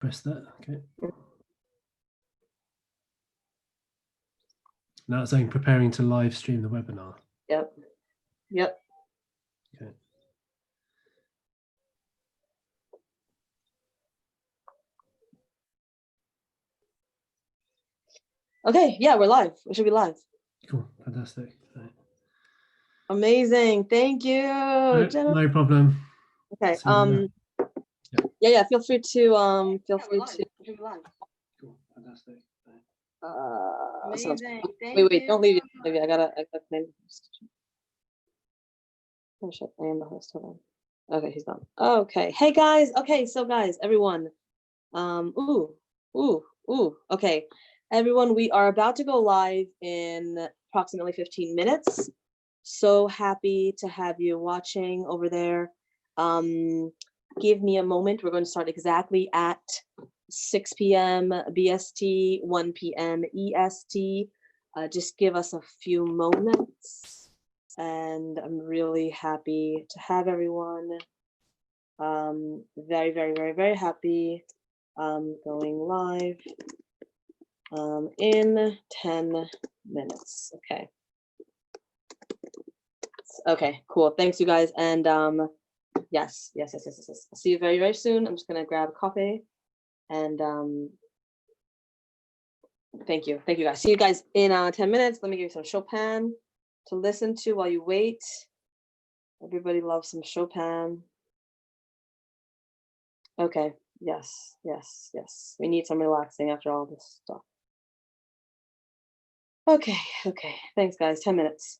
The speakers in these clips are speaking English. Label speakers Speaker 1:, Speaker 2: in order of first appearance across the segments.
Speaker 1: Press that. Okay. Now it's saying preparing to live stream the webinar.
Speaker 2: Yep. Yep.
Speaker 1: Okay.
Speaker 2: Okay. Yeah, we're live. We should be live.
Speaker 1: Cool. Fantastic. Right.
Speaker 2: Amazing. Thank you.
Speaker 1: No problem.
Speaker 2: Okay.
Speaker 1: Yeah.
Speaker 2: Feel free to
Speaker 1: Cool. Fantastic.
Speaker 2: Amazing. Wait, don't leave. Maybe I gotta name the host. Oh shit, I am the host. Hold on. Okay, he's gone. Okay. Hey guys. Okay, so guys, everyone. Okay. Everyone, we are about to go live in approximately 15 minutes. So happy to have you watching over there. Give me a moment. We're going to start exactly at 6 p.m. BST, 1 p.m. EST. Just give us a few moments. And I'm really happy to have everyone. Very, very, very, very happy. Going live in 10 minutes. Okay. Okay, cool. Thanks, you guys. And yes. I'll see you very, very soon. I'm just gonna grab a coffee and thank you guys. See you guys in 10 minutes. Let me give you some Chopin to listen to while you wait. Everybody loves some Chopin. Okay, yes. We need some relaxing after all this stuff. Okay. Thanks, guys. 10 minutes.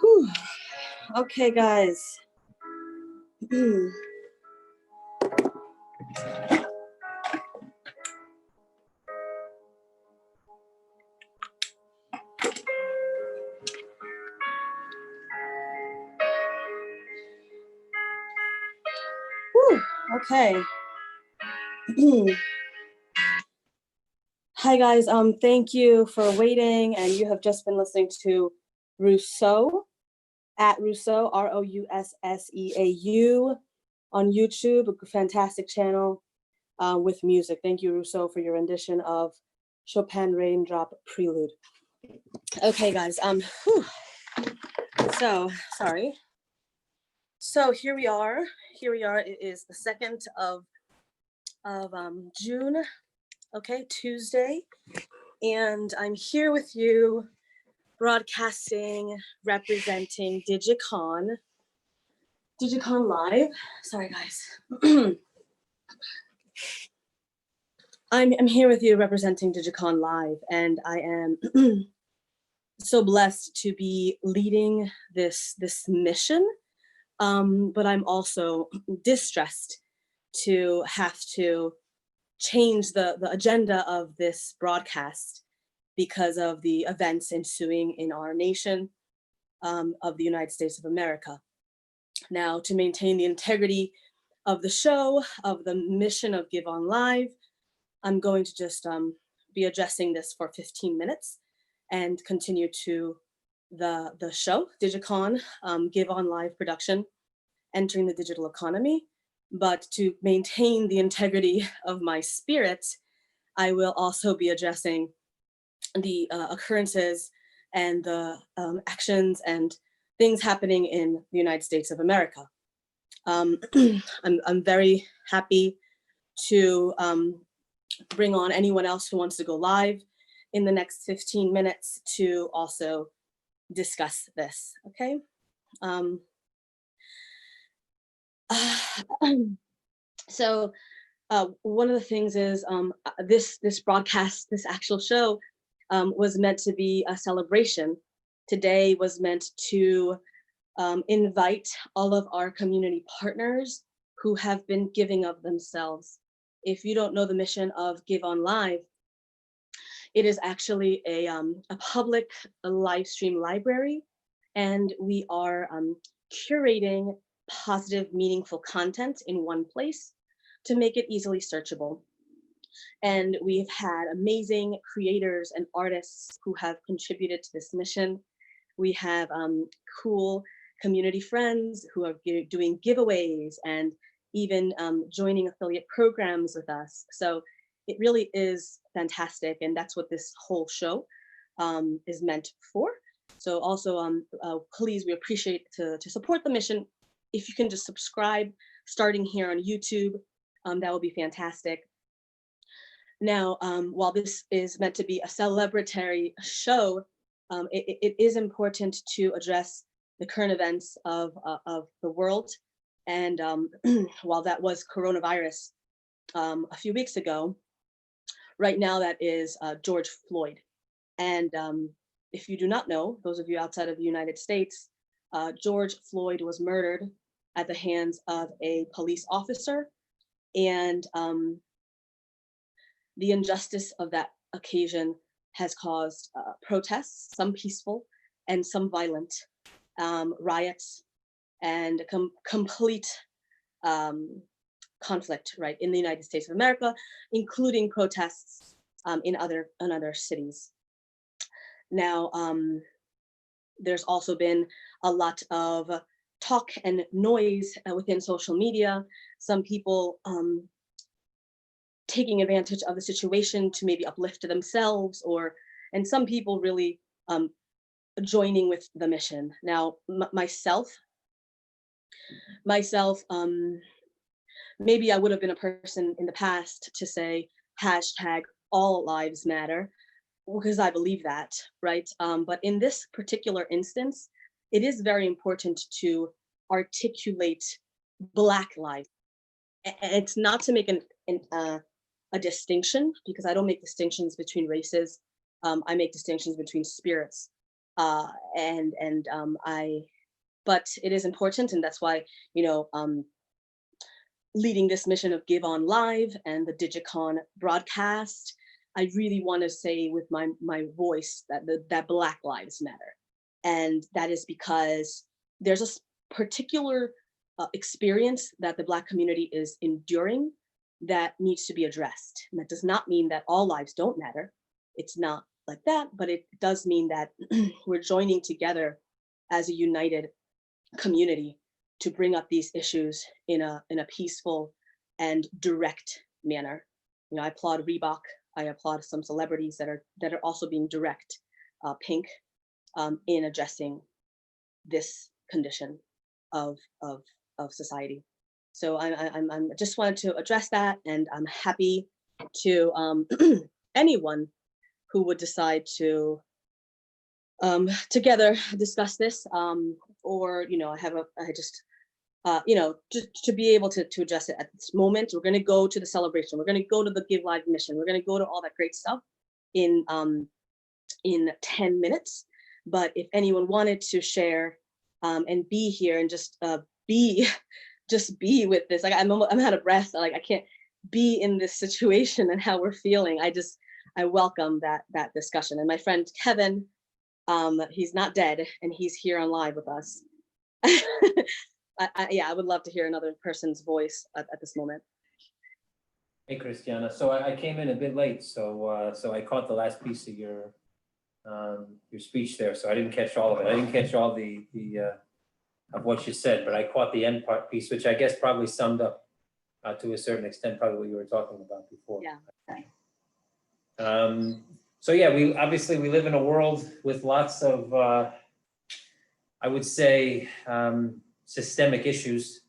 Speaker 2: Whew. Okay, guys. Whew. Okay. Hi guys, thank you for waiting, and you have just been listening to Rousseau at Rousseau, Rousseau on YouTube, a fantastic channel. with music. Thank you, Rousseau, for your rendition of Chopin Raindrop Prelude. Okay, guys. So sorry. So here we are. It is the 2nd of June. Okay, Tuesday, and I'm here with you, broadcasting, representing Digecon Live. Sorry, guys. I'm here with you representing Digecon Live, and I am so blessed to be leading this mission. But I'm also distressed to have to change the agenda of this broadcast because of the events ensuing in our nation of the United States of America. Now, to maintain the integrity of the show, of the mission of Give On Live, I'm going to just be addressing this for 15 minutes and continue to the show, Digicon, Give On Live production, entering the digital economy. But to maintain the integrity of my spirit, I will also be addressing the occurrences and the actions and things happening in the United States of America. I'm very happy to bring on anyone else who wants to go live in the next 15 minutes to also discuss this, okay? So one of the things is this broadcast, this actual show was meant to be a celebration. Today was meant to invite all of our community partners who have been giving of themselves. If you don't know the mission of Give On Live, it is actually a public live stream library, and we are curating positive, meaningful content in one place to make it easily searchable. And we've had amazing creators and artists who have contributed to this mission. We have cool community friends who are doing giveaways and even joining affiliate programs with us. So it really is fantastic, and that's what this whole show is meant for. So also, please, we appreciate to support the mission. If you can just subscribe, starting here on YouTube, that would be fantastic. Now, while this is meant to be a celebratory show, it is important to address the current events of the world. And while that was coronavirus a few weeks ago, right now that is George Floyd. And if you do not know, those of you outside of the United States, George Floyd was murdered at the hands of a police officer. And the injustice of that occasion has caused protests, some peaceful and some violent, riots, and complete conflict, right, in the United States of America, including protests in other cities. Now, there's also been a lot of talk and noise within social media. Some people taking advantage of the situation to maybe uplift themselves, and some people really joining with the mission. Now, myself, maybe I would have been a person in the past to say hashtag all lives matter, because I believe that, right? But in this particular instance, it is very important to articulate Black lives. And it's not to make a distinction, because I don't make distinctions between races. I make distinctions between spirits, but it is important, and that's why, leading this mission of Give On Live and the Digicon broadcast, I really want to say with my voice that Black lives matter. And that is because there's a particular experience that the Black community is enduring that needs to be addressed. And that does not mean that all lives don't matter. It's not like that, but it does mean that we're joining together as a united community to bring up these issues in a peaceful and direct manner. You know, I applaud Reebok. I applaud some celebrities that are also being direct, pink, in addressing this condition of society. So I'm just wanted to address that, and I'm happy to anyone who would decide to together discuss this, or to be able to address it at this moment. We're going to go to the celebration. We're going to go to the Give Live mission. We're going to go to all that great stuff in 10 minutes. But if anyone wanted to share and be here and just be with this, like I'm out of breath. Like I can't be in this situation and how we're feeling. I welcome that discussion. And my friend Kevin, he's not dead and he's here on live with us. I would love to hear another person's voice at this moment.
Speaker 3: Hey, Christiana. So I came in a bit late, so I caught the last piece of your speech there. So I didn't catch all of it. I didn't catch all the of what you said, but I caught the end part piece, which I guess probably summed up to a certain extent probably what you were talking about before.
Speaker 2: Yeah.
Speaker 3: So yeah, we live in a world with lots of I would say systemic issues.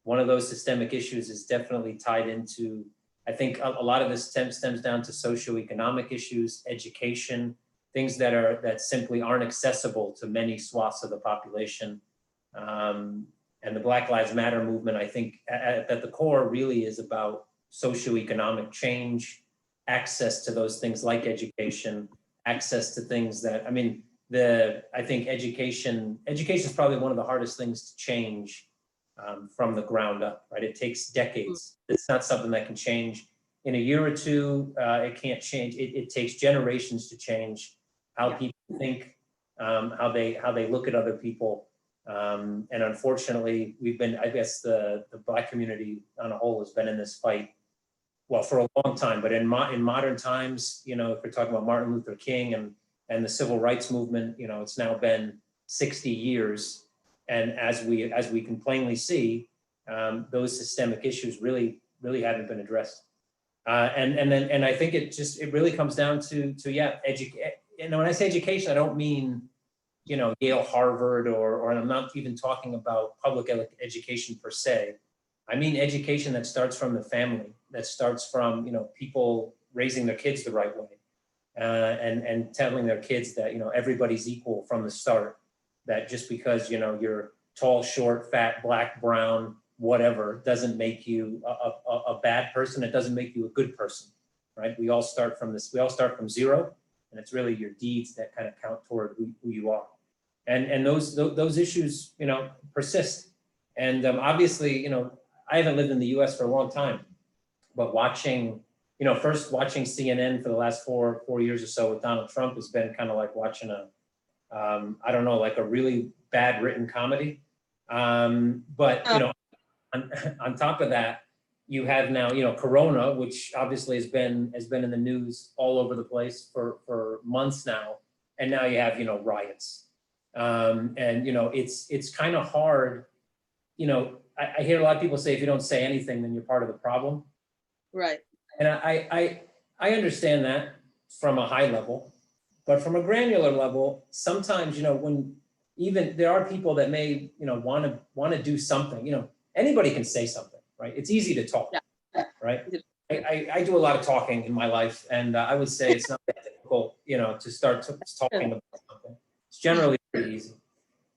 Speaker 3: One of those systemic issues is definitely tied into, I think a lot of this stems down to socioeconomic issues, education, things that simply aren't accessible to many swaths of the population. And the Black Lives Matter movement, I think at the core really is about socioeconomic change, access to those things like education, access to things that, I mean, I think education is probably one of the hardest things to change from the ground up, right? It takes decades. It's not something that can change in a year or two. It can't change. It takes generations to change how people think, how they look at other people. And unfortunately, I guess the Black community on a whole has been in this fight, well, for a long time. But in modern times, you know, if we're talking about Martin Luther King and the civil rights movement, you know, it's now been 60 years. And as we can plainly see, those systemic issues really haven't been addressed. And I think it really comes down to you know, when I say education, I don't mean, you know, Yale, Harvard, or I'm not even talking about public education per se. I mean education that starts from the family, that starts from, you know, people raising their kids the right way. And telling their kids that, you know, everybody's equal from the start, that just because, you know, you're tall, short, fat, black, brown, whatever, doesn't make you a bad person. It doesn't make you a good person, right? We all start from zero, and it's really your deeds that kind of count toward who you are. And those issues, you know, persist. And obviously, you know, I haven't lived in the US for a long time, but first watching CNN for the last four years or so with Donald Trump has been kind of like watching I don't know, like a really bad written comedy. But, you know, on top of that, you have now, you know, Corona, which obviously has been in the news all over the place for months now. And now you have, you know, riots. And, you know, it's kind of hard, you know, I hear a lot of people say, if you don't say anything, then you're part of the problem.
Speaker 2: Right.
Speaker 3: And I understand that from a high level, but from a granular level, sometimes, you know, when even there are people that may, you know, want to do something, you know, anybody can say something, right? It's easy to talk, right? I do a lot of talking in my life, and I would say it's not that difficult, you know, to start talking about something. It's generally pretty easy.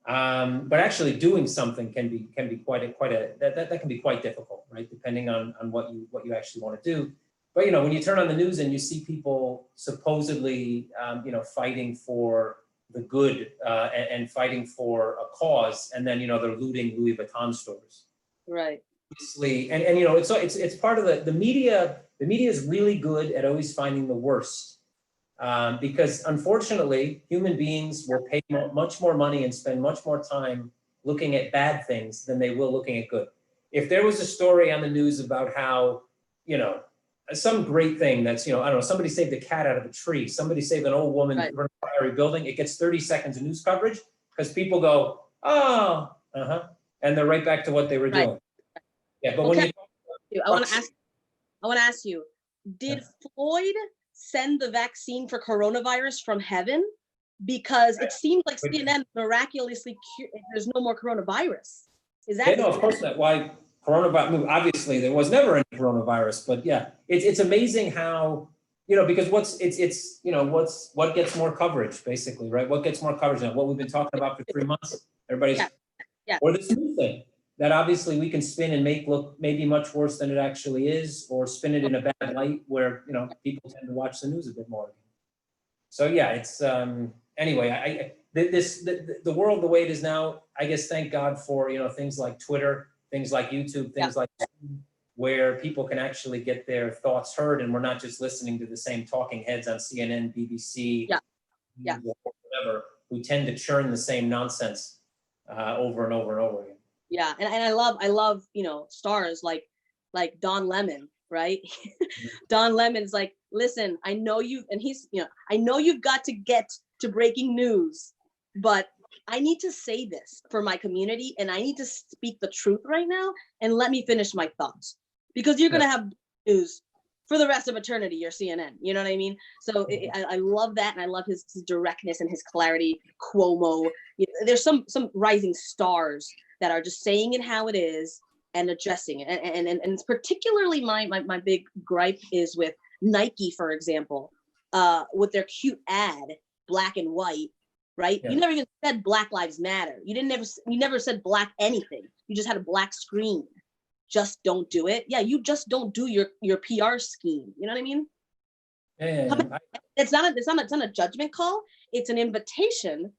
Speaker 3: But actually doing something can be that can be quite difficult, right? Depending on what you actually want to do. But, you know, when you turn on the news and you see people supposedly, you know, fighting for the good and fighting for a cause, and then, you know, they're looting Louis Vuitton stores.
Speaker 2: Right.
Speaker 3: Obviously, and you know, it's part of the media. The media is really good at always finding the worst. Because unfortunately, human beings will pay much more money and spend much more time looking at bad things than they will looking at good. If there was a story on the news about how, you know, some great thing that's, you know, I don't know, somebody saved a cat out of a tree, somebody saved an old woman from a fiery building, it gets 30 seconds of news coverage because people go, oh, and they're right back to what they were doing. Yeah, but when
Speaker 2: I want to ask I want to ask you, did Floyd send the vaccine for coronavirus from heaven? Because it seems like CNN miraculously there's no more coronavirus. Is that?
Speaker 3: Yeah, no, of course not. Why coronavirus? Obviously, there was never any coronavirus, but yeah, it's amazing how, you know, because what gets more coverage, basically, right? What gets more coverage now? What we've been talking about for 3 months, everybody's, or this new thing that obviously we can spin and make look maybe much worse than it actually is, or spin it in a bad light where, you know, people tend to watch the news a bit more. So yeah, it's anyway. The world the way it is now, I guess, thank God for, you know, things like Twitter, things like YouTube, things like where people can actually get their thoughts heard, and we're not just listening to the same talking heads on CNN, BBC, whatever, who tend to churn the same nonsense over and over and over again.
Speaker 2: Yeah, and I love, you know, stars like Don Lemon, right? Don Lemon's like, listen, I know you, and he's, you know, I know you've got to get to breaking news, but I need to say this for my community, and I need to speak the truth right now, and let me finish my thoughts, because you're gonna have news for the rest of eternity, your CNN, you know what I mean? So I love that, and I love his directness and his clarity. Cuomo, you know, there's some rising stars that are just saying it how it is and addressing it, and particularly my big gripe is with Nike, for example, with their cute ad, black and white, right? You never even said Black Lives Matter. You never said black anything. You just had a black screen. Just don't do it. Yeah, you just don't do your PR scheme. You know what I mean? It's not a judgment call. It's an invitation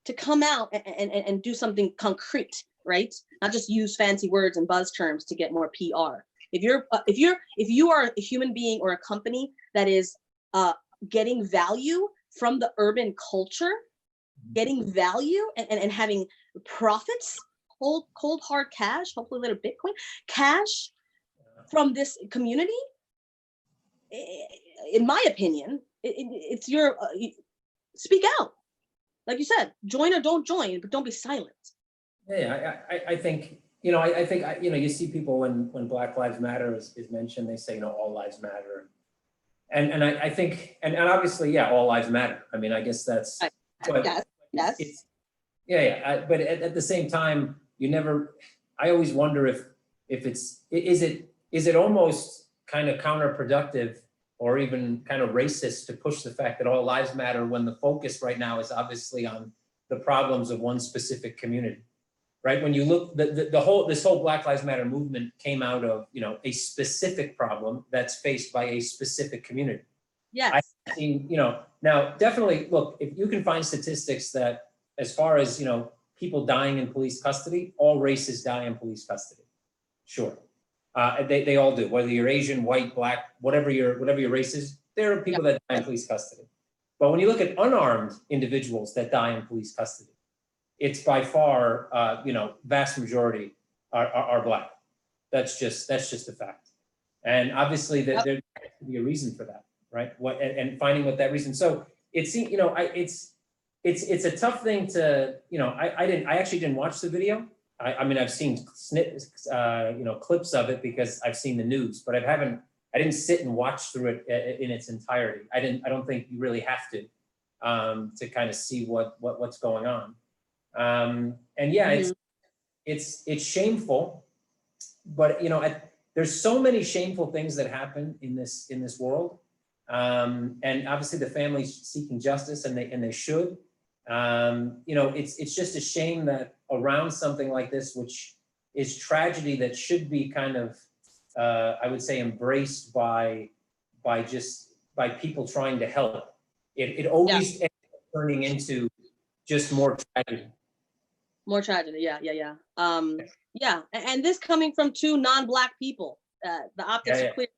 Speaker 2: to come out and do something concrete, right? Not just use fancy words and buzz terms to get more PR. If you are a human being or a company that is getting value from the urban culture, getting value and having profits, cold hard cash, hopefully a little Bitcoin cash from this community, in my opinion, it's your speak out. Like you said, join or don't join, but don't be silent.
Speaker 3: Yeah, I think, you know, I think, you know, you see people when Black Lives Matter is mentioned, they say, you know, all lives matter. And I think, and obviously, yeah, all lives matter. I mean, I guess that's, but
Speaker 2: yes.
Speaker 3: But at the same time, I always wonder if is it almost kind of counterproductive or even kind of racist to push the fact that all lives matter when the focus right now is obviously on the problems of one specific community, right? When you look, this whole Black Lives Matter movement came out of, you know, a specific problem that's faced by a specific community.
Speaker 2: Yes.
Speaker 3: I've seen, you know, now definitely, look, if you can find statistics that as far as, you know, people dying in police custody, all races die in police custody. Sure. They all do, whether you're Asian, white, black, whatever your race is, there are people that die in police custody. But when you look at unarmed individuals that die in police custody, it's by far, you know, vast majority are black. That's just a fact. And obviously there has to be a reason for that, right? And finding what that reason. So it seems, you know, it's a tough thing to, you know, I actually didn't watch the video. I mean, I've seen snippets, you know, clips of it because I've seen the news, but I didn't sit and watch through it in its entirety. I don't think you really have to kind of see what's going on. And yeah, it's shameful, but you know, there's so many shameful things that happen in this world. And obviously the family's seeking justice, and they should. You know, it's just a shame that around something like this, which is tragedy that should be kind of, I would say, embraced by people trying to help. It always ends up turning into just more tragedy.
Speaker 2: More tragedy, yeah. And this coming from two non-black people, the optics are clear.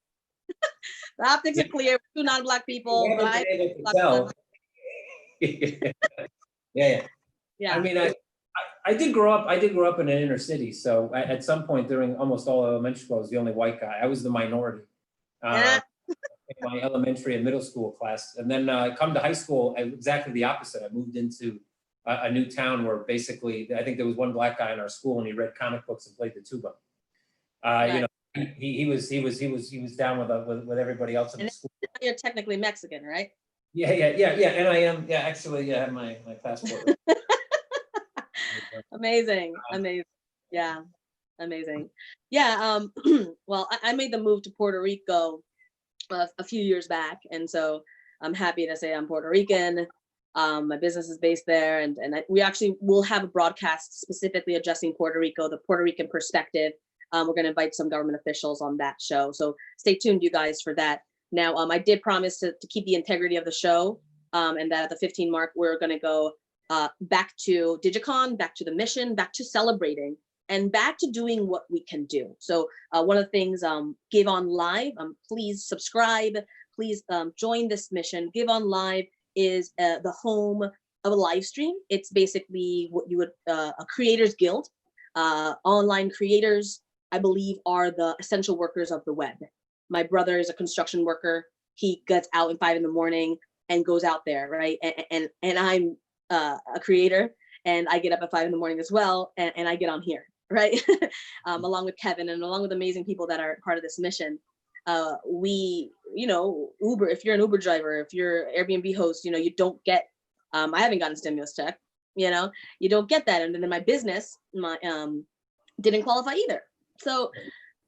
Speaker 2: The optics are clear. Two non-black people, right?
Speaker 3: Yeah. I mean, I did grow up in an inner city, so at some point during almost all elementary school, I was the only white guy. I was the minority in my elementary and middle school class. And then come to high school, exactly the opposite. I moved into a new town where basically, I think there was one black guy in our school, and he read comic books and played the tuba. You know, he was down with everybody else in the
Speaker 2: And
Speaker 3: school.
Speaker 2: you're technically Mexican, right?
Speaker 3: Yeah, and I am, actually, I have my passport.
Speaker 2: Amazing, amazing. Yeah, amazing. Yeah, well, I made the move to Puerto Rico a few years back, and so I'm happy to say I'm Puerto Rican. My business is based there, and we actually will have a broadcast specifically addressing Puerto Rico, the Puerto Rican perspective. We're going to invite some government officials on that show, so stay tuned, you guys, for that. Now, I did promise to keep the integrity of the show, and that at the 15 mark, we're going to go back to Digicon, back to the mission, back to celebrating, and back to doing what we can do. So one of the things, Give On Live, please subscribe, please join this mission. Give On Live is the home of a live stream. It's basically what you would, a creators guild. Online creators, I believe, are the essential workers of the web. My brother is a construction worker. He gets out at 5 in the morning and goes out there, right? And I'm a creator, and I get up at 5 in the morning as well, and I get on here, right? Along with Kevin and along with amazing people that are part of this mission. We, Uber, if you're an Uber driver, if you're Airbnb host, you don't get, I haven't gotten a stimulus check, you don't get that. And then my business, didn't qualify either. So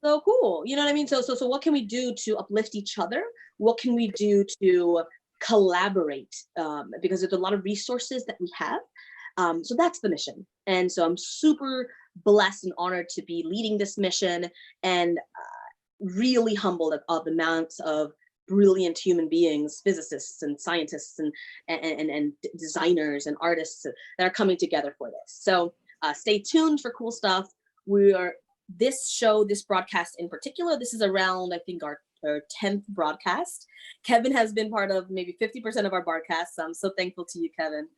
Speaker 2: cool, you know what I mean? So what can we do to uplift each other? What can we do to collaborate? Because there's a lot of resources that we have. So that's the mission. And so I'm super blessed and honored to be leading this mission, and really humbled of the amounts of brilliant human beings, physicists and scientists and designers and artists that are coming together for this. So stay tuned for cool stuff. This broadcast in particular, this is around, I think, our 10th broadcast. Kevin has been part of maybe 50% of our broadcasts. So I'm so thankful to you, Kevin.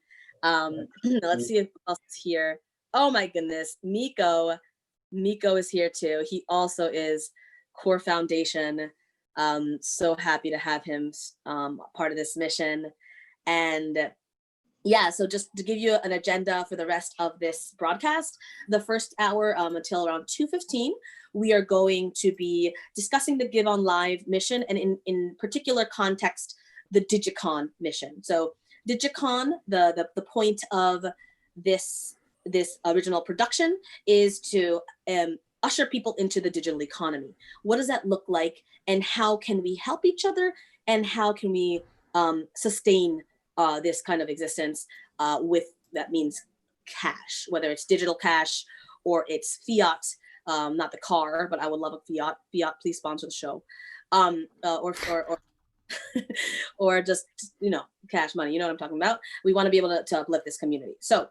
Speaker 2: Let's see who else is here. Oh my goodness, Miko is here too. He also is Core Foundation. So happy to have him part of this mission. And yeah, so just to give you an agenda for the rest of this broadcast, the first hour until around 2:15, we are going to be discussing the Give On Live mission, and in particular context, the Digicon mission. So Digicon, the point of this original production is to usher people into the digital economy. What does that look like, and how can we help each other, and how can we sustain this kind of existence that means cash, whether it's digital cash or it's fiat, not the car, but I would love a fiat, please sponsor the show, or or just, cash money, you know what I'm talking about. We want to be able to uplift this community. So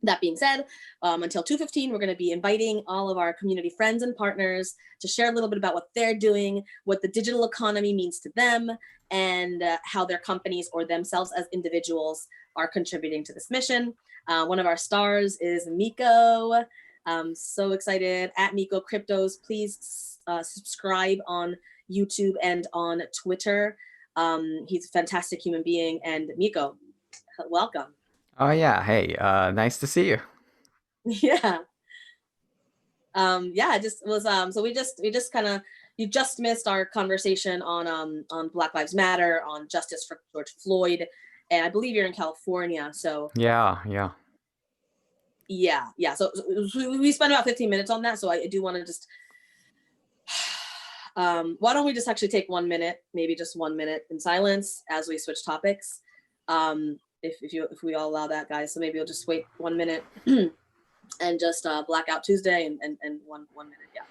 Speaker 2: that being said, until 2:15, we're going to be inviting all of our community friends and partners to share a little bit about what they're doing, what the digital economy means to them, and how their companies or themselves as individuals are contributing to this mission. One of our stars is Miko. I'm so excited. At Miko Cryptos, please subscribe on YouTube and on Twitter. He's a fantastic human being. And Miko, welcome.
Speaker 4: Oh yeah, hey, nice to see you.
Speaker 2: Yeah. Yeah, it just was so we just kind of, you just missed our conversation on Black Lives Matter, on justice for George Floyd, and I believe you're in California, so
Speaker 4: Yeah.
Speaker 2: So we spent about 15 minutes on that, so I do want to just why don't we just actually take 1 minute, maybe just 1 minute in silence as we switch topics, if we all allow that, guys. So maybe we'll just wait 1 minute and just Blackout Tuesday and 1 minute. Yeah.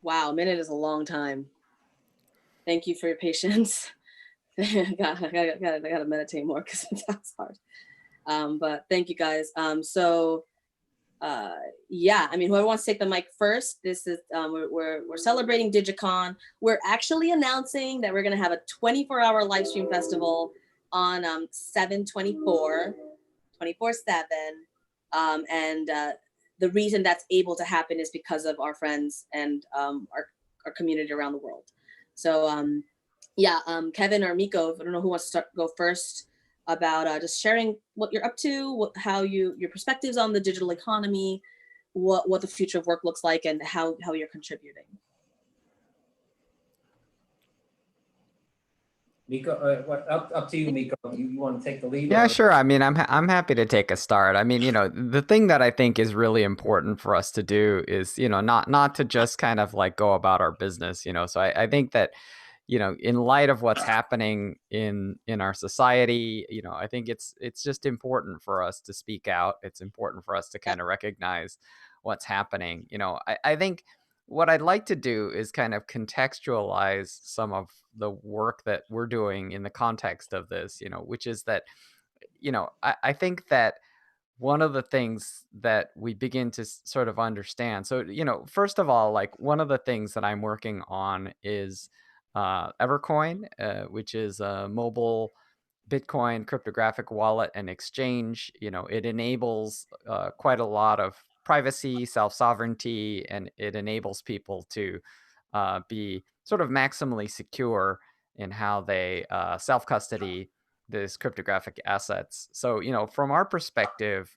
Speaker 2: Wow, a minute is a long time. Thank you for your patience. I gotta meditate more because that's hard. But thank you guys. Yeah, I mean, whoever wants to take the mic first, this is we're celebrating Digicon. We're actually announcing that we're gonna have a 24-hour live stream festival on 7/24, 24/7. And the reason that's able to happen is because of our friends and our community around the world. So yeah, Kevin or Miko, I don't know who wants to go first about just sharing what you're up to, how your perspectives on the digital economy, what the future of work looks like, and how you're contributing.
Speaker 3: Miko, up to you, Miko. You want to take the lead?
Speaker 4: Yeah,
Speaker 3: or-
Speaker 4: sure. I mean, I'm happy to take a start. I mean, the thing that I think is really important for us to do is, not to just kind of like go about our business, So I think that, in light of what's happening in our society, I think it's just important for us to speak out. It's important for us to kind of recognize what's happening. I think what I'd like to do is kind of contextualize some of the work that we're doing in the context of this, which is that, I think that one of the things that we begin to sort of understand. So, first of all, like one of the things that I'm working on is Evercoin, which is a mobile Bitcoin cryptographic wallet and exchange. It enables quite a lot of privacy, self-sovereignty, and it enables people to be sort of maximally secure in how they self-custody these cryptographic assets. So, from our perspective,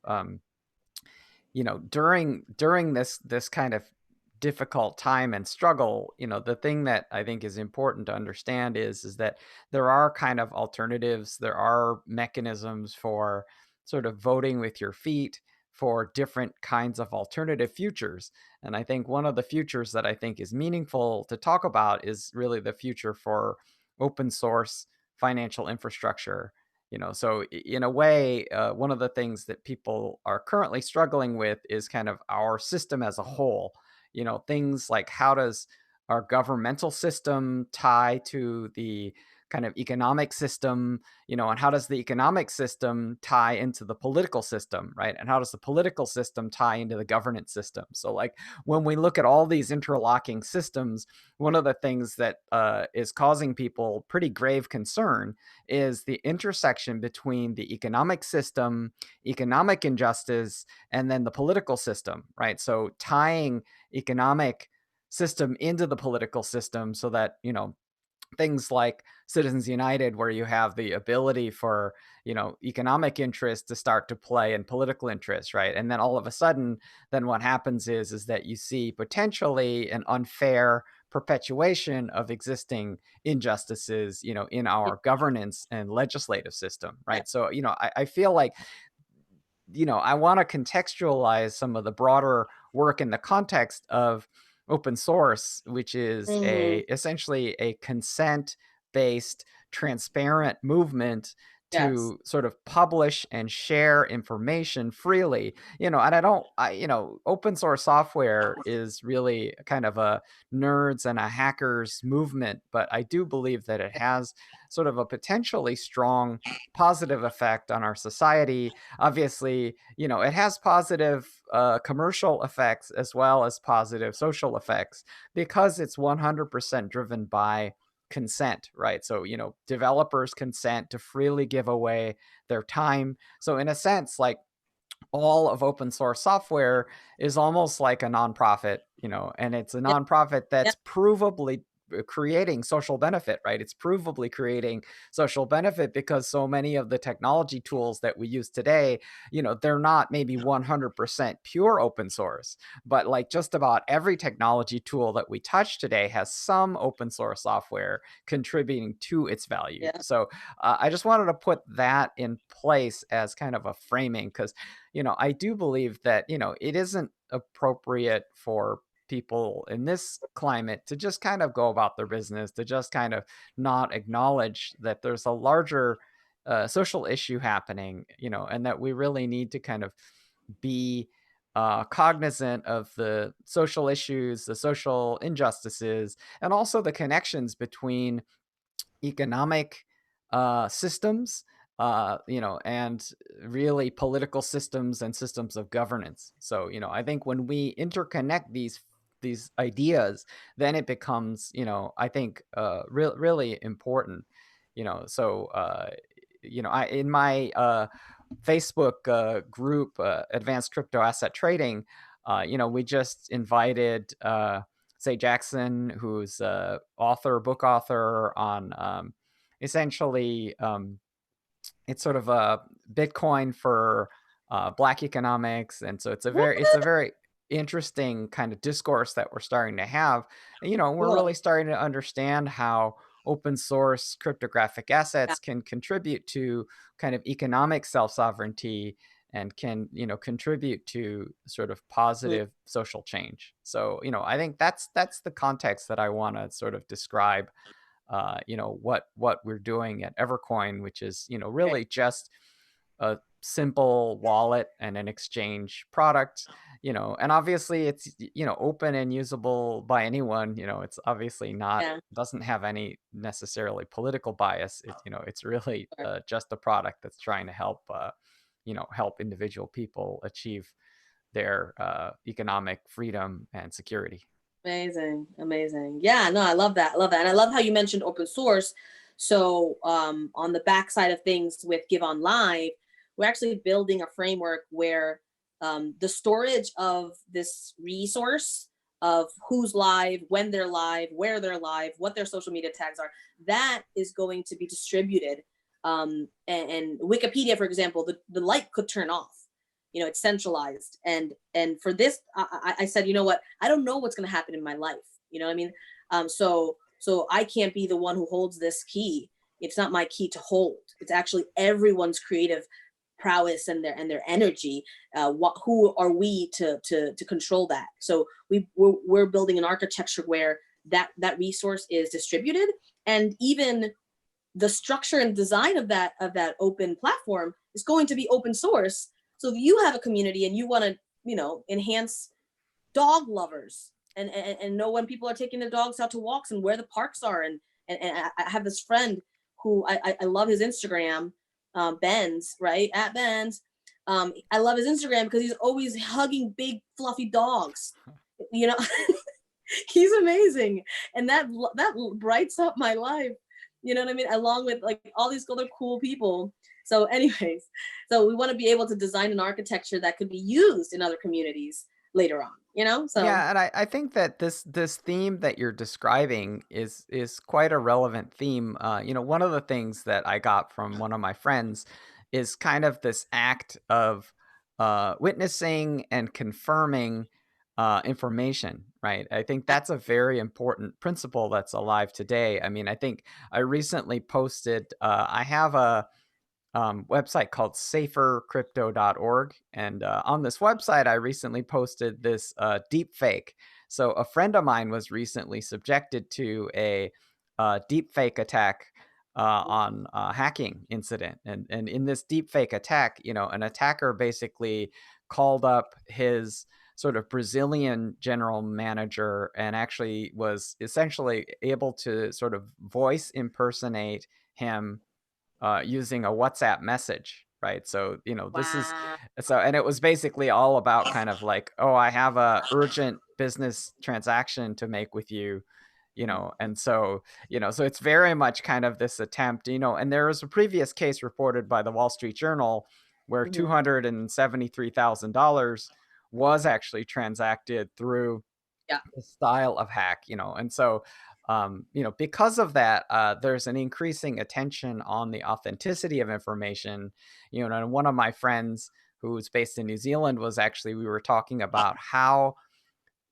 Speaker 4: during this kind of difficult time and struggle, the thing that I think is important to understand is that there are kind of alternatives. There are mechanisms for sort of voting with your feet for different kinds of alternative futures. And I think one of the futures that I think is meaningful to talk about is really the future for open source financial infrastructure. So in a way, one of the things that people are currently struggling with is kind of our system as a whole. Things like how does our governmental system tie to the kind of economic system, and how does the economic system tie into the political system, right? And how does the political system tie into the governance system? So like when we look at all these interlocking systems, one of the things that is causing people pretty grave concern is the intersection between the economic system, economic injustice, and then the political system, right? So tying economic system into the political system so that, things like Citizens United, where you have the ability for, economic interest to start to play in political interest, right? And then all of a sudden, then what happens is that you see potentially an unfair perpetuation of existing injustices, in our governance and legislative system, right? So, I feel like, I want to contextualize some of the broader work in the context of open source, which is essentially a consent-based, transparent movement to sort of publish and share information freely. And open source software is really kind of a nerds and a hackers movement, but I do believe that it has sort of a potentially strong positive effect on our society. Obviously, it has positive commercial effects as well as positive social effects because it's 100% driven by consent, right? So, developers consent to freely give away their time. So in a sense, like all of open source software is almost like a nonprofit, and it's a nonprofit that's provably creating social benefit, right? It's provably creating social benefit because so many of the technology tools that we use today, they're not maybe 100% pure open source, but like just about every technology tool that we touch today has some open source software contributing to its value. So I just wanted to put that in place as kind of a framing because, I do believe that, it isn't appropriate for people in this climate to just kind of go about their business, to just kind of not acknowledge that there's a larger social issue happening, and that we really need to kind of be cognizant of the social issues, the social injustices, and also the connections between economic systems, and really political systems and systems of governance. So, I think when we interconnect these ideas, then it becomes, I think, really important. So, I in my Facebook group, Advanced Crypto Asset Trading, we just invited Say Jackson, who's a book author on essentially it's sort of a Bitcoin for Black economics, and so it's a very interesting kind of discourse that we're starting to have. We're
Speaker 2: Cool.
Speaker 4: really starting to understand how open source cryptographic assets can contribute to kind of economic self-sovereignty and can contribute to sort of positive social change. So I think that's the context that I want to sort of describe what we're doing at Evercoin, which is really just a simple wallet and an exchange product. And obviously it's open and usable by anyone. It's obviously not
Speaker 2: Yeah.
Speaker 4: doesn't have any necessarily political bias. It's really just a product that's trying to help help individual people achieve their economic freedom and security.
Speaker 2: Amazing. Amazing. Yeah, no, I love that. I love that. And I love how you mentioned open source. So on the backside of things with Give On Live, we're actually building a framework where the storage of this resource of who's live, when they're live, where they're live, what their social media tags are, that is going to be distributed. And Wikipedia, for example, the light could turn off. It's centralized. And for this, I said, you know what? I don't know what's going to happen in my life. You know what I mean? So I can't be the one who holds this key. It's not my key to hold. It's actually everyone's creative prowess and their energy. Who are we to control that? So we're building an architecture where that resource is distributed, and even the structure and design of that open platform is going to be open source. So if you have a community and you want to, enhance dog lovers and know when people are taking their dogs out to walks and where the parks are, and I have this friend who I love his Instagram, Ben's, right, at Ben's. I love his Instagram because he's always hugging big fluffy dogs. He's amazing, and that brights up my life. You know what I mean? Along with like all these other cool people. So anyways, so we want to be able to design an architecture that could be used in other communities later on, so.
Speaker 4: Yeah, and I think that this theme that you're describing is quite a relevant theme. One of the things that I got from one of my friends is kind of this act of witnessing and confirming information, right? I think that's a very important principle that's alive today. I mean, I think I recently posted, I have a website called safercrypto.org. And on this website, I recently posted this deep fake. So a friend of mine was recently subjected to a deep fake attack on a hacking incident. And in this deep fake attack, an attacker basically called up his sort of Brazilian general manager and actually was essentially able to sort of voice impersonate him using a WhatsApp message, right? So, this is so, and it was basically all about kind of like, oh, I have a urgent business transaction to make with you, and so, so it's very much kind of this attempt, and there was a previous case reported by the Wall Street Journal where $273,000 was actually transacted through the style of hack, and so because of that, there's an increasing attention on the authenticity of information. And one of my friends who's based in New Zealand we were talking about how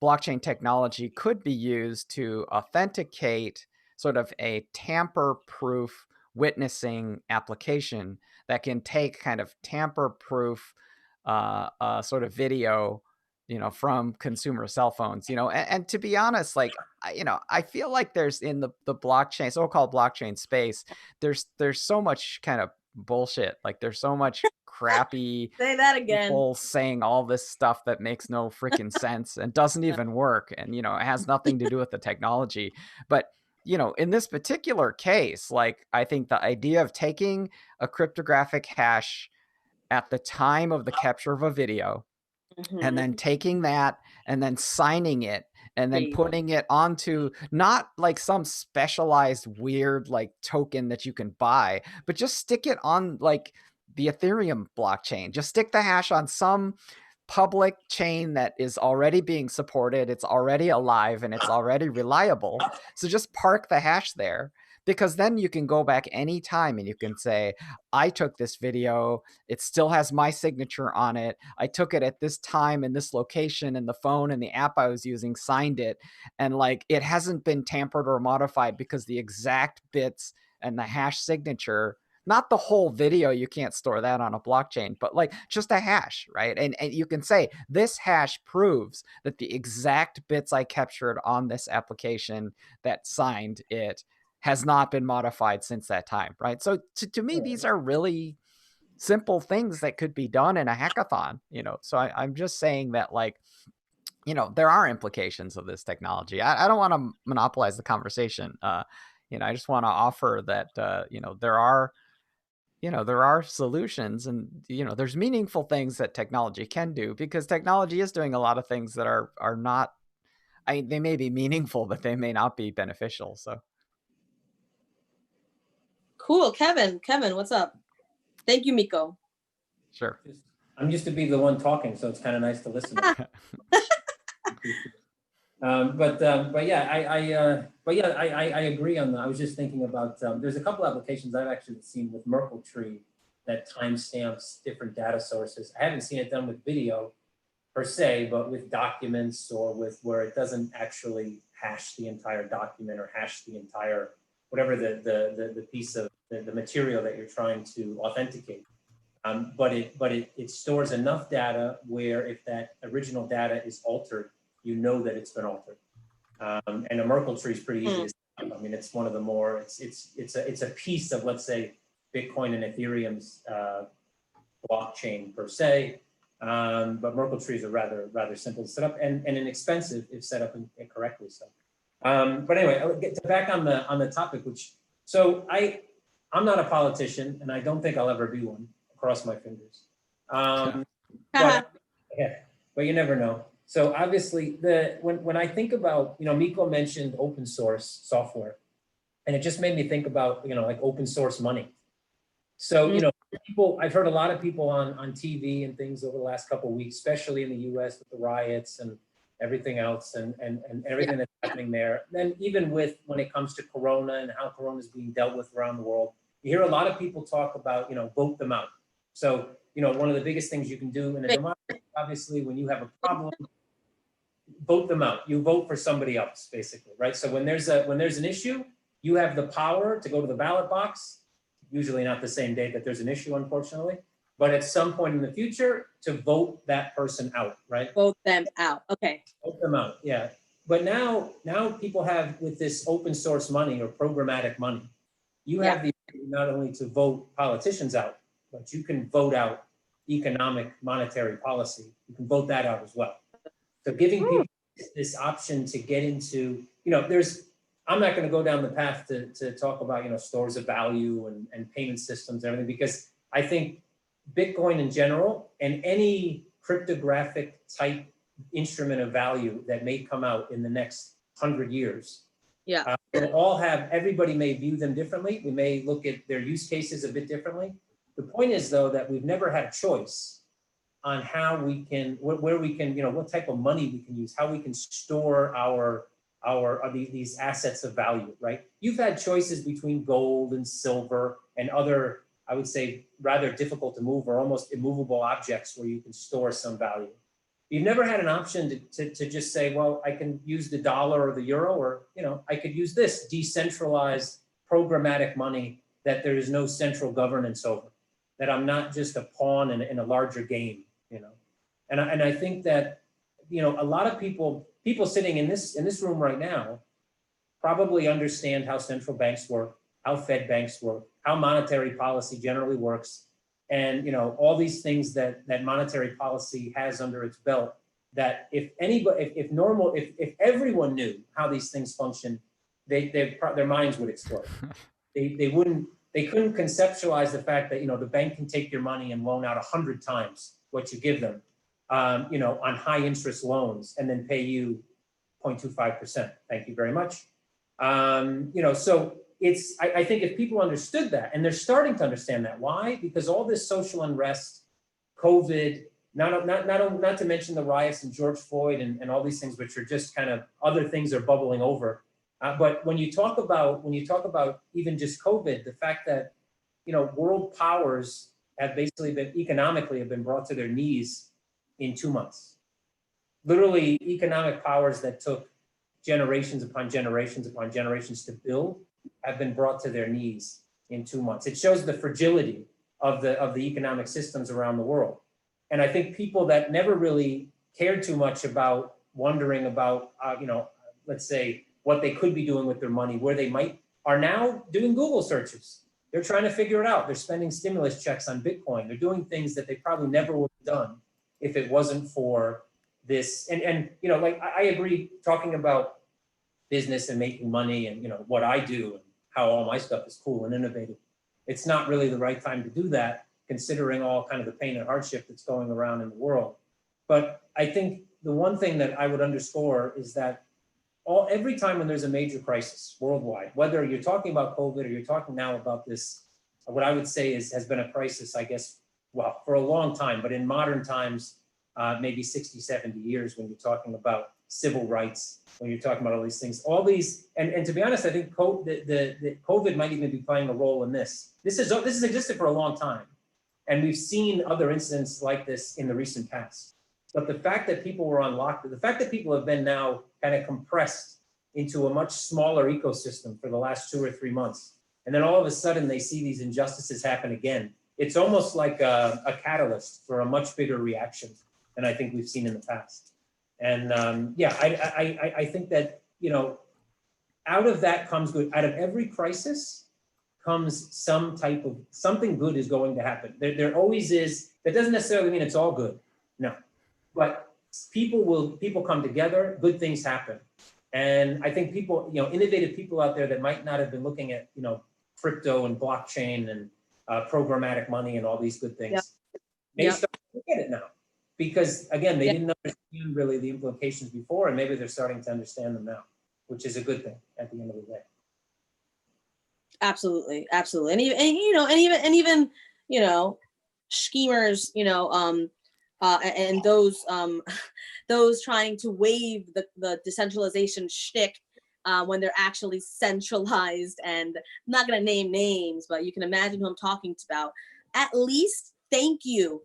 Speaker 4: blockchain technology could be used to authenticate sort of a tamper-proof witnessing application that can take kind of tamper-proof sort of video from consumer cell phones, and to be honest, like, I feel like there's in the blockchain, so-called blockchain space, there's so much kind of bullshit. Like there's so much crappy
Speaker 2: Say that again.
Speaker 4: people saying all this stuff that makes no freaking sense and doesn't even work. And, it has nothing to do with the technology. But, in this particular case, like, I think the idea of taking a cryptographic hash at the time of the capture of a video, and then taking that and then signing it and then putting it onto not like some specialized weird like token that you can buy, but just stick it on like the Ethereum blockchain. Just stick the hash on some public chain that is already being supported. It's already alive and it's already reliable. So just park the hash there, because then you can go back anytime and you can say, I took this video. It still has my signature on it. I took it at this time in this location, and the phone and the app I was using signed it. And like, it hasn't been tampered or modified, because the exact bits and the hash signature, not the whole video, you can't store that on a blockchain, but like just a hash, right? And you can say this hash proves that the exact bits I captured on this application that signed it has not been modified since that time, right? So to me, these are really simple things that could be done in a hackathon, So I'm just saying that, like, there are implications of this technology. I don't want to monopolize the conversation. I just want to offer that, there are solutions, and, there's meaningful things that technology can do, because technology is doing a lot of things that are not, they may be meaningful, but they may not be beneficial. So.
Speaker 2: Cool. Kevin, what's up? Thank you, Miko.
Speaker 4: Sure.
Speaker 3: I'm used to be the one talking, so it's kind of nice to listen. But yeah, I agree on that. I was just thinking about, there's a couple applications I've actually seen with Merkle Tree that timestamps different data sources. I haven't seen it done with video per se, but with documents, or with where it doesn't actually hash the entire document or hash the entire, whatever the piece of the material that you're trying to authenticate. But it stores enough data where if that original data is altered, you know that it's been altered. And a Merkle tree is pretty easy to set up. I mean, it's one of the more, it's a piece of, let's say, Bitcoin and Ethereum's blockchain per se. But Merkle trees are rather simple to set up and inexpensive if set up correctly. So, but anyway, I'll get back on the topic. So I'm not a politician, and I don't think I'll ever be one. Cross my fingers. But you never know. So obviously, when I think about, Miko mentioned open source software, and it just made me think about, like open source money. So, I've heard a lot of people on TV and things over the last couple of weeks, especially in the US with the riots and everything else and everything that's happening there. Then even when it comes to Corona and how Corona is being dealt with around the world, you hear a lot of people talk about, vote them out. So, one of the biggest things you can do in a democracy, obviously, when you have a problem, vote them out. You vote for somebody else, basically, right? So when there's an issue, you have the power to go to the ballot box, usually not the same day that there's an issue, unfortunately, but at some point in the future to vote that person out, right?
Speaker 2: Vote them out. Okay.
Speaker 3: Vote them out, yeah. But now people have, with this open source money or programmatic money, you have the ability not only to vote politicians out, but you can vote out economic monetary policy. You can vote that out as well. So giving people this option to get into, I'm not going to go down the path to talk about, stores of value and payment systems and everything, because I think Bitcoin in general and any cryptographic type instrument of value that may come out in the next 100 years, everybody may view them differently. We may look at their use cases a bit differently. The point is, though, that we've never had a choice on how we can, where we can, what type of money we can use, how we can store these assets of value, right? You've had choices between gold and silver and other, I would say, rather difficult to move or almost immovable objects where you can store some value. You've never had an option to just say, well, I can use the dollar or the euro, or, I could use this decentralized programmatic money that there is no central governance over, that I'm not just a pawn in a larger game, And I think that, a lot of people sitting in this room right now probably understand how central banks work, how Fed banks work, how monetary policy generally works, and all these things that monetary policy has under its belt. That if anybody, if everyone knew how these things function, their minds would explode. They couldn't conceptualize the fact that the bank can take your money and loan out 100 times what you give them, on high interest loans, and then pay you 0.25%. Thank you very much. So I think if people understood that, and they're starting to understand that. Why? Because all this social unrest, COVID, not to mention the riots and George Floyd and all these things, which are just kind of other things are bubbling over. But when you talk about even just COVID, the fact that world powers have basically been brought to their knees in 2 months. Literally, economic powers that took generations upon generations upon generations to build have been brought to their knees in 2 months. It shows the fragility of the economic systems around the world. And I think people that never really cared too much about wondering about, let's say, what they could be doing with their money, where they might, are now doing Google searches. They're trying to figure it out. They're spending stimulus checks on Bitcoin. They're doing things that they probably never would have done if it wasn't for this. And like I agree, talking about business and making money and what I do and how all my stuff is cool and innovative. It's not really the right time to do that, considering all kind of the pain and hardship that's going around in the world. But I think the one thing that I would underscore is that every time when there's a major crisis worldwide, whether you're talking about COVID or you're talking now about this, what I would say has been a crisis, I guess, well, for a long time, but in modern times, maybe 60, 70 years, when you're talking about civil rights, when you're talking about all these things, and to be honest, I think the COVID might even be playing a role in this. This has existed for a long time. And we've seen other incidents like this in the recent past. But the fact that people were on lockdown, the fact that people have been now kind of compressed into a much smaller ecosystem for the last 2 or 3 months, and then all of a sudden they see these injustices happen again, it's almost like a catalyst for a much bigger reaction than I think we've seen in the past. And I think that, out of that comes good. Out of every crisis comes something good is going to happen. There always is. That doesn't necessarily mean it's all good. No. But people come together, good things happen. And I think people, innovative people out there that might not have been looking at, crypto and blockchain and programmatic money and all these good things, they start to look at it now. Because again, they didn't understand really the implications before, and maybe they're starting to understand them now, which is a good thing at the end of the day.
Speaker 2: Absolutely, absolutely, and even schemers, and those trying to wave the decentralization shtick when they're actually centralized. And I'm not going to name names, but you can imagine who I'm talking about. At least thank you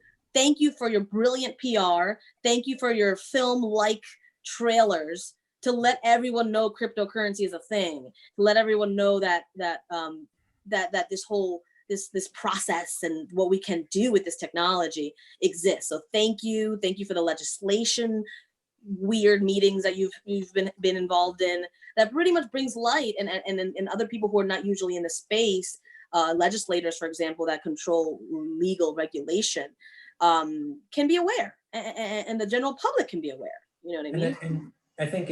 Speaker 2: for your brilliant PR. Thank you for your film-like trailers to let everyone know cryptocurrency is a thing, to let everyone know that this whole this process and what we can do with this technology exists. So thank you for the legislation, weird meetings that you've been involved in, that pretty much brings light and other people who are not usually in the space, legislators, for example, that control legal regulation, can be aware, and the general public can be aware. You know what I mean?
Speaker 3: And I think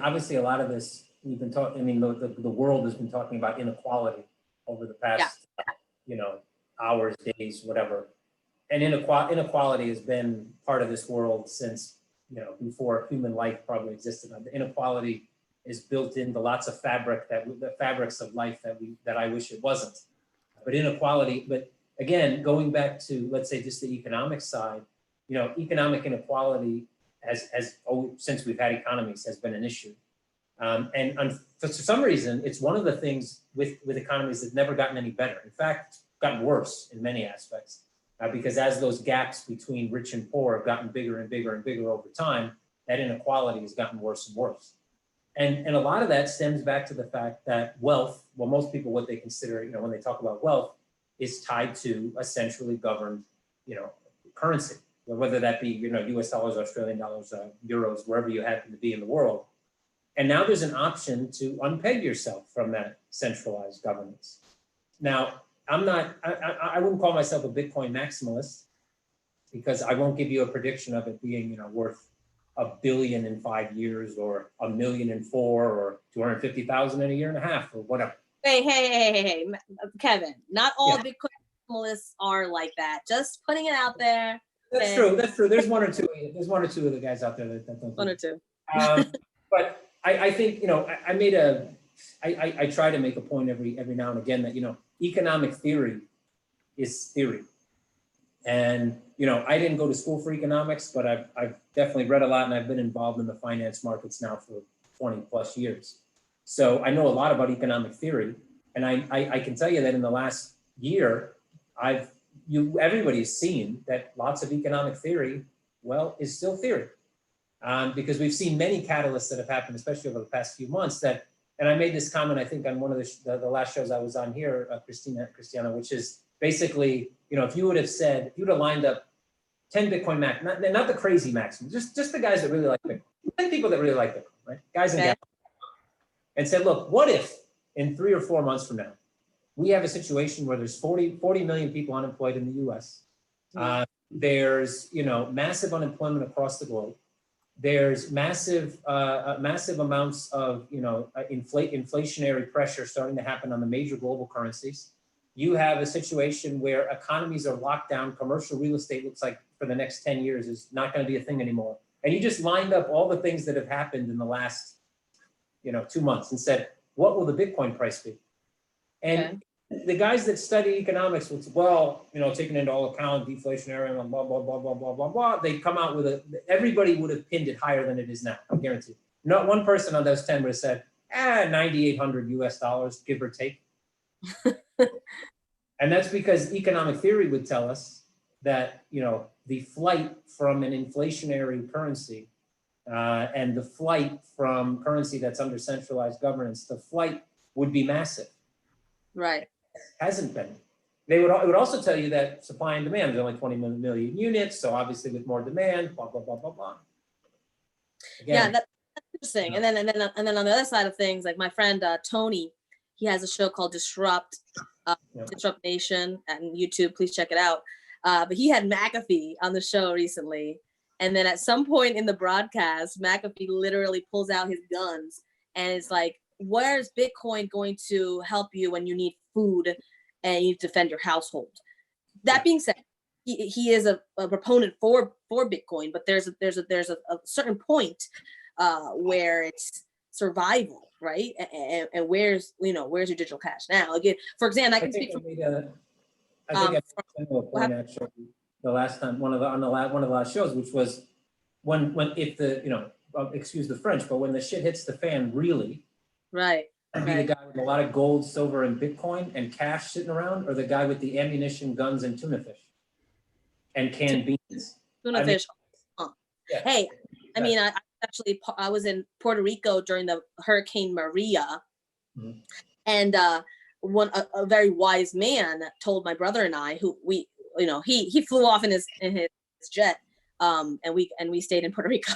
Speaker 3: obviously a lot of this we've been talking, the world has been talking about inequality over the past, hours, days, whatever. And inequality has been part of this world since, before human life probably existed. The inequality is built into lots of the fabrics of life that I wish it wasn't. But inequality, but again, going back to, let's say, just the economic side, economic inequality since we've had economies has been an issue. And for some reason, it's one of the things with economies that's never gotten any better. In fact, gotten worse in many aspects, because as those gaps between rich and poor have gotten bigger and bigger and bigger over time, that inequality has gotten worse and worse. And a lot of that stems back to the fact that wealth, well, most people, what they consider, when they talk about wealth, is tied to a centrally governed, currency, whether that be, US dollars, Australian dollars, euros, wherever you happen to be in the world. And now there's an option to unpeg yourself from that centralized governance. Now, I wouldn't call myself a Bitcoin maximalist, because I won't give you a prediction of it being, worth $1 billion in 5 years, or $1 million in 4, or 250,000 in a year and a half, or whatever.
Speaker 2: Hey, Kevin, not all Bitcoin maximalists are like that. Just putting it out there.
Speaker 3: That's true. There's one or two of the guys out there that don't.
Speaker 2: One or two.
Speaker 3: But I think, I try to make a point every now and again that, economic theory is theory. And, I didn't go to school for economics, but I've definitely read a lot, and I've been involved in the finance markets now for 20 plus years. So I know a lot about economic theory. And I can tell you that in the last year, everybody's seen that lots of economic theory, is still theory. Because we've seen many catalysts that have happened, especially over the past few months, and I made this comment, I think, on one of the last shows I was on here, Christiana, which is basically, if you would have lined up 10 Bitcoin max, not the crazy maximum, just the guys that really like Bitcoin, 10 people that really like Bitcoin, right? Guys and gals, and said, look, what if in 3 or 4 months from now, we have a situation where there's 40 million people unemployed in the US. There's, massive unemployment across the globe. There's massive amounts of, inflationary pressure starting to happen on the major global currencies. You have a situation where economies are locked down. Commercial real estate looks like for the next 10 years is not going to be a thing anymore. And you just lined up all the things that have happened in the last, 2 months and said, what will the Bitcoin price be? And the guys that study economics would say, taking into all account deflationary and blah, blah, blah, blah, blah, blah, blah, they come out with everybody would have pinned it higher than it is now, I guarantee. Not one person on those 10 would have said, $9,800 US, give or take. And that's because economic theory would tell us that, the flight from an inflationary currency and the flight from currency that's under centralized governance, the flight would be massive.
Speaker 2: Right.
Speaker 3: Hasn't been. It would also tell you that supply and demand is only 20 million units. So obviously with more demand, blah, blah, blah, blah, blah. Again,
Speaker 2: That's interesting. And then on the other side of things, like my friend, Tony, he has a show called Disrupt Nation and YouTube. Please check it out. But he had McAfee on the show recently. And then at some point in the broadcast, McAfee literally pulls out his guns and it's like, where's Bitcoin going to help you when you need food and you defend your household? That being said, he is a proponent for Bitcoin, but there's a certain point where it's survival, right? And where's your digital cash now? Again, for example, I can speak for.
Speaker 3: I think I made a point actually the last time one of the last shows, which was when if the excuse the French, but when the shit hits the fan, really.
Speaker 2: Right.
Speaker 3: I'd be the guy with a lot of gold, silver, and Bitcoin and cash sitting around, or the guy with the ammunition, guns, and tuna fish and canned beans.
Speaker 2: Tuna fish. Yeah. Hey, I mean, I was in Puerto Rico during the Hurricane Maria, and a very wise man told my brother and I, who he flew off in his jet, and we stayed in Puerto Rico.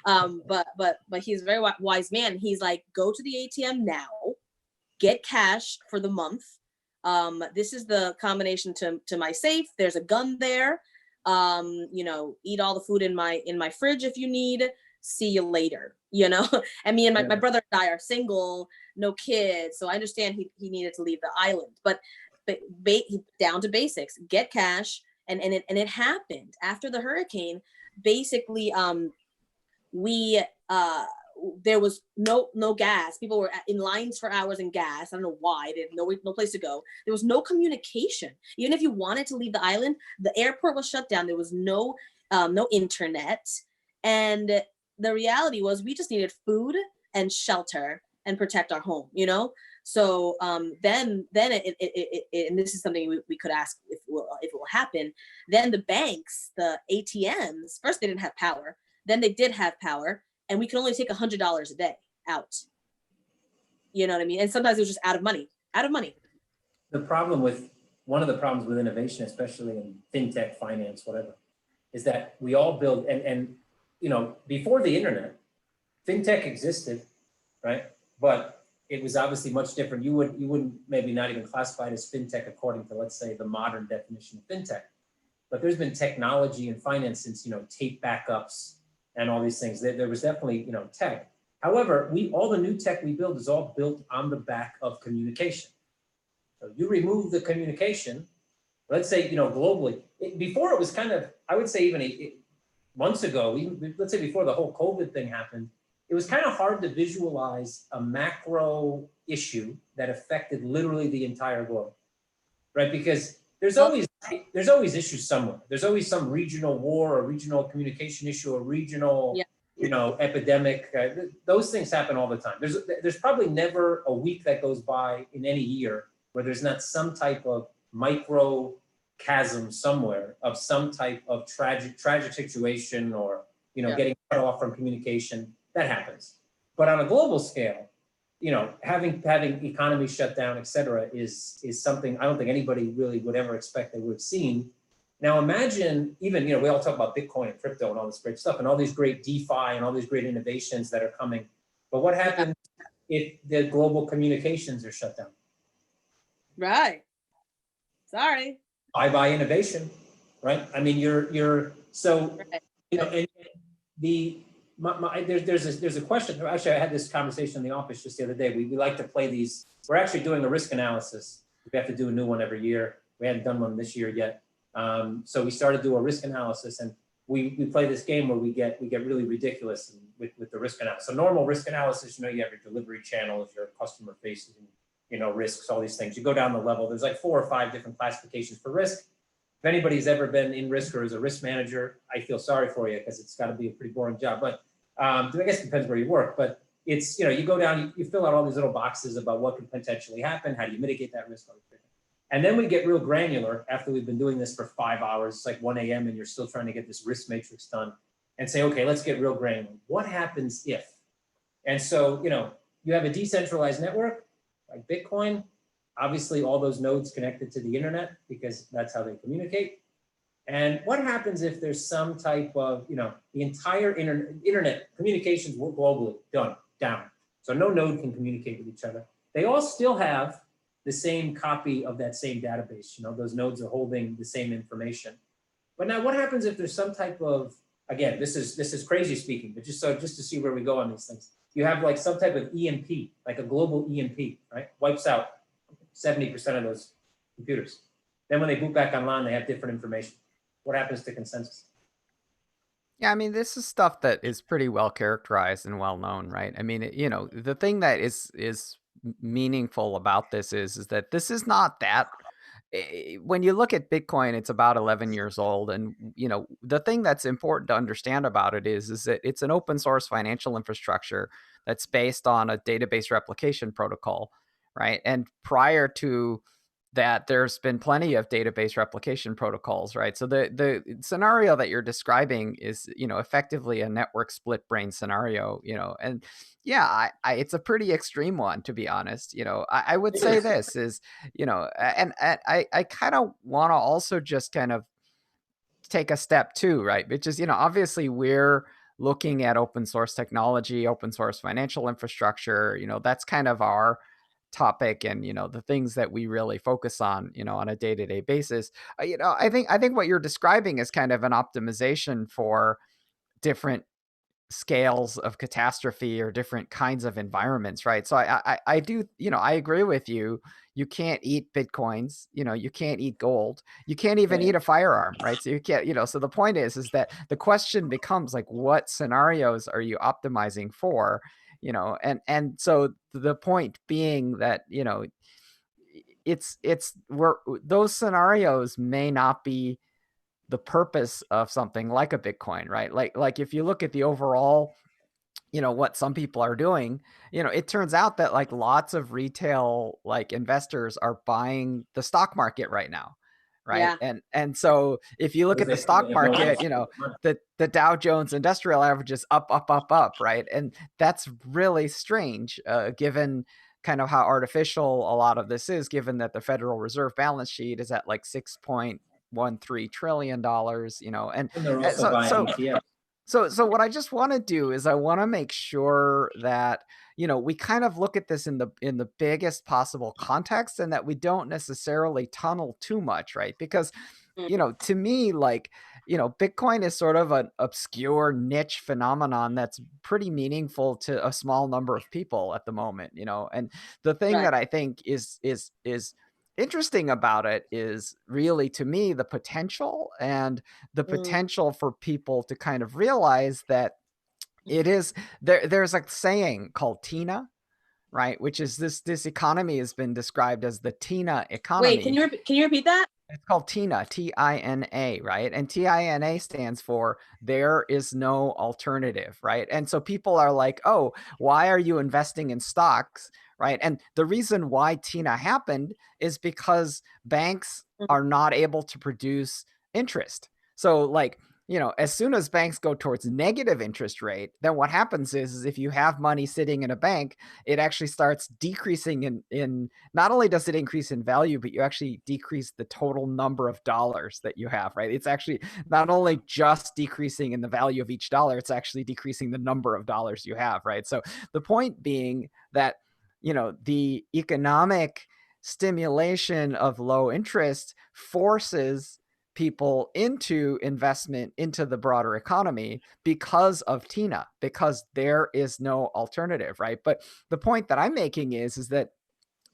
Speaker 2: But he's a very wise man. He's like, go to the ATM now, get cash for the month. This is the combination to my safe. There's a gun there. Eat all the food in my fridge if you need. See you later. And me and my brother and I are single, no kids, so I understand he needed to leave the island. But down to basics, get cash, and it happened after the hurricane. Basically, there was no gas. People were in lines for hours in gas. I don't know why. They had no place to go. There was no communication. Even if you wanted to leave the island, the airport was shut down. There was no internet. And the reality was we just needed food and shelter and protect our home, So then it and this is something we could ask if it will happen. Then the banks, the ATMs, first they didn't have power. Then they did have power, and we could only take $100 a day out. You know what I mean? And sometimes it was just out of money.
Speaker 3: One of the problems with innovation, especially in fintech, finance, whatever, is that we all build and before the internet, fintech existed, right? But it was obviously much different. You wouldn't maybe not even classify it as fintech according to, let's say, the modern definition of fintech. But there's been technology in finance since, tape backups and all these things. There was definitely, tech. However, all the new tech we build is all built on the back of communication. So you remove the communication, let's say, globally. Before it was kind of, I would say even months ago, let's say before the whole COVID thing happened, it was kind of hard to visualize a macro issue that affected literally the entire globe, right? Because there's always issues somewhere. There's always some regional war, or regional communication issue, or regional, epidemic. Those things happen all the time. There's probably never a week that goes by in any year where there's not some type of micro chasm somewhere of some type of tragic situation, or getting cut off from communication. That happens. But on a global scale, having economies shut down, et cetera, is something I don't think anybody really would ever expect they would have seen. Now imagine even, we all talk about Bitcoin and crypto and all this great stuff and all these great DeFi and all these great innovations that are coming. But what happens if the global communications are shut down?
Speaker 2: Right. Sorry.
Speaker 3: Bye-bye innovation, right? I mean, so, and there's a question. Actually, I had this conversation in the office just the other day. We like to play these. We're actually doing a risk analysis. We have to do a new one every year. We hadn't done one this year yet. So we started to do a risk analysis, and we play this game where we get really ridiculous with the risk analysis. So normal risk analysis, you have your delivery channels, your customer facing, risks, all these things. You go down the level. There's like 4 or 5 different classifications for risk. If anybody's ever been in risk or is a risk manager, I feel sorry for you, because it's got to be a pretty boring job. But I guess it depends where you work. But it's, you go down, you fill out all these little boxes about what could potentially happen. How do you mitigate that risk? And then we get real granular after we've been doing this for 5 hours. It's like 1 a.m. and you're still trying to get this risk matrix done, and say, okay, let's get real granular. What happens if? And so, you have a decentralized network like Bitcoin. Obviously, all those nodes connected to the internet, because that's how they communicate. And what happens if there's some type of, the entire internet communications work globally, down. So no node can communicate with each other. They all still have the same copy of that same database. Those nodes are holding the same information. But now what happens if there's some type of, again, this is crazy speaking, but just to see where we go on these things. You have like some type of EMP, like a global EMP, right? Wipes out 70% of those computers. Then when they boot back online, they have different information. What happens to consensus?
Speaker 4: Yeah, I mean, this is stuff that is pretty well characterized and well known, right? I mean, the thing that is meaningful about this is that this is not that. When you look at Bitcoin, it's about 11 years old, and the thing that's important to understand about it is that it's an open source financial infrastructure that's based on a database replication protocol, right? And prior to that, there's been plenty of database replication protocols, right? So the scenario that you're describing is, effectively a network split brain scenario, and yeah, it's a pretty extreme one, to be honest. I would say this is, and I kind of want to also just kind of take a step too, right? Which is, obviously we're looking at open source technology, open source financial infrastructure, that's kind of our topic, and the things that we really focus on on a day-to-day basis. I think what you're describing is kind of an optimization for different scales of catastrophe or different kinds of environments, right? So I do, I agree with you. You can't eat Bitcoins, you can't eat gold, you can't even eat a firearm, right? So you can't, so the point is that the question becomes like, what scenarios are you optimizing for? And so the point being that, those scenarios may not be the purpose of something like a Bitcoin, right? Like if you look at the overall, what some people are doing, it turns out that like lots of retail like investors are buying the stock market right now. Right.
Speaker 2: Yeah.
Speaker 4: And so if you look at the stock market, the Dow Jones Industrial Average is up, right? And that's really strange, given kind of how artificial a lot of this is, given that the Federal Reserve balance sheet is at like $6.13 trillion, and
Speaker 3: they're also buying ETFs.
Speaker 4: So what I just want to do is I want to make sure that, you know, we kind of look at this in the biggest possible context, and that we don't necessarily tunnel too much, right? Because, you know, to me, like, you know, Bitcoin is sort of an obscure niche phenomenon that's pretty meaningful to a small number of people at the moment, you know. And the thing
Speaker 2: Right.
Speaker 4: that I think is interesting about it is really, to me, the potential, and the potential for people to kind of realize that it is there's a saying called TINA, right? Which is this economy has been described as the TINA economy.
Speaker 2: Wait, can you repeat that?
Speaker 4: It's called TINA, TINA, right? And TINA stands for there is no alternative, right? And so people are like, oh, why are you investing in stocks, right? And the reason why TINA happened is because banks are not able to produce interest. So, like, you know, as soon as banks go towards negative interest rate, then what happens is if you have money sitting in a bank, it actually starts decreasing in not only does it increase in value, but you actually decrease the total number of dollars that you have, right? It's actually not only just decreasing in the value of each dollar, it's actually decreasing the number of dollars you have, right? So the point being that, you know, the economic stimulation of low interest forces people into investment into the broader economy because of TINA, because there is no alternative, right? But the point that I'm making is that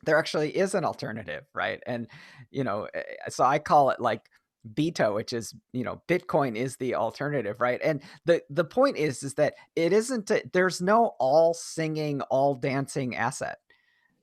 Speaker 4: there actually is an alternative, right? And, you know, so I call it like BITO, which is, you know, Bitcoin is the alternative, right? And the point is that it isn't, there's no all singing, all dancing asset,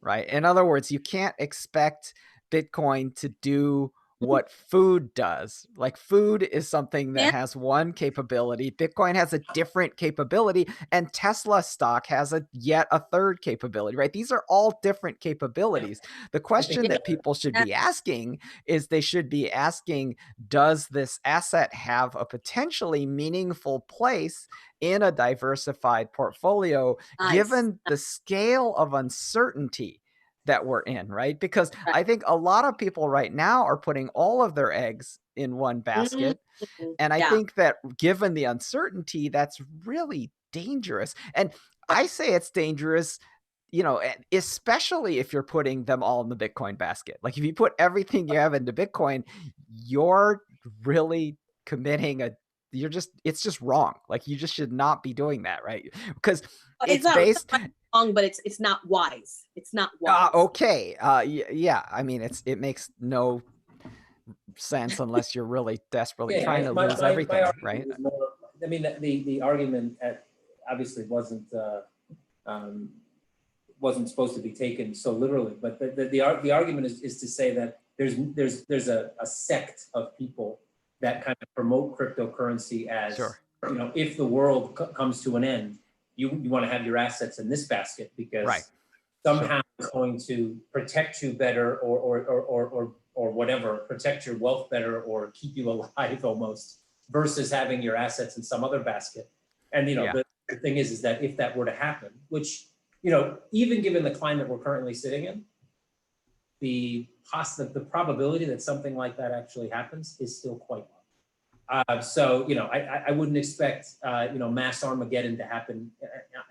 Speaker 4: right? In other words, you can't expect Bitcoin to do what food does. Like, food is something that has one capability. Bitcoin has a different capability, and Tesla stock has yet a third capability, right? These are all different capabilities. The question that people should be asking is they should be asking, does this asset have a potentially meaningful place in a diversified portfolio, given the scale of uncertainty that we're in, right? Because I think a lot of people right now are putting all of their eggs in one basket. And I think that given the uncertainty, that's really dangerous. And I say it's dangerous, you know, especially if you're putting them all in the Bitcoin basket. Like, if you put everything you have into Bitcoin, you're really committing it's just wrong. Like, you just should not be doing that, right? Because it's based
Speaker 2: wrong, but it's not wise. It's not wise.
Speaker 4: Okay. Yeah. I mean, it makes no sense unless you're really desperately trying to lose everything, right?
Speaker 3: More, I mean, the argument obviously wasn't supposed to be taken so literally, but the argument is to say that there's a sect of people that kind of promote cryptocurrency as, you know, if the world comes to an end, you want to have your assets in this basket because somehow it's going to protect you better or whatever, protect your wealth better or keep you alive almost, versus having your assets in some other basket. And, you know, the thing is that if that were to happen, which, you know, even given the climate we're currently sitting in, the probability that something like that actually happens is still quite low. So, you know, I wouldn't expect, you know, mass Armageddon to happen,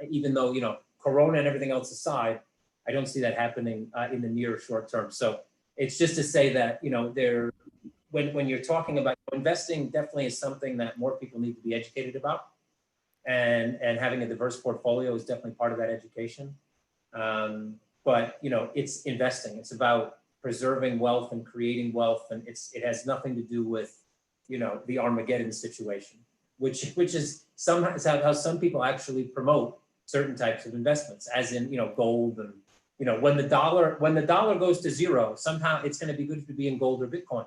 Speaker 3: even though, you know, Corona and everything else aside, I don't see that happening in the near or short term. So it's just to say that, you know, when you're talking about investing, definitely is something that more people need to be educated about. And having a diverse portfolio is definitely part of that education. But, you know, it's investing. It's about preserving wealth and creating wealth. And it has nothing to do with, you know, the Armageddon situation, which is how some people actually promote certain types of investments, as in, you know, gold. And, you know, when the dollar goes to zero, somehow it's going to be good to be in gold or Bitcoin.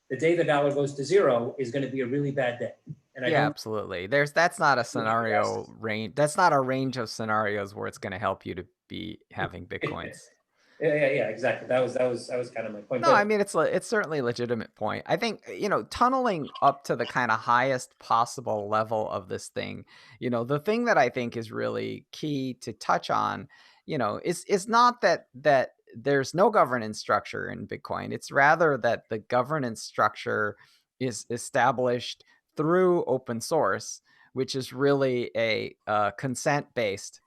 Speaker 3: The day the dollar goes to zero is going to be a really bad day. And
Speaker 4: absolutely. That's not a scenario range. That's not a range of scenarios where it's going to help you to be having Bitcoins.
Speaker 3: Yeah, exactly. That was kind of my point.
Speaker 4: No, I mean, it's certainly a legitimate point. I think, you know, tunneling up to the kind of highest possible level of this thing, you know, the thing that I think is really key to touch on, you know, is not that there's no governance structure in Bitcoin. It's rather that the governance structure is established through open source, which is really a consent-based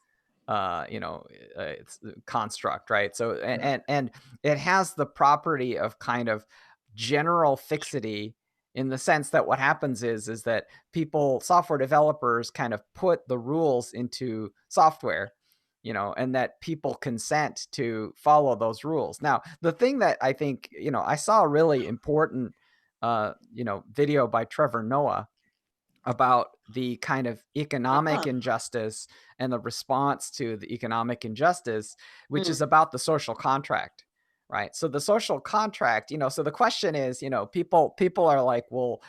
Speaker 4: it's construct, right? So and it has the property of kind of general fixity, in the sense that what happens is that software developers kind of put the rules into software, and that people consent to follow those rules. Now, the thing that I think, I saw a really important video by Trevor Noah about the kind of economic injustice and the response to the economic injustice, which is about the social contract, right? So the social contract, so the question is, people are like, well,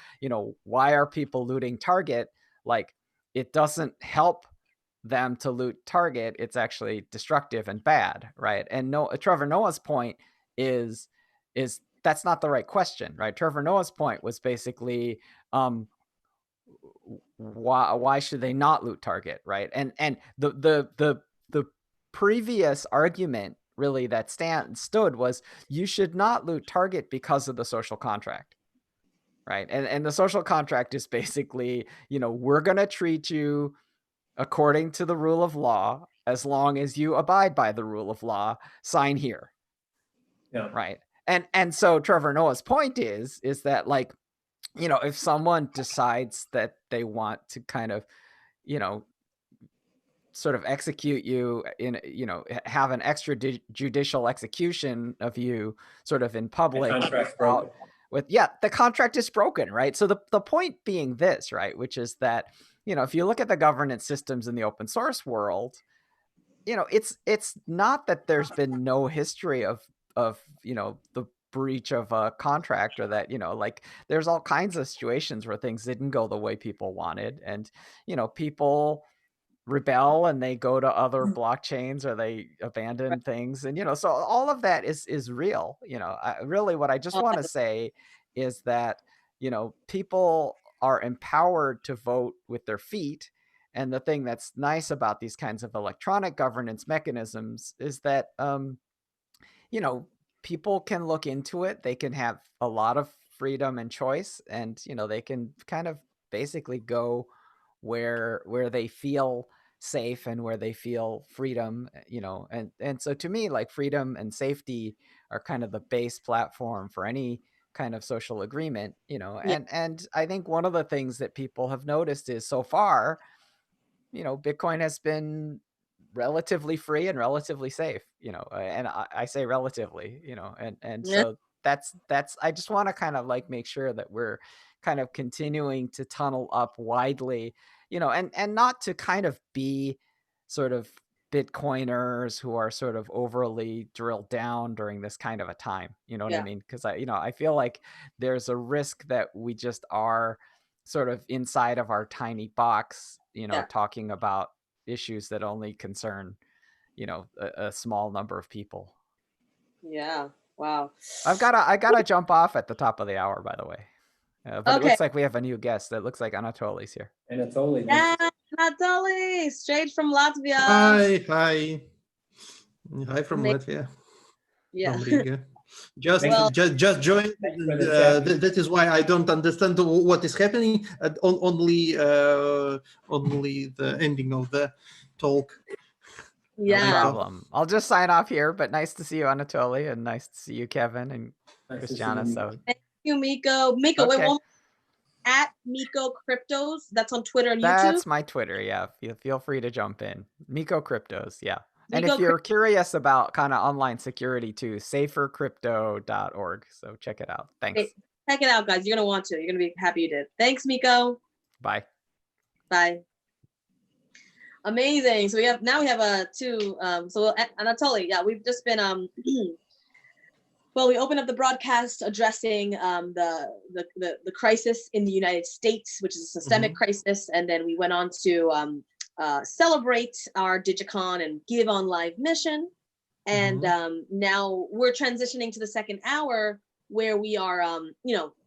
Speaker 4: why are people looting Target? Like, it doesn't help them to loot Target. It's actually destructive and bad, right? And Trevor Noah's point is that's not the right question, right? Trevor Noah's point was basically, why should they not loot Target, right? And the previous argument really that stood was, you should not loot Target because of the social contract, right? And the social contract is basically, we're gonna treat you according to the rule of law as long as you abide by the rule of law. Sign here.
Speaker 3: Yeah.
Speaker 4: Right. And so Trevor Noah's point is that, like, if someone decides that they want to kind of, sort of execute you in, have an extrajudicial execution of you sort of in public, the contract is broken, right? So the point being this, right, which is that, if you look at the governance systems in the open source world, it's not that there's been no history of the breach of a contract, or that, like, there's all kinds of situations where things didn't go the way people wanted, and people rebel and they go to other blockchains, or they abandon things, and so all of that is real. Really what I just want to say is that people are empowered to vote with their feet. And the thing that's nice about these kinds of electronic governance mechanisms is that people can look into it. They can have a lot of freedom and choice, and they can kind of basically go where they feel safe and where they feel freedom, and so to me, like, freedom and safety are kind of the base platform for any kind of social agreement, and I think one of the things that people have noticed is, so far, Bitcoin has been relatively free and relatively safe, and I say relatively, and so that's, I just want to kind of like make sure that we're kind of continuing to tunnel up widely, and not to kind of be sort of Bitcoiners who are sort of overly drilled down during this kind of a time, what I mean? Because I feel like there's a risk that we just are sort of inside of our tiny box, talking about issues that only concern, a small number of people.
Speaker 2: Yeah. Wow.
Speaker 4: I gotta jump off at the top of the hour, by the way. But It looks like we have a new guest. It looks like Anatoly's here.
Speaker 3: Anatoly.
Speaker 2: Yeah, Anatoly, straight from Latvia.
Speaker 5: Hi from Latvia.
Speaker 2: Yeah.
Speaker 5: From Riga. Just joined. That is why I don't understand what is happening. Only the ending of the talk.
Speaker 2: Yeah.
Speaker 4: No problem. I'll just sign off here. But nice to see you, Anatoly, and nice to see you, Kevin and Christiana. So
Speaker 2: thank you, Miko. Miko,
Speaker 4: okay.
Speaker 2: wait, at Miko Cryptos. That's on Twitter and YouTube.
Speaker 4: That's my Twitter. Yeah, feel free to jump in. Miko Cryptos. Yeah. And if you're curious about kind of online security too, safercrypto.org. So check it out. Thanks.
Speaker 2: Check it out, guys. You're going to want to. You're going to be happy you did. Thanks, Miko.
Speaker 4: Bye.
Speaker 2: Bye. Amazing. So we have two. So Anatoly, yeah, we've just been well, we opened up the broadcast addressing the crisis in the United States, which is a systemic crisis, and then we went on to celebrate our Digecon and Give on Live mission, and now we're transitioning to the second hour where we are,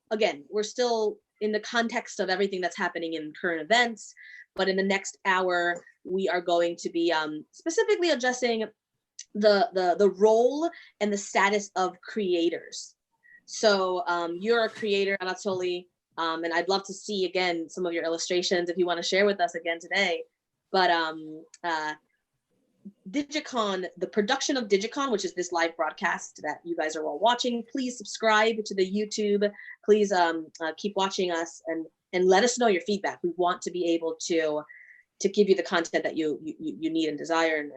Speaker 2: again, we're still in the context of everything that's happening in current events, but in the next hour we are going to be specifically addressing the role and the status of creators. So you're a creator, Anatoly. And I'd love to see again some of your illustrations if you want to share with us again today. But Digecon, the production of Digecon, which is this live broadcast that you guys are all watching, please subscribe to the YouTube. Please keep watching us and let us know your feedback. We want to be able to give you the content that you need and desire. And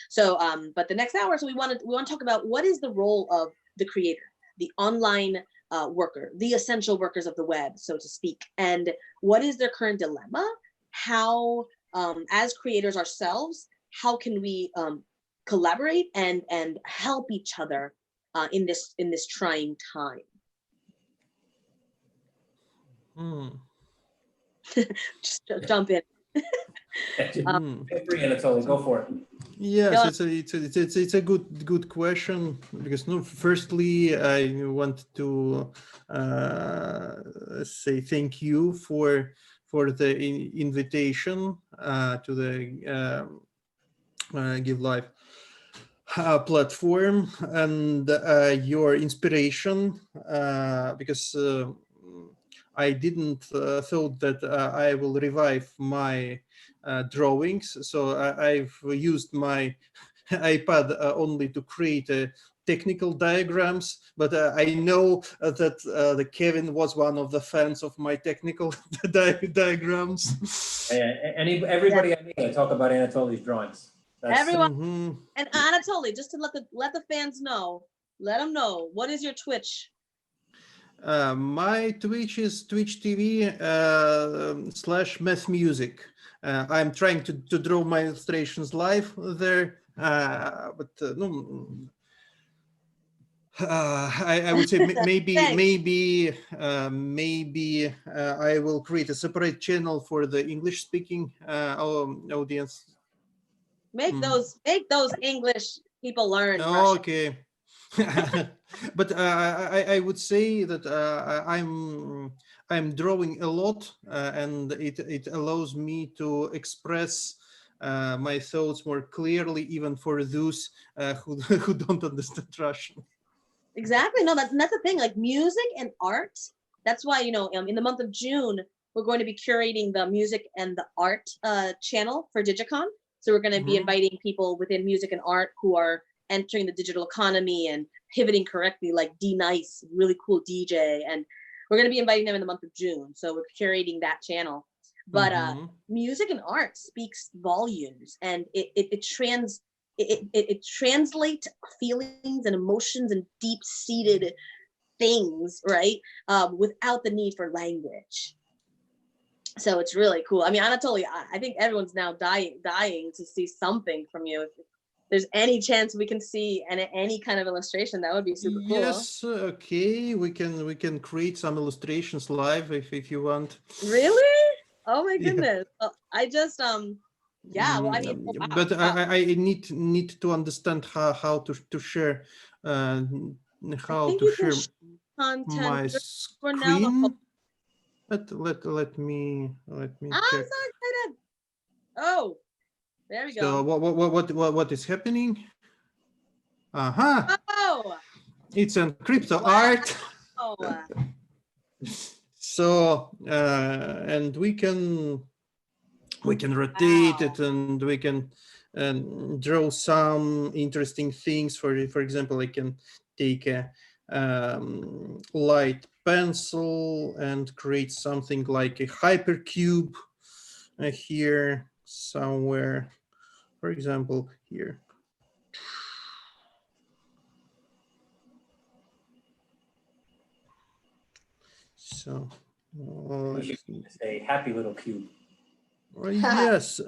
Speaker 2: so, but the next hour, so we want to talk about what is the role of the creator, the online worker, the essential workers of the web, so to speak, and what is their current dilemma? How, as creators ourselves, how can we collaborate and help each other in this trying time? Just jump in.
Speaker 3: Feel free, Anatoly, go for it.
Speaker 5: Yes, it's a good question, because firstly I want to say thank you for the invitation to the Give Live platform and your inspiration, because I didn't thought that I will revive my drawings. So I've used my iPad only to create technical diagrams, but I know that the Kevin was one of the fans of my technical diagrams.
Speaker 3: Everybody I meet, I talk about Anatoly's drawings.
Speaker 2: Everyone, and Anatoly, just to let the fans know, let them know, what is your Twitch?
Speaker 5: My Twitch is Twitch TV /Math Music. I'm trying to draw my illustrations live there, but no. I would say maybe I will create a separate channel for the English-speaking audience.
Speaker 2: Make those English people learn.
Speaker 5: Okay. But I would say that I'm drawing a lot, and it allows me to express my thoughts more clearly, even for those who don't understand Russian.
Speaker 2: Exactly. No, that's the thing. Like music and art. That's why, you know, in the month of June, we're going to be curating the music and the art channel for Digicon. So we're going to be inviting people within music and art who are entering the digital economy and pivoting correctly, like D Nice, really cool DJ. And we're going to be inviting them in the month of June. So we're curating that channel. But music and art speaks volumes, and it translates feelings and emotions and deep-seated things, right? Without the need for language. So it's really cool. I mean, Anatoly, I think everyone's now dying to see something from you. If there's any chance we can see any kind of illustration, that would be super cool.
Speaker 5: Yes, okay, we can create some illustrations live if you want.
Speaker 2: Really? Oh my goodness. Yeah. Well, I just yeah, well, I mean, wow.
Speaker 5: But I need to understand how to share share my screen. Let me check.
Speaker 2: I'm so excited. Oh, there we go.
Speaker 5: So what is happening?
Speaker 2: Oh,
Speaker 5: it's in crypto art.
Speaker 2: Oh.
Speaker 5: So and we can rotate it, and we can draw some interesting things. For example, I can take a light pencil and create something like a hypercube here somewhere. For example, here. So
Speaker 3: a happy little cube.
Speaker 5: Yes,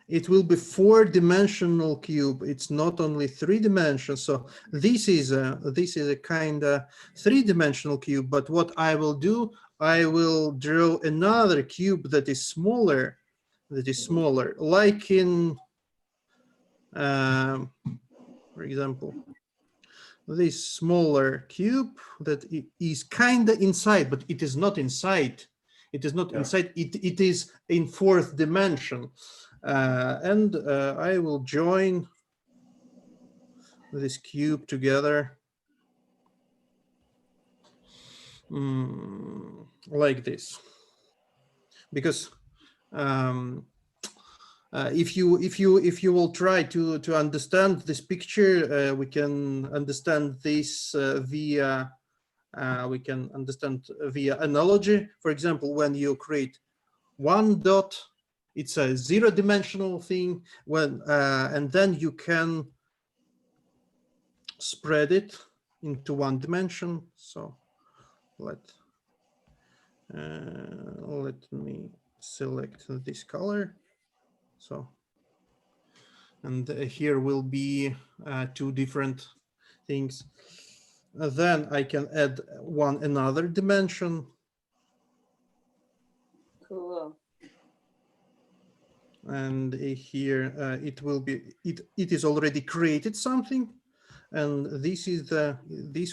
Speaker 5: it will be 4-dimensional cube. It's not only 3 dimensions. So this is a kind of 3-dimensional cube. But what I will do, I will draw another cube that is smaller. Like in, for example, this smaller cube that is kind of inside, but it is not inside. It is not inside. It is in 4th dimension, and I will join this cube together. like this, because if you will try to understand this picture, we can understand this via analogy. For example, when you create one dot, it's a zero-dimensional thing. And then you can spread it into one dimension. So let me select this color. So, and here will be two different things. Then I can add another dimension.
Speaker 2: Cool.
Speaker 5: And here it will be, it is already created something, and this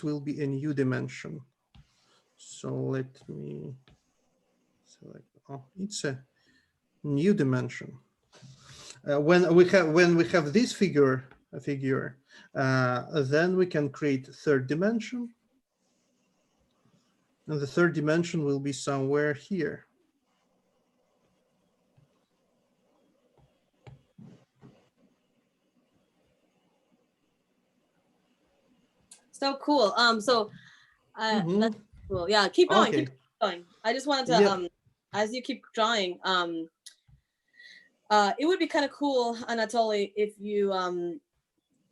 Speaker 5: will be a new dimension. So let me select, it's a new dimension. When we have this figure, then we can create third dimension, and the third dimension will be somewhere here.
Speaker 2: So cool.
Speaker 5: Mhm.
Speaker 2: That's cool. Yeah, keep going.
Speaker 5: Okay.
Speaker 2: Keep going. I just wanted to
Speaker 5: Yeah.
Speaker 2: as you keep drawing, it would be kind of cool, Anatoly, if you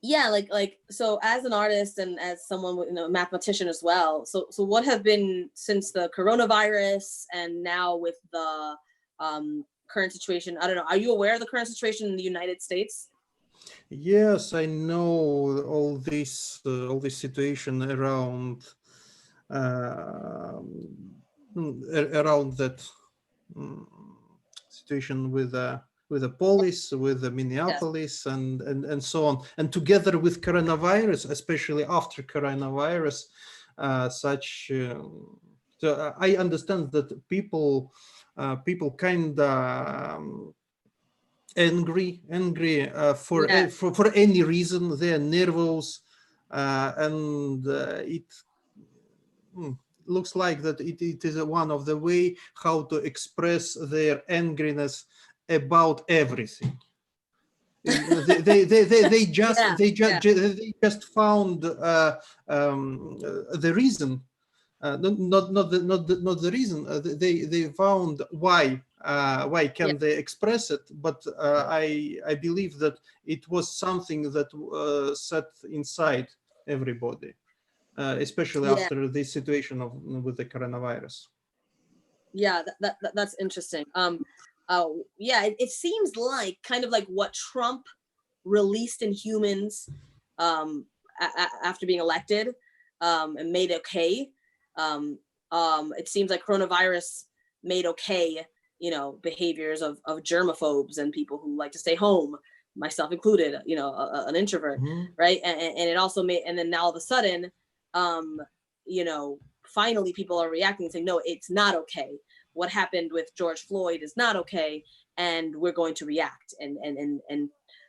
Speaker 2: yeah, like so as an artist and as someone with, mathematician as well. So what have been, since the coronavirus and now with the current situation, I don't know, are you aware of the current situation in the United States?
Speaker 5: Yes, I know all this situation around around that situation with the police, with the Minneapolis, and so on, and together with coronavirus, especially after coronavirus, so I understand that people kind of angry for any reason. They're nervous, and it looks like that it is one of the way how to express their angriness about everything. they just found the reason, not the reason. They found why can they express it, but I believe that it was something that set inside everybody, especially after this situation with the coronavirus.
Speaker 2: Yeah, that's interesting. Yeah, it seems like kind of like what Trump released in humans after being elected and made okay. It seems like coronavirus made okay, behaviors of germaphobes and people who like to stay home, myself included, an introvert, right? And it also made, and then now all of a sudden, finally people are reacting and saying, no, it's not okay. What happened with George Floyd is not okay, and we're going to react. And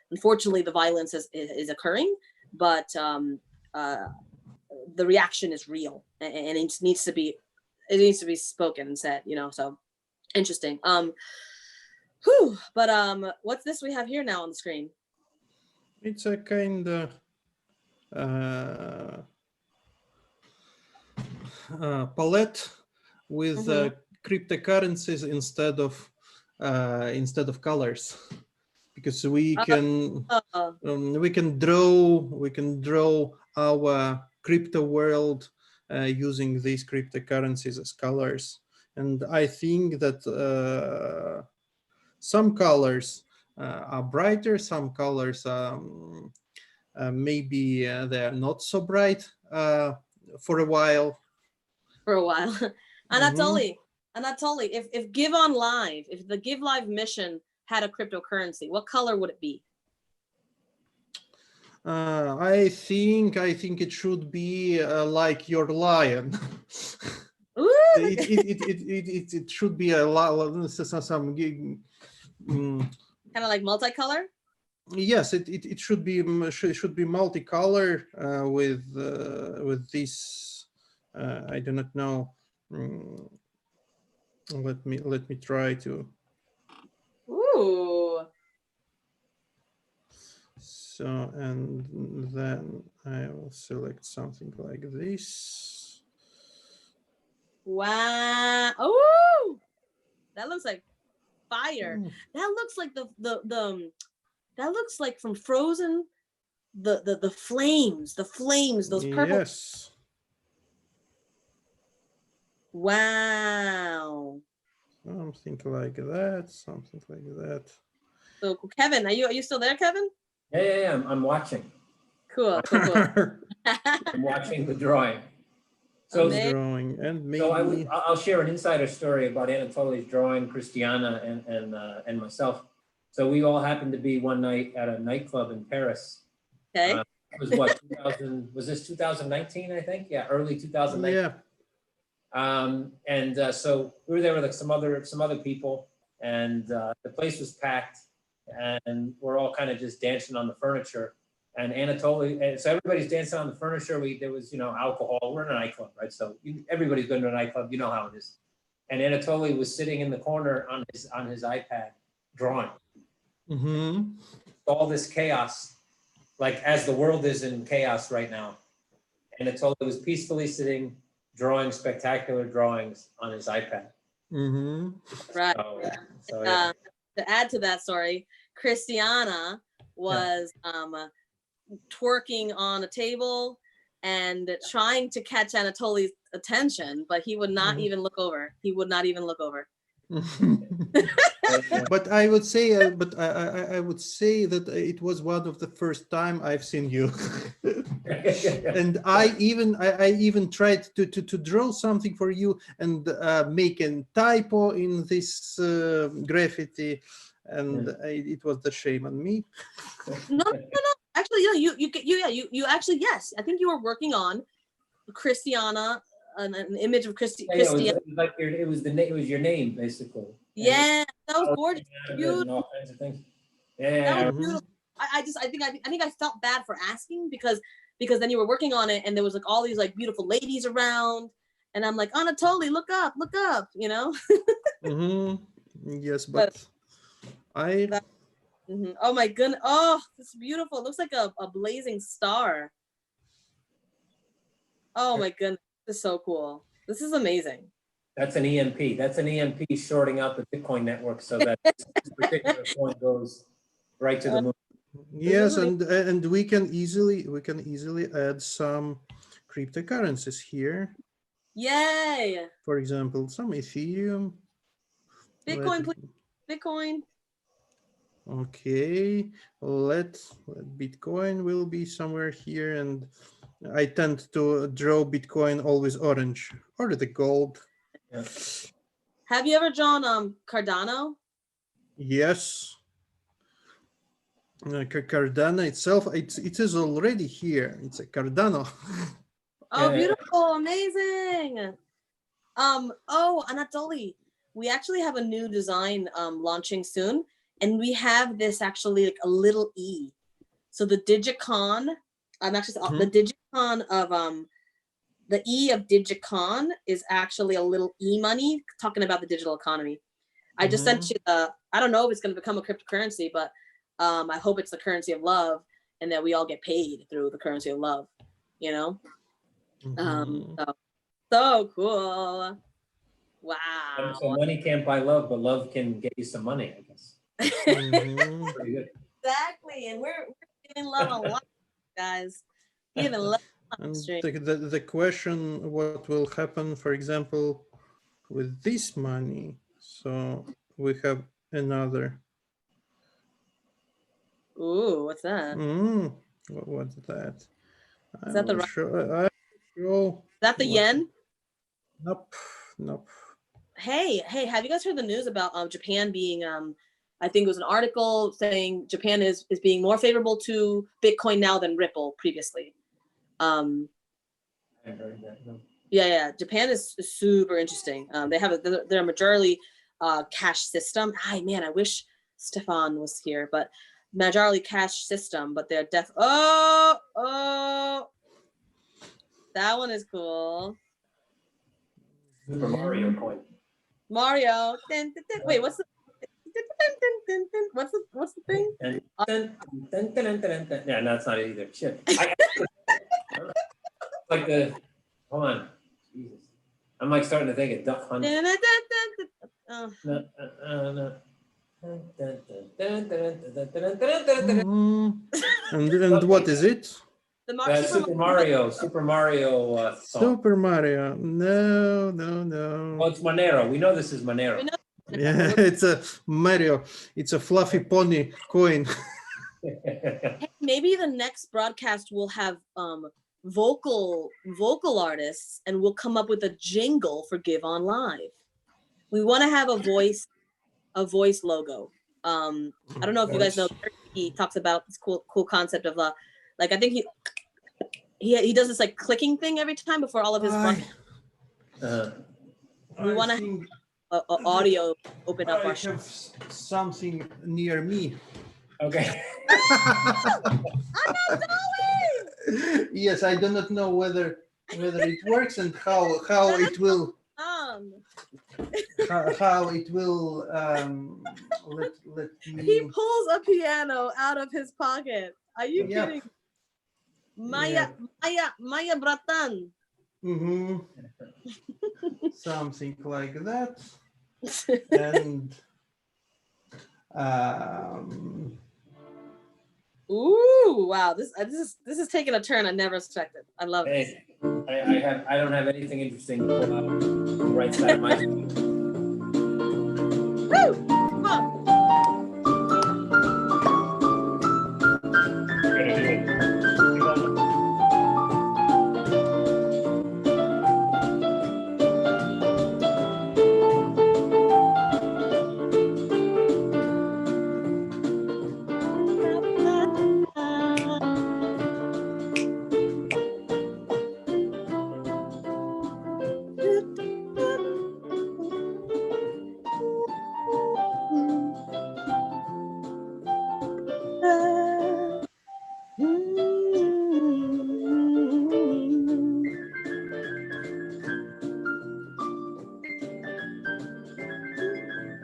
Speaker 2: unfortunately, the violence is occurring, but the reaction is real, and it needs to be spoken and said. So interesting. But what's this we have here now on the screen?
Speaker 5: It's a kind of palette with cryptocurrencies instead of colors, because we can draw our crypto world using these cryptocurrencies as colors. And I think that some colors are brighter, some colors maybe they're not so bright for a while.
Speaker 2: Anatoly, if Give on Live, if the Give Live mission had a cryptocurrency, what color would it be?
Speaker 5: I think it should be like your lion. It should be a lot, some
Speaker 2: kind of like multicolor.
Speaker 5: Yes, it should be multicolor with this. I do not know. let me try to.
Speaker 2: Ooh.
Speaker 5: So, and then I will select something like this.
Speaker 2: Wow. Ooh. That looks like fire. That looks like the that looks like from Frozen, the flames, those purple.
Speaker 5: Yes.
Speaker 2: Wow.
Speaker 5: Something like that, something like that.
Speaker 2: So Kevin, are you still there, Kevin?
Speaker 3: Yeah. I'm watching.
Speaker 2: Cool.
Speaker 3: I'm watching the drawing. So,
Speaker 2: Amazing.
Speaker 5: Drawing, and maybe
Speaker 3: so I'll share an insider story about Anatoly's drawing, Christiana, and myself. So we all happened to be one night at a nightclub in Paris.
Speaker 2: Okay.
Speaker 3: It was what, 2000? Was this 2019? I think. Yeah, early 2019.
Speaker 5: yeah.
Speaker 3: So we were there with like some other people, and the place was packed, and we're all kind of just dancing on the furniture. And Anatoly, and so everybody's dancing on the furniture. There was, alcohol. We're in a nightclub, right? So everybody's been to a nightclub. You know how it is. And Anatoly was sitting in the corner on his iPad drawing.
Speaker 5: Mm-hmm.
Speaker 3: All this chaos, like as the world is in chaos right now. Anatoly was peacefully sitting, drawing spectacular drawings on his iPad.
Speaker 5: Mm-hmm.
Speaker 2: Right.
Speaker 3: So yeah.
Speaker 2: To add to that story, Christiana was twerking on a table and trying to catch Anatoly's attention, but he would not even look over. He would not even look over.
Speaker 5: But I would say, I would say that it was one of the first time I've seen you, and I even tried to draw something for you and make a typo in this graffiti, and it was the shame on me.
Speaker 2: No. Actually, you actually, yes. I think you were working on Christiana, an image of Christiana.
Speaker 3: It was your name basically.
Speaker 2: Yeah, that was gorgeous.
Speaker 3: And all kinds of things. Yeah.
Speaker 2: That was beautiful. I think I felt bad for asking because then you were working on it and there was like all these like beautiful ladies around, and I'm like, Anatoly, look up,
Speaker 5: Yes, but
Speaker 2: Oh my goodness! Oh, it's beautiful. It looks like a blazing star. Oh my goodness, this is so cool. This is amazing.
Speaker 3: That's an EMP. That's an EMP shorting out the Bitcoin network so that this particular coin goes right to the moon.
Speaker 5: Yes, and we can easily add some cryptocurrencies here.
Speaker 2: Yay!
Speaker 5: For example, some Ethereum.
Speaker 2: Bitcoin, please. Bitcoin.
Speaker 5: Okay, let Bitcoin will be somewhere here, and I tend to draw Bitcoin always orange or the gold.
Speaker 3: Yeah.
Speaker 2: Have you ever drawn Cardano?
Speaker 5: Yes. Cardano itself, it is already here. It's a Cardano.
Speaker 2: Oh, beautiful, amazing. Oh, Anatoly, we actually have a new design launching soon, and we have this actually like a little E. So the Digecon, the Digicon of the E of Digicon is actually a little e-money talking about the digital economy. I just sent you I don't know if it's going to become a cryptocurrency, but I hope it's the currency of love and that we all get paid through the currency of love, So cool. Wow.
Speaker 3: So money can't buy love, but love can get you some money, I guess. Pretty good.
Speaker 2: Exactly. And we're giving love a lot, guys. Giving love.
Speaker 5: And the question, what will happen, for example, with this money? So we have another.
Speaker 2: Ooh, what's that?
Speaker 5: What's that?
Speaker 2: Is that the
Speaker 5: show?
Speaker 2: Is that the yen?
Speaker 5: Nope.
Speaker 2: Hey, have you guys heard the news about Japan being I think it was an article saying Japan is being more favorable to Bitcoin now than Ripple previously.
Speaker 3: I heard that, no.
Speaker 2: Yeah. Japan is super interesting. They have they're a majority cash system. Man, I wish Stefan was here, but majority cash system, but they're oh, that one is cool.
Speaker 3: Super Mario coin.
Speaker 2: Mario. Dun, dun, dun. Wait, what's the dun, dun, dun, dun, dun. What's the thing?
Speaker 3: And yeah, no, it's not it either. Shit. Like the, hold on. Jesus. I'm like starting to think of Duck Hunt.
Speaker 2: Dun, dun, dun, dun, dun. Oh.
Speaker 3: No.
Speaker 5: And what is it?
Speaker 2: The
Speaker 3: Super Mario song.
Speaker 5: Super Mario. No, no,
Speaker 3: Oh,
Speaker 5: no.
Speaker 3: it's Monero. We know this is Monero.
Speaker 2: We know-
Speaker 5: Yeah, it's a Mario. It's a fluffy pony coin.
Speaker 2: Hey, maybe the next broadcast will have vocal artists, and we'll come up with a jingle for Give On Live. We want to have a voice logo. I don't know if you guys know, he talks about this cool concept of like, I think he does this like clicking thing every time before all of his we want to audio open up our show.
Speaker 5: have something near me.
Speaker 3: Okay.
Speaker 5: Yes, I do not know whether it works and how it will how it will let me.
Speaker 2: He pulls a piano out of his pocket. Are you kidding? Maya Bratan.
Speaker 5: Mm-hmm. Something like that. And
Speaker 2: ooh, wow, this is taking a turn I never expected. I love it.
Speaker 3: Hey, I don't have anything interesting to pull out on the right side of my screen.
Speaker 2: Woo! Come on.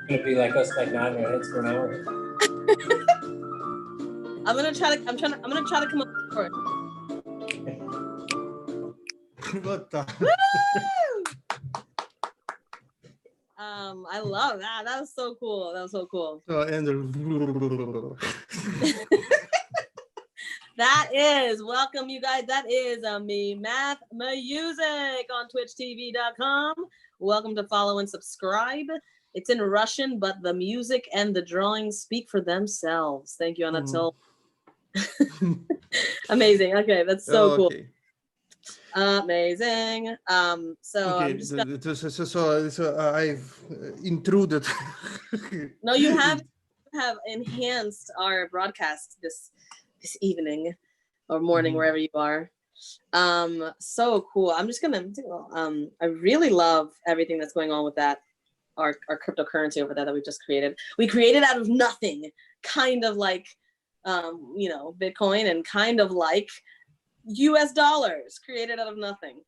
Speaker 3: Gonna be like us, like nodding our heads for an hour.
Speaker 2: I'm gonna try to come up with it.
Speaker 5: what the?
Speaker 2: I love that. That was so cool.
Speaker 5: So, and
Speaker 2: That is, welcome you guys. That is me, Math Music on twitchtv.com. Welcome to follow and subscribe. It's in Russian, but the music and the drawings speak for themselves. Thank you, Anatol. Amazing. Okay, that's so cool. Amazing. So
Speaker 5: okay,
Speaker 2: I'm just gonna...
Speaker 5: so I've intruded.
Speaker 2: No, you have enhanced our broadcast this evening or morning, wherever you are. So cool. I'm just gonna I really love everything that's going on with that, our cryptocurrency over there that we've just created. We created out of nothing, kind of like Bitcoin, and kind of like US dollars created out of nothing.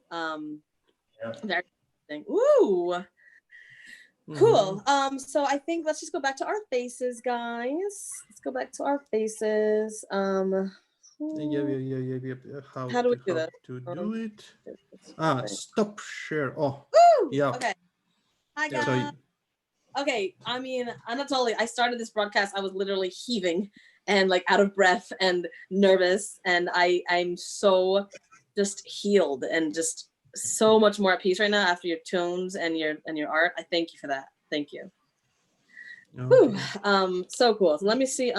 Speaker 2: Very interesting. Ooh. Cool. So I think let's just go back to our faces, guys. Let's go back to our faces.
Speaker 5: Yeah.
Speaker 2: How do we do that?
Speaker 5: To do it? Stop share. Oh,
Speaker 2: woo!
Speaker 5: Yeah.
Speaker 2: Okay. Hi guys.
Speaker 5: So,
Speaker 2: okay. I mean, Anatoly, I started this broadcast. I was literally heaving and like out of breath and nervous, and I'm so just healed and just so much more at peace right now after your tunes and your art. I thank you for that. Thank you.
Speaker 5: okay.
Speaker 2: So cool. So let me see.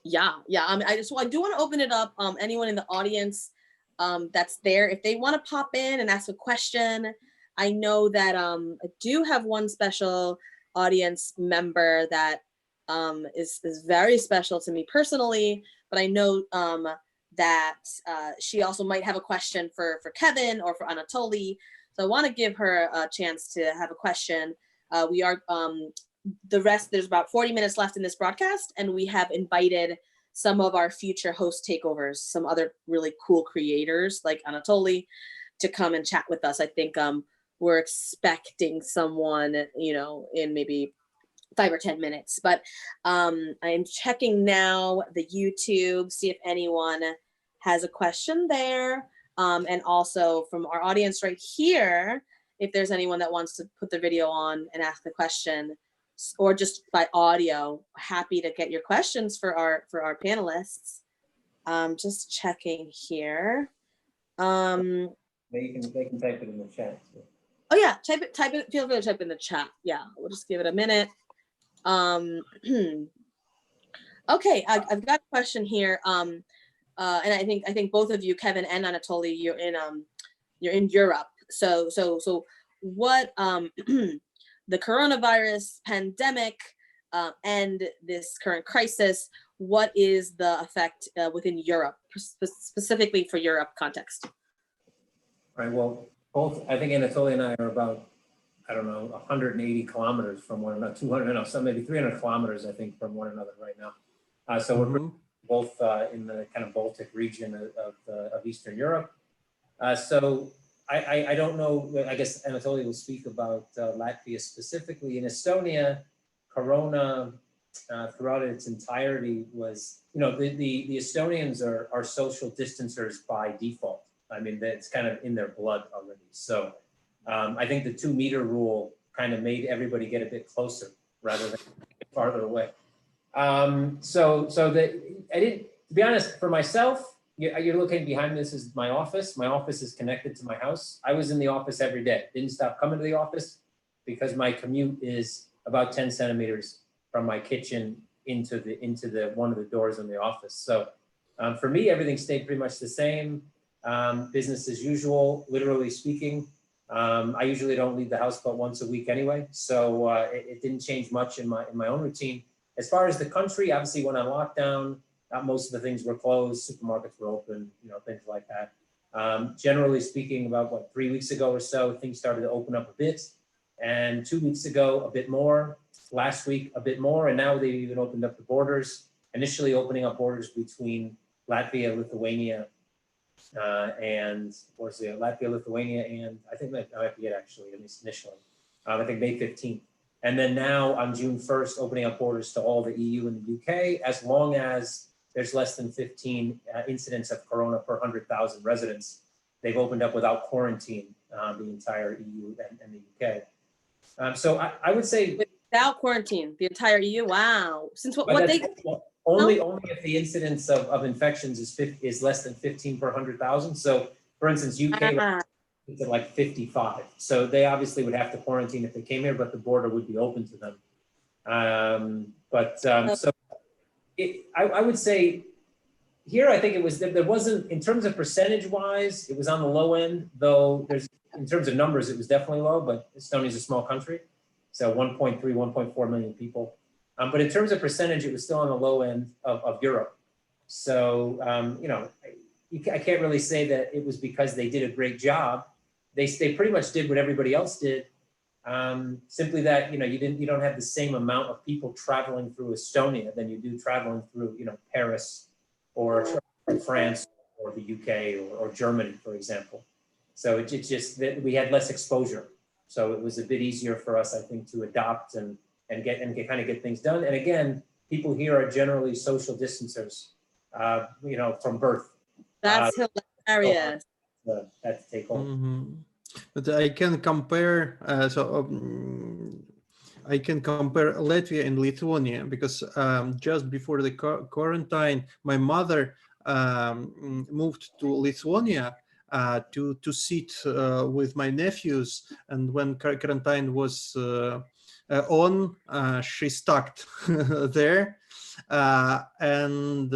Speaker 2: Yeah. I mean, I do want to open it up. Anyone in the audience that's there, if they want to pop in and ask a question. I know that I do have one special audience member that is very special to me personally, but I know that she also might have a question for Kevin or for Anatoly. So I want to give her a chance to have a question. We are there's about 40 minutes left in this broadcast, and we have invited some of our future host takeovers, some other really cool creators like Anatoly, to come and chat with us. I think we're expecting someone, in maybe 5 or 10 minutes, but I'm checking now the YouTube, see if anyone has a question there. And also from our audience right here, if there's anyone that wants to put the video on and ask the question, or just by audio, happy to get your questions for our panelists. Just checking here.
Speaker 3: They can type it in the chat too.
Speaker 2: Oh yeah, type it, feel free to type in the chat. Yeah, we'll just give it a minute. Okay, I've got a question here. And I think both of you, Kevin and Anatoly, you're in Europe. So what the coronavirus pandemic and this current crisis, what is the effect within Europe, specifically for Europe context?
Speaker 3: Right, well, both, I think Anatoly and I are about, I don't know, 180 kilometers from one another, 200, no, some maybe 300 kilometers, I think, from one another right now. So we're both in the kind of Baltic region of Eastern Europe. So I don't know, I guess Anatoly will speak about Latvia specifically. In Estonia, Corona throughout its entirety was, the Estonians are social distancers by default. I mean, that's kind of in their blood already. So I think the 2 meter rule kind of made everybody get a bit closer rather than farther away. So that I didn't, to be honest, for myself, you're looking behind this is my office. My office is connected to my house. I was in the office every day. Didn't stop coming to the office because my commute is about 10 centimeters from my kitchen into the one of the doors in the office. So for me, everything stayed pretty much the same. Business as usual, literally speaking. I usually don't leave the house but once a week anyway. So it didn't change much in my own routine. As far as the country, obviously when on lockdown, most of the things were closed, supermarkets were open, things like that. Generally speaking, about 3 weeks ago or so, things started to open up a bit. And 2 weeks ago, a bit more. Last week, a bit more. And now they've even opened up the borders, initially opening up borders between Latvia, Lithuania, and what's the Latvia, Lithuania, and I think that I forget actually, at least initially. I think May 15th. And then now on June 1st, opening up borders to all the EU and the UK, as long as there's less than 15 incidents of corona per 100,000 residents. They've opened up without quarantine the entire EU and the UK. So I would say
Speaker 2: without quarantine, the entire EU. Wow. Since what they
Speaker 3: only if the incidence of infections is less than 15 per 100,000. So for instance, UK it's at like 55. So they obviously would have to quarantine if they came here, but the border would be open to them. So I would say here, I think it was, there wasn't, in terms of percentage wise, it was on the low end, though in terms of numbers, it was definitely low, but Estonia is a small country. So 1.3, 1.4 million people. But in terms of percentage, it was still on the low end of Europe. So, I can't really say that it was because they did a great job. They pretty much did what everybody else did. Simply that, you don't have the same amount of people traveling through Estonia than you do traveling through, Paris or France or the UK or Germany, for example. So it's just that we had less exposure. So it was a bit easier for us, I think, to adopt and get things done. And again, people here are generally social distancers, from birth.
Speaker 2: That's hilarious.
Speaker 3: That's take home.
Speaker 5: But I can compare. I can compare Latvia and Lithuania because just before the quarantine, my mother moved to Lithuania to sit with my nephews, and when quarantine was on, she stuck there, and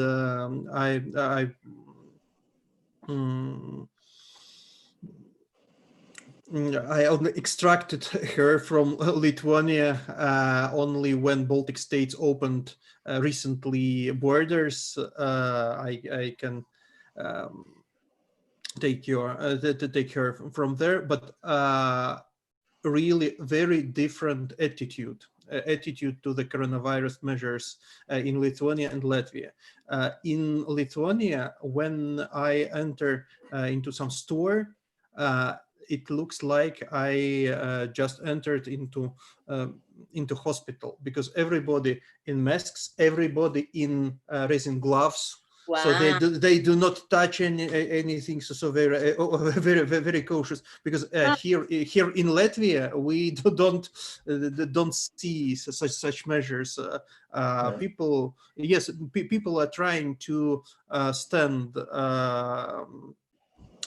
Speaker 5: I only extracted her from Lithuania only when Baltic states opened recently borders. I can take her from there, but really very different attitude to the coronavirus measures in Lithuania and Latvia. In Lithuania, when I enter into some store, it looks like I just entered into hospital, because everybody in masks, everybody in raising gloves.
Speaker 2: Wow.
Speaker 5: So they do not touch anything. So very very cautious, because here in Latvia we don't see such measures. People, yes, people are trying to stand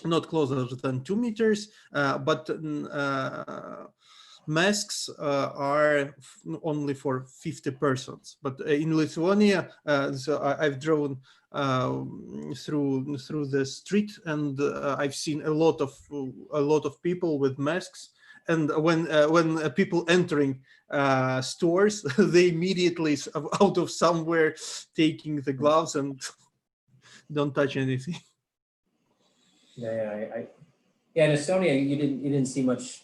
Speaker 5: not closer than 2 meters, but masks are only for 50 persons. But in Lithuania, so I've driven through the street, and I've seen a lot of people with masks. And when people entering stores, they immediately out of somewhere taking the gloves and don't touch anything.
Speaker 3: Yeah, in Estonia, you didn't see much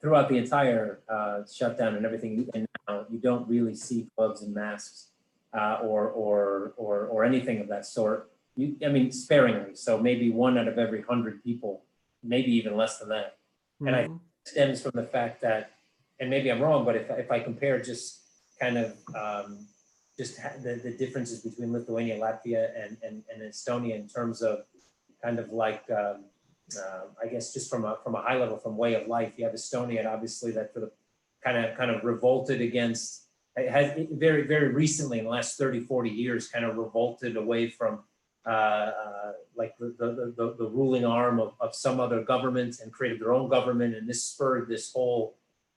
Speaker 3: throughout the entire shutdown and everything, and now you don't really see gloves and masks or anything of that sort. I mean, sparingly. So maybe 1 out of every 100 people, maybe even less than that. And I think it stems from the fact that, and maybe I'm wrong, but if I compare just kind of just the differences between Lithuania, Latvia, and Estonia in terms of kind of like, I guess just from a high level, from way of life, you have Estonia, obviously, that for the kind of revolted against, it has very, very recently in the last 30, 40 years, kind of revolted away from like the ruling arm of some other government and created their own government. And this spurred this whole,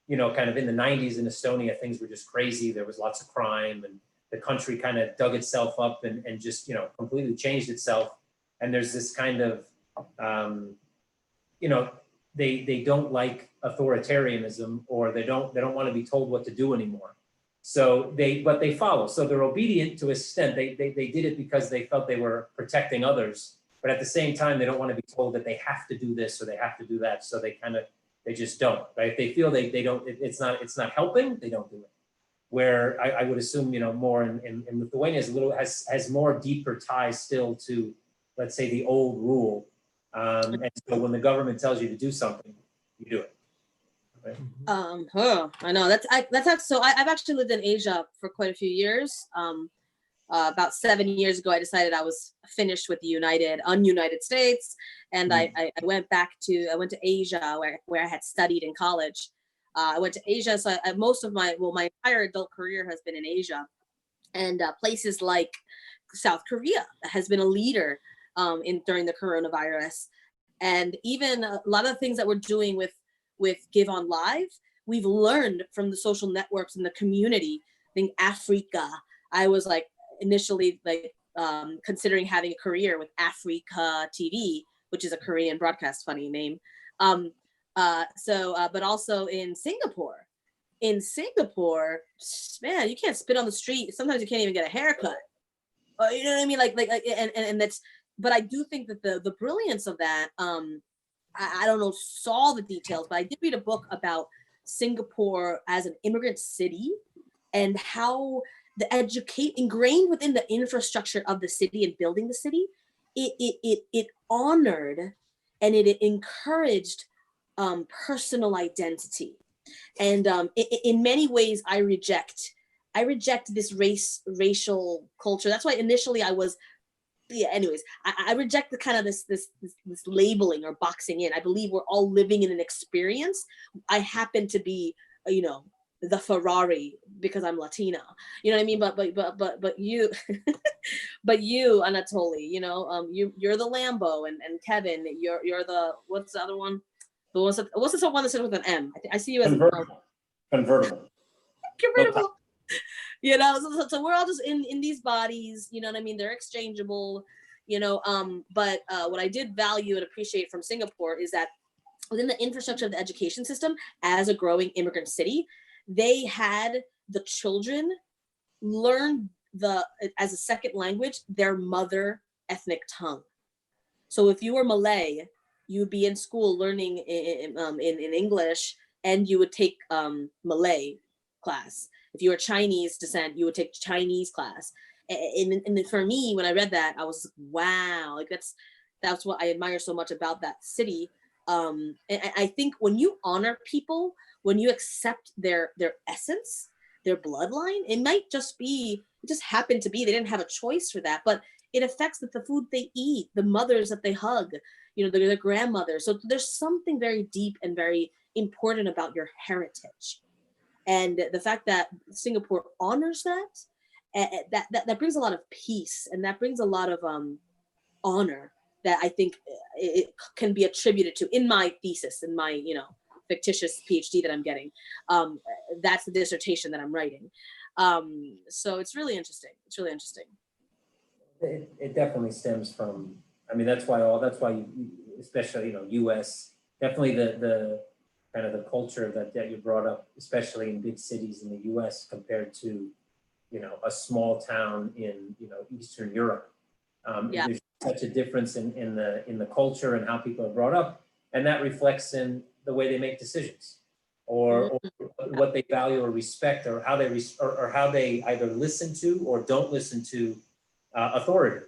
Speaker 3: kind of in the 90s in Estonia, things were just crazy. There was lots of crime, and the country kind of dug itself up and just, completely changed itself. And there's this kind of, they don't like authoritarianism, or they don't want to be told what to do anymore. So but they follow. So they're obedient to a extent. They did it because they felt they were protecting others, but at the same time, they don't want to be told that they have to do this or they have to do that. So they just don't, right? If they feel they don't, it's not helping, they don't do it. Where I would assume, more in Lithuania has more deeper ties still to, let's say, the old rule. And so when the government tells you to do something, you do it. Right?
Speaker 2: I know so I've actually lived in Asia for quite a few years. About 7 years ago, I decided I was finished with the ununited States, and I went to Asia where I had studied in college. I went to Asia, so my entire adult career has been in Asia, and places like South Korea has been a leader during the coronavirus, and even a lot of the things that we're doing with Digecon Live, we've learned from the social networks and the community. I think Africa, I was like initially considering having a career with Africa TV, which is a Korean broadcast, funny name. But also in Singapore. In Singapore, man, you can't spit on the street. Sometimes you can't even get a haircut. You know what I mean? And that's. But I do think that the brilliance of that. I don't know, saw the details, but I did read a book about Singapore as an immigrant city and how ingrained within the infrastructure of the city and building the city, it honored and it encouraged personal identity. And in many ways, I reject this racial culture. That's why initially I was. Yeah, anyways, I reject the kind of this labeling or boxing in. I believe we're all living in an experience. I happen to be, the Ferrari because I'm Latina. You know what I mean? But you, but you, Anatoly, you're the Lambo, and Kevin, you're the, what's the other one? What's the one that starts with an M? I see you as
Speaker 3: convertible.
Speaker 2: Convertible. So we're all just in these bodies, you know what I mean? They're exchangeable, but what I did value and appreciate from Singapore is that within the infrastructure of the education system, as a growing immigrant city, they had the children learn as a second language, their mother ethnic tongue. So if you were Malay, you would be in school learning in English, and you would take Malay class. If you were Chinese descent, you would take Chinese class. And for me, when I read that, I was, wow, like that's what I admire so much about that city. And I think when you honor people, when you accept their essence, their bloodline, it might just be, it just happened to be, they didn't have a choice for that, but it affects the food they eat, the mothers that they hug, you know, their grandmothers. So there's something very deep and very important about your heritage. And the fact that Singapore honors that, that brings a lot of peace, and that brings a lot of honor that I think it can be attributed to in my thesis, in my, you know, fictitious PhD that I'm getting. That's the dissertation that I'm writing. So it's really interesting. It's really interesting.
Speaker 3: It definitely stems from, I mean, that's why especially, you know, US, definitely the kind of the culture that you brought up, especially in big cities in the US compared to, you know, a small town in, you know, Eastern Europe.
Speaker 2: Yeah.
Speaker 3: There's such a difference in the culture and how people are brought up, and that reflects in the way they make decisions, or what they value or respect, or how they or how they either listen to or don't listen to authority.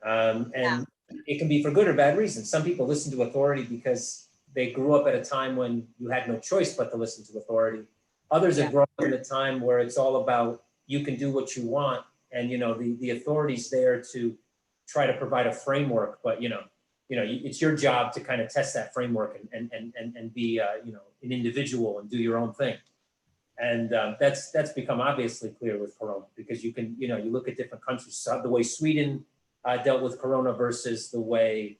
Speaker 3: And it can be for good or bad reasons. Some people listen to authority because they grew up at a time when you had no choice but to listen to authority. Others have grown up in a time where it's all about you can do what you want, and you know the authority's there to try to provide a framework, but you know it's your job to kind of test that framework and be you know, an individual and do your own thing. And that's become obviously clear with Corona, because you can, you know, you look at different countries, the way Sweden dealt with Corona versus the way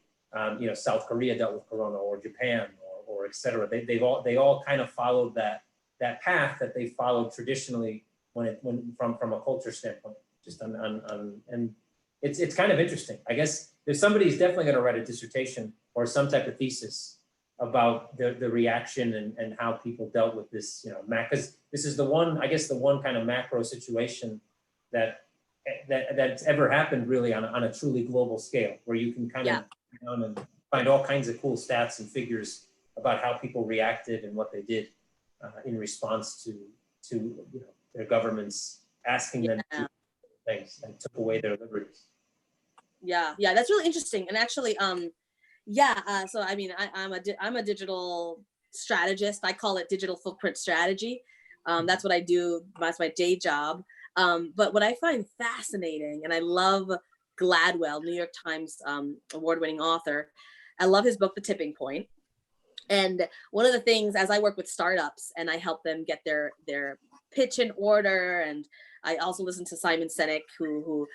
Speaker 3: you know, South Korea dealt with Corona, or Japan, or et cetera. They all kind of followed that path that they followed traditionally from a culture standpoint. Just and it's kind of interesting. I guess if somebody's definitely going to write a dissertation or some type of thesis about the reaction and how people dealt with this, you know, because this is the one, I guess, the one kind of macro situation that's ever happened really on a truly global scale, where you can kind of go down and find all kinds of cool stats and figures about how people reacted and what they did in response to you know, their governments asking them to do things and took away their liberties.
Speaker 2: Yeah, that's really interesting. And actually, so I mean, I'm a digital strategist. I call it digital footprint strategy. That's what I do. That's my day job. But what I find fascinating, and I love Gladwell, New York Times award-winning author. I love his book, The Tipping Point. And one of the things, as I work with startups and I help them get their pitch in order, and I also listen to Simon Sinek, who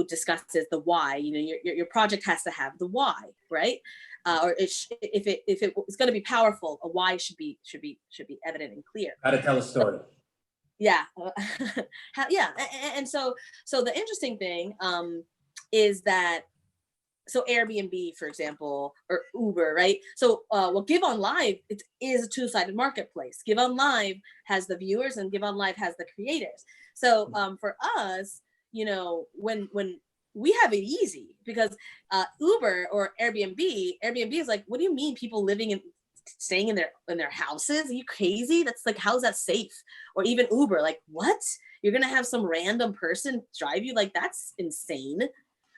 Speaker 2: discusses the why. You know, your project has to have the why, right? Or if it's going to be powerful, a why should be evident and clear.
Speaker 3: How to tell a story.
Speaker 2: Yeah, and so the interesting thing is that, so Airbnb, for example, or Uber, right? So well, Give on Live, it is a two-sided marketplace. Give on Live has the viewers, and Give on Live has the creators. So for us, you know, when we have it easy, because Uber or Airbnb is like, what do you mean people staying in their houses? Are you crazy? That's like, how's that safe? Or even Uber, like, what? You're gonna have some random person drive you? Like, that's insane,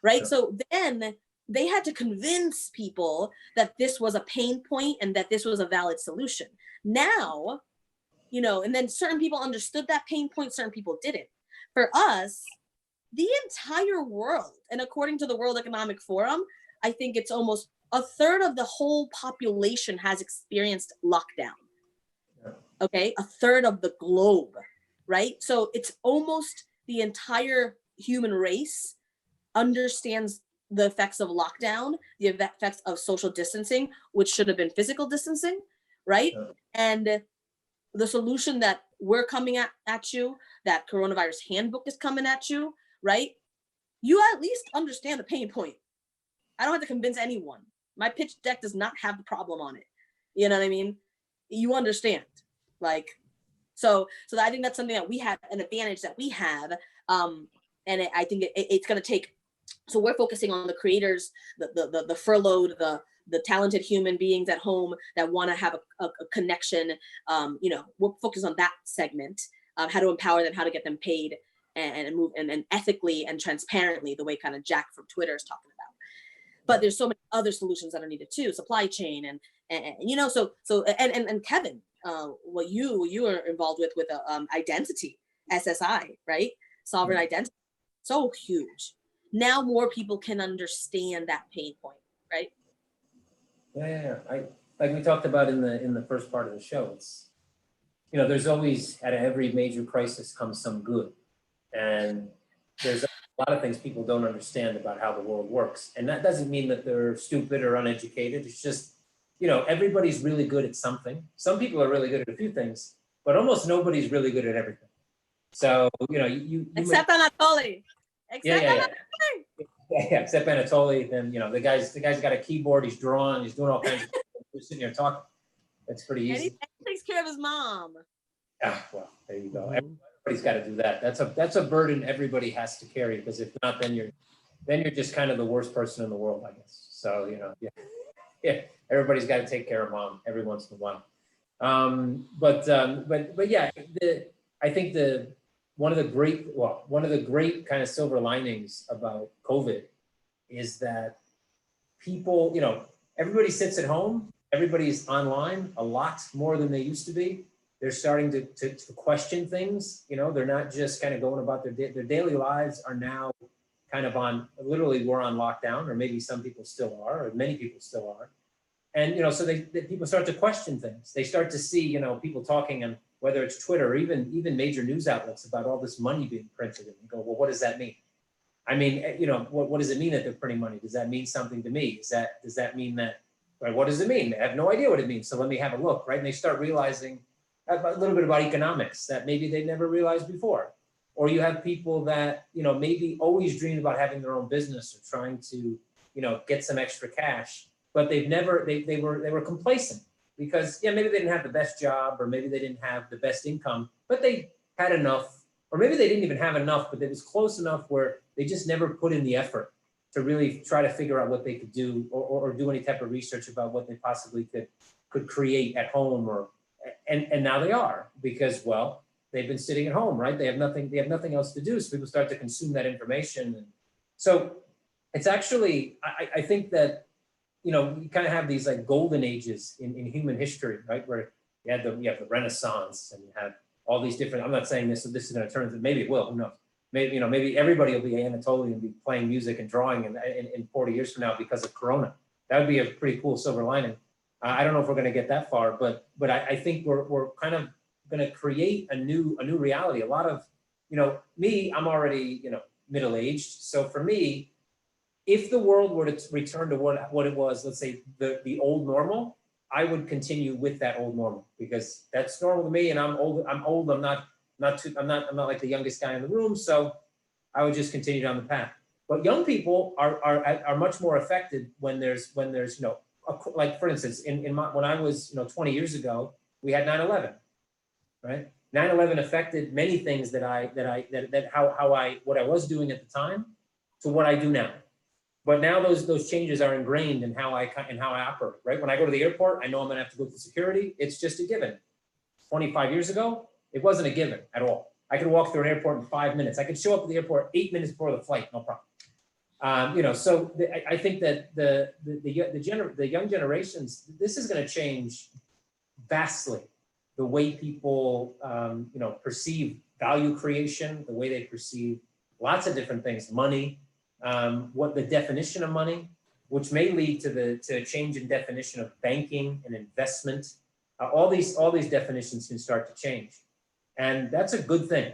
Speaker 2: right? Yeah. So then they had to convince people that this was a pain point and that this was a valid solution. Now, you know, and then certain people understood that pain point, certain people didn't. For us, the entire world, and according to the World Economic Forum, I think it's almost a third of the whole population has experienced lockdown. Okay, a third of the globe, right? So it's almost the entire human race understands the effects of lockdown, the effects of social distancing, which should have been physical distancing, right? And the solution that we're coming at you, that coronavirus handbook is coming at you, right? You at least understand the pain point. I don't have to convince anyone. My pitch deck does not have the problem on it. You know what I mean? You understand. Like, so I think that's something that we have, an advantage that we have. And I think it's going to take, so we're focusing on the creators, the furloughed, the talented human beings at home that want to have a connection. You know, we're focused on that segment, how to empower them, how to get them paid and move and ethically and transparently, the way kind of Jack from Twitter is talking about. But there's so many other solutions that are needed too, supply chain And you know, so and Kevin, what you are involved with identity, SSI, right? Sovereign identity, so huge. Now more people can understand that pain point, right?
Speaker 3: Yeah. Like we talked about in the first part of the show, it's, you know, there's always, out of every major crisis comes some good. And there's a lot of things people don't understand about how the world works. And that doesn't mean that they're stupid or uneducated. It's just, you know, everybody's really good at something. Some people are really good at a few things, but almost nobody's really good at everything. So, you know, you
Speaker 2: except Anatoly.
Speaker 3: Yeah, except Anatoly. Then, you know, the guy's got a keyboard, he's drawing, he's doing all kinds of stuff. We're sitting here talking. That's pretty easy.
Speaker 2: And he takes care of his mom.
Speaker 3: Ah, well, there you go. Everybody's got to do that. That's a burden everybody has to carry, because if not, then you're just kind of the worst person in the world, I guess. So, you know, yeah, everybody's got to take care of mom every once in a while. But yeah, I think one of the great kind of silver linings about COVID is that people, you know, everybody sits at home, everybody's online a lot more than they used to be. They're starting to question things, you know, they're not just kind of going about their daily lives are now kind of on, literally we're on lockdown, or maybe some people still are, or many people still are. And, you know, so people start to question things. They start to see, you know, people talking on whether it's Twitter or even major news outlets about all this money being printed, and you go, well, what does that mean? I mean, you know, what does it mean that they're printing money? Does that mean something to me? Does that mean that, right, what does it mean? I have no idea what it means. So let me have a look, right? And they start realizing a little bit about economics that maybe they never realized before. Or you have people that, you know, maybe always dreamed about having their own business or trying to, you know, get some extra cash, but they were complacent because, yeah, maybe they didn't have the best job, or maybe they didn't have the best income, but they had enough, or maybe they didn't even have enough, but it was close enough where they just never put in the effort to really try to figure out what they could do, or do any type of research about what they possibly could create at home, and now they are, because, well, they've been sitting at home, right? They have nothing else to do. So people start to consume that information. And so it's actually, I think that, you know, you kind of have these like golden ages in human history, right? Where you have the Renaissance, and you have all these different, I'm not saying this is going to turn, maybe it will, who knows? Maybe, you know, maybe everybody will be Anatoly and be playing music and drawing in 40 years from now because of Corona. That would be a pretty cool silver lining. I don't know if we're going to get that far, but I think we're kind of going to create a new reality. A lot of, you know, me, I'm already, you know, middle-aged. So for me, if the world were to return to what it was, let's say the old normal, I would continue with that old normal, because that's normal to me, and I'm old. I'm not like the youngest guy in the room, so I would just continue down the path. But young people are much more affected when there's you know, like for instance, when I was, you know, 20 years ago, we had 9/11, right? 9/11 affected many things what I was doing at the time to what I do now. But now those changes are ingrained in how I operate, right? When I go to the airport, I know I'm gonna have to go through security. It's just a given. 25 years ago, it wasn't a given at all. I could walk through an airport in 5 minutes. I could show up at the airport 8 minutes before the flight, no problem. You know, so I think that the young generations, this is gonna change vastly the way people, you know, perceive value creation, the way they perceive lots of different things, money, what the definition of money, which may lead to a change in definition of banking and investment. All these definitions can start to change. And that's a good thing,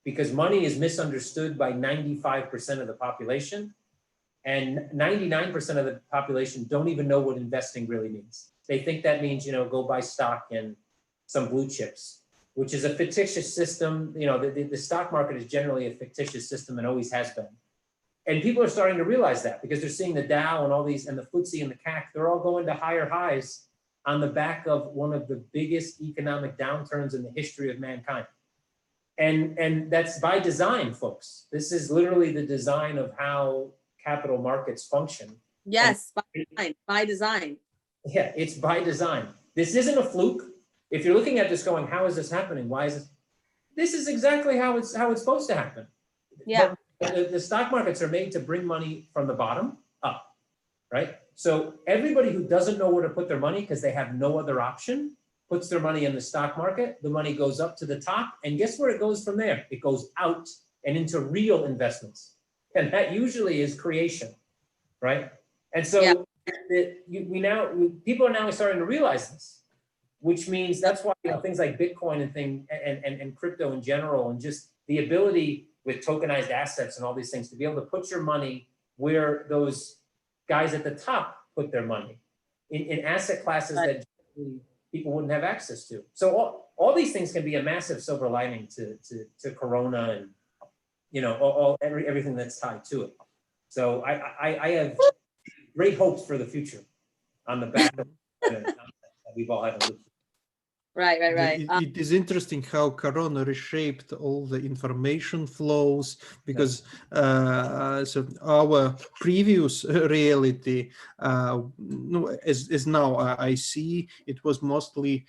Speaker 3: because money is misunderstood by 95% of the population, and 99% of the population don't even know what investing really means. They think that means, you know, go buy stock in some blue chips, which is a fictitious system. You know, the stock market is generally a fictitious system and always has been. And people are starting to realize that, because they're seeing the Dow and all these, and the FTSE and the CAC, they're all going to higher highs on the back of one of the biggest economic downturns in the history of mankind. And that's by design, folks. This is literally the design of how capital markets function.
Speaker 2: Yes, by design.
Speaker 3: Yeah, it's by design. This isn't a fluke. If you're looking at this going, how is this happening? Why is this? This is exactly how it's supposed to happen.
Speaker 2: Yeah.
Speaker 3: But the stock markets are made to bring money from the bottom up, right? So everybody who doesn't know where to put their money because they have no other option puts their money in the stock market. The money goes up to the top, and guess where it goes from there? It goes out and into real investments. And that usually is creation, right? And so people are now starting to realize this, which means that's why things like Bitcoin and crypto in general, and just the ability with tokenized assets and all these things to be able to put your money where those guys at the top put their money in asset classes that people wouldn't have access to. So all these things can be a massive silver lining to Corona and everything that's tied to it. So I have great hopes for the future on the back of that we've all had to live through.
Speaker 2: Right.
Speaker 5: It is interesting how Corona reshaped all the information flows, because so our previous reality, as now I see, it was mostly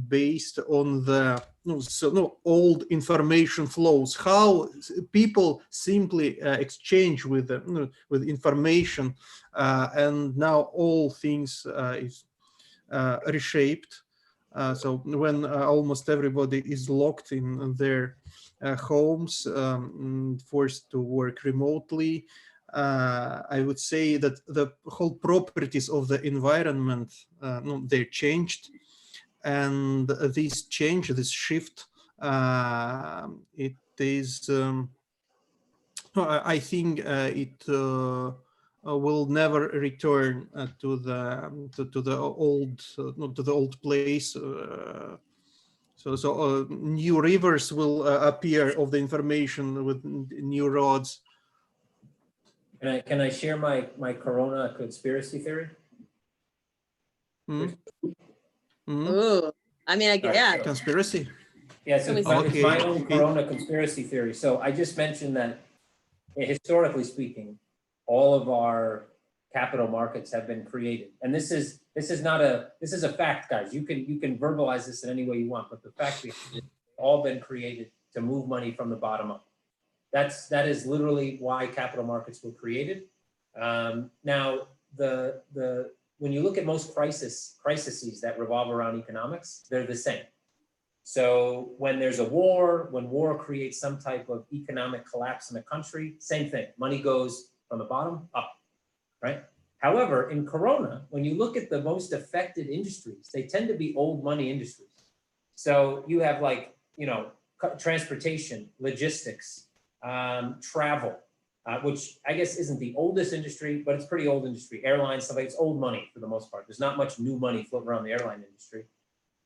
Speaker 5: based on the old information flows, how people simply exchange with information, and now all things is reshaped. So when almost everybody is locked in their homes, forced to work remotely, I would say that the whole properties of the environment, they changed. And this change, this shift, it is, I think it will never return to the old place. So new rivers will appear of the information with new roads.
Speaker 3: Can I share my Corona conspiracy theory?
Speaker 2: Ooh, I mean,
Speaker 5: Conspiracy.
Speaker 3: Yeah, so it's my own Corona conspiracy theory. So I just mentioned that historically speaking, all of our capital markets have been created, and this is a fact, guys. You can verbalize this in any way you want, but the fact is they've all been created to move money from the bottom up. That is literally why capital markets were created. Now when you look at most crises that revolve around economics, they're the same. So when there's a war, when war creates some type of economic collapse in a country, same thing. Money goes from the bottom up, right? However, in Corona, when you look at the most affected industries, they tend to be old money industries. So you have transportation, logistics, travel, which I guess isn't the oldest industry, but it's pretty old industry. Airlines, stuff like it's old money for the most part. There's not much new money floating around the airline industry.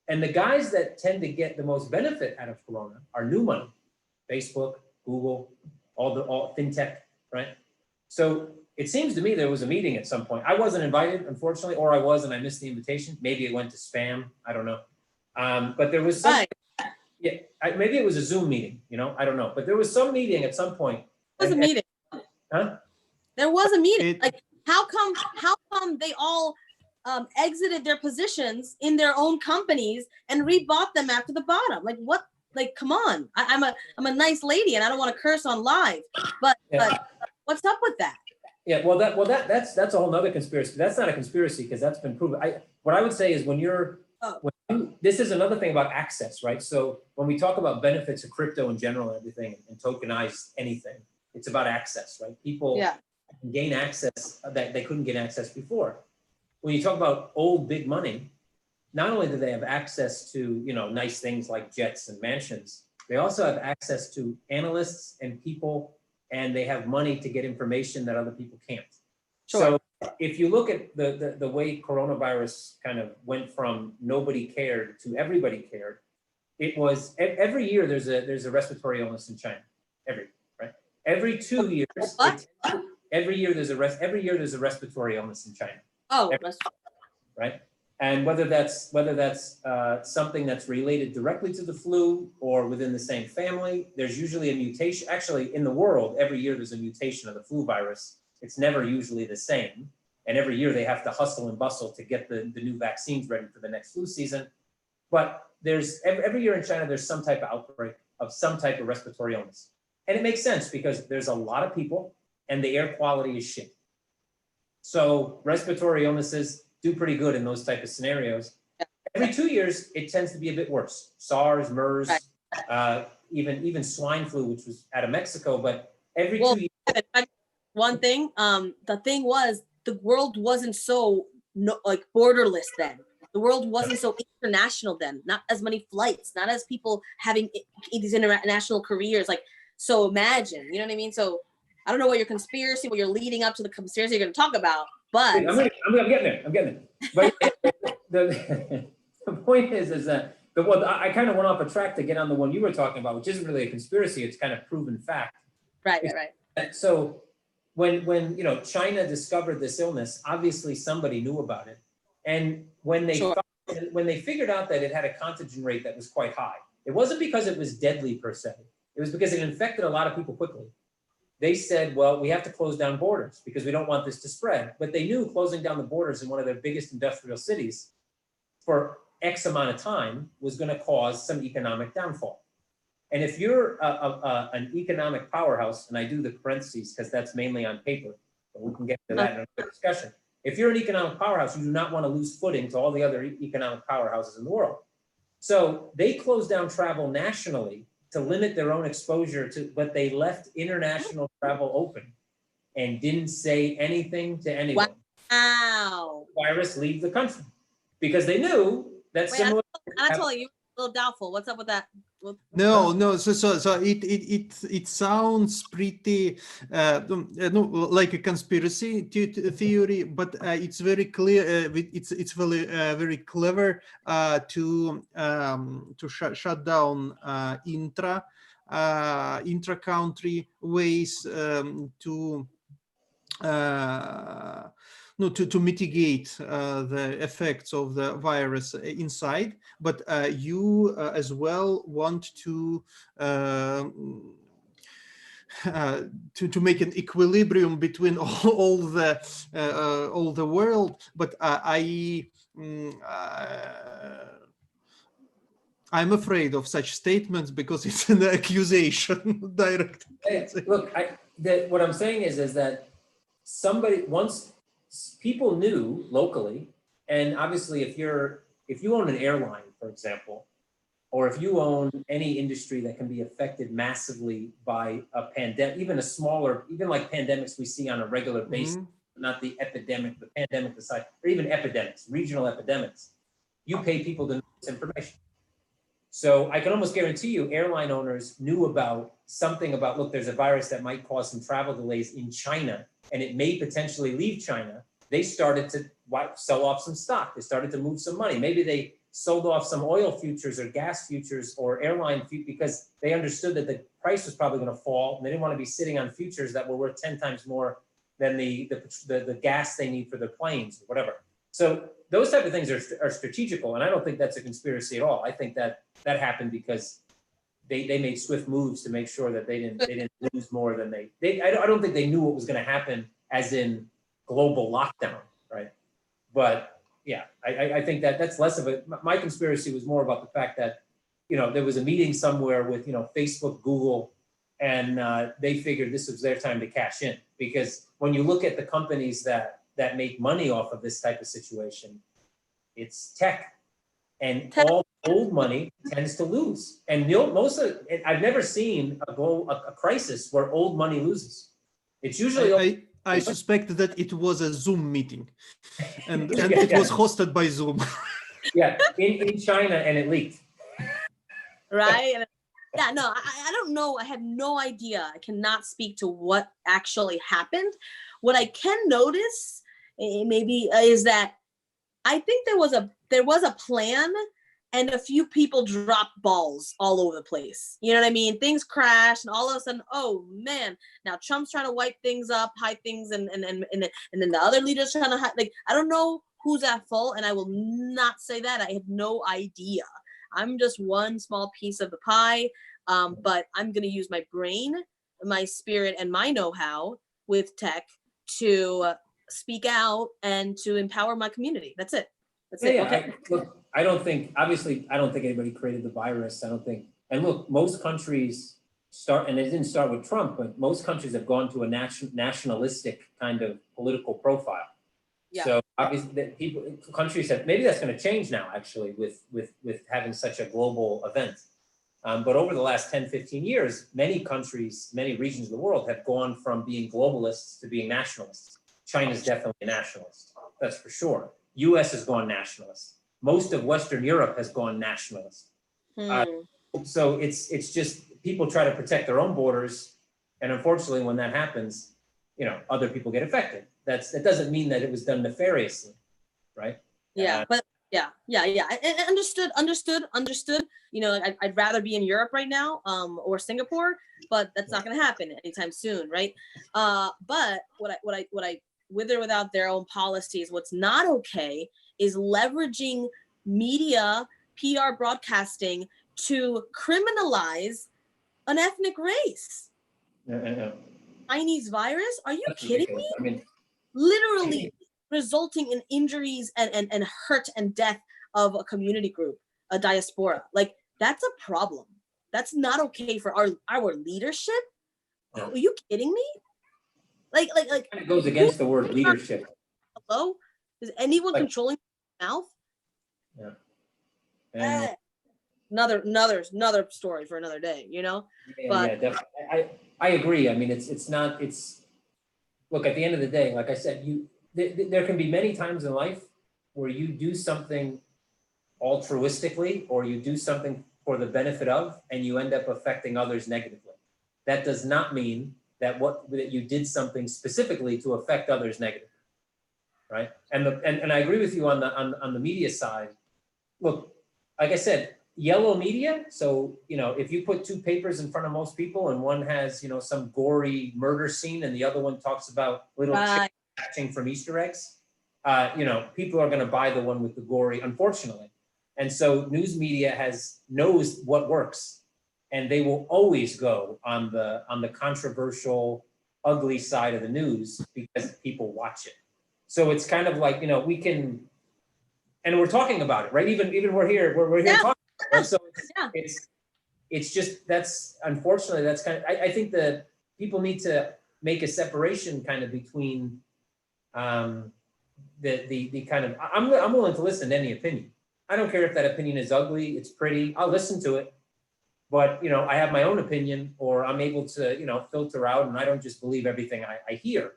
Speaker 3: And the guys that tend to get the most benefit out of Corona are new money, Facebook, Google, all fintech, right? So it seems to me there was a meeting at some point. I wasn't invited, unfortunately, or I was and I missed the invitation. Maybe it went to spam. I don't know. But there was some, maybe it was a Zoom meeting. I don't know. But there was some meeting at some point.
Speaker 2: There was a meeting.
Speaker 3: Huh?
Speaker 2: There was a meeting. Like, how come they all exited their positions in their own companies and rebought them after the bottom? Like, what? Like, come on. I'm a nice lady and I don't want to curse on live, but what's up with that?
Speaker 3: Yeah, that's a whole nother conspiracy. That's not a conspiracy because that's been proven. What I would say is this is another thing about access, right? So when we talk about benefits of crypto in general and everything and tokenize anything, it's about access, right? People can gain access that they couldn't get access before. When you talk about old big money, not only do they have access to nice things like jets and mansions, they also have access to analysts and people, and they have money to get information that other people can't. Sure. So if you look at the way coronavirus kind of went from nobody cared to everybody cared, it was every year there's a respiratory illness in China. Every 2 years. Every year there's a respiratory illness in China. Right. And whether that's something that's related directly to the flu or within the same family, there's usually a mutation. Actually, in the world, every year there's a mutation of the flu virus. It's never usually the same. And every year they have to hustle and bustle to get the new vaccines ready for the next flu season. But there's every year in China, there's some type of outbreak of some type of respiratory illness. And it makes sense because there's a lot of people and the air quality is shit. So respiratory illnesses do pretty good in those type of scenarios. Every 2 years, it tends to be a bit worse. SARS, MERS, even swine flu, which was out of Mexico, but every 2 years.
Speaker 2: One thing, the thing was, the world wasn't so like borderless then. The world wasn't so international then. Not as many flights, not as people having these international careers. Like, so imagine, you know what I mean? So I don't know what you're leading up to the conspiracy you're going to talk about, but
Speaker 3: I'm getting there. But the point is that I kind of went off a track to get on the one you were talking about, which isn't really a conspiracy. It's kind of proven fact.
Speaker 2: Right.
Speaker 3: So when China discovered this illness, obviously somebody knew about it, and when they figured out that it had a contagion rate that was quite high, it wasn't because it was deadly per se. It was because it infected a lot of people quickly. They said, well, we have to close down borders because we don't want this to spread. But they knew closing down the borders in one of their biggest industrial cities for X amount of time was going to cause some economic downfall. And if you're an economic powerhouse, and I do the parentheses because that's mainly on paper, but we can get to that in another discussion. If you're an economic powerhouse, you do not want to lose footing to all the other economic powerhouses in the world. So they closed down travel nationally to limit their own exposure but they left international travel open and didn't say anything to anyone.
Speaker 2: Wow.
Speaker 3: Virus leave the country because they knew that similar.
Speaker 2: Anatoly, you're a little doubtful. What's up with that?
Speaker 5: No. So it sounds pretty like a conspiracy theory, but it's very clear. It's very clever to shut down intra-country ways to mitigate the effects of the virus inside, but you as well want to make an equilibrium between all the world. But I'm afraid of such statements because it's an accusation, direct.
Speaker 3: Look, what I'm saying is that once people knew locally, and obviously if you own an airline, for example, or if you own any industry that can be affected massively by a pandemic, even like pandemics we see on a regular basis, not the pandemic aside, or even epidemics, regional epidemics, you pay people to know this information. So I can almost guarantee you airline owners knew about something about, look, there's a virus that might cause some travel delays in China, and it may potentially leave China. They started to sell off some stock. They started to move some money. Maybe they sold off some oil futures or gas futures or airline futures because they understood that the price was probably going to fall, and they didn't want to be sitting on futures that were worth 10 times more than the gas they need for their planes or whatever. So those type of things are strategical, and I don't think that's a conspiracy at all. I think that happened because they made swift moves to make sure that they didn't lose more than I don't think they knew what was going to happen as in global lockdown, right? But yeah, I think that's less of it. My conspiracy was more about the fact that, there was a meeting somewhere with, Facebook, Google, and they figured this was their time to cash in. Because when you look at the companies that make money off of this type of situation, it's tech. And all old money tends to lose. And I've never seen a crisis where old money loses. It's usually
Speaker 5: I suspect that it was a Zoom meeting, and it was hosted by Zoom.
Speaker 3: Yeah, in China, and it leaked.
Speaker 2: Right? Yeah, no, I don't know. I have no idea. I cannot speak to what actually happened. What I can notice maybe is that I think there was a plan, and a few people dropped balls all over the place. You know what I mean? Things crashed, and all of a sudden, oh man! Now Trump's trying to wipe things up, hide things, and then the other leaders trying to hide. Like, I don't know who's at fault, and I will not say that. I have no idea. I'm just one small piece of the pie, but I'm gonna use my brain, my spirit, and my know-how with tech to speak out and to empower my community. That's it. That's it. Okay.
Speaker 3: I don't think anybody created the virus. I don't think, and look, most countries and it didn't start with Trump, but most countries have gone to a nationalistic kind of political profile.
Speaker 2: Yeah.
Speaker 3: So obviously, countries have, maybe that's going to change now, actually, with having such a global event. But over the last 10, 15 years, many countries, many regions of the world have gone from being globalists to being nationalists. China's definitely a nationalist, that's for sure. US has gone nationalist. Most of Western Europe has gone nationalist. So it's just people try to protect their own borders, and unfortunately, when that happens, you know, other people get affected. That doesn't mean that it was done nefariously, right?
Speaker 2: Yeah, but yeah. Understood. You know, like I'd rather be in Europe right now, or Singapore, but that's not going to happen anytime soon, right? But what I with or without their own policies, what's not okay is leveraging media, PR broadcasting to criminalize an ethnic race. Chinese virus? Are you kidding me?
Speaker 3: I mean,
Speaker 2: literally resulting in injuries and hurt and death of a community group, a diaspora. Like, that's a problem. That's not okay for our leadership.
Speaker 3: Yeah.
Speaker 2: Are you kidding me? Like
Speaker 3: it goes against the word leadership.
Speaker 2: Hello? Is anyone
Speaker 3: Like,
Speaker 2: controlling their mouth?
Speaker 3: Yeah.
Speaker 2: Another story for another day, you know?
Speaker 3: Yeah, definitely. I agree. I mean, it's look, at the end of the day, like I said, there can be many times in life where you do something altruistically, or you do something for the benefit of, and you end up affecting others negatively. That does not mean that you did something specifically to affect others negatively, right? And I agree with you on the media side. Look, like I said, yellow media. So, you know, if you put two papers in front of most people, and one has, you know, some gory murder scene, and the other one talks about little chicks hatching from Easter eggs, you know, people are going to buy the one with the gory, unfortunately. And so news media knows what works, and they will always go on the controversial, ugly side of the news because people watch it. So it's kind of like, you know, we can, and we're talking about it, right? Even we're here talking. Right? So it's just, that's, unfortunately, that's kind of, I think that people need to make a separation kind of between the kind of, I'm willing to listen to any opinion. I don't care if that opinion is ugly, it's pretty, I'll listen to it. But, you know, I have my own opinion, or I'm able to, you know, filter out, and I don't just believe everything I hear.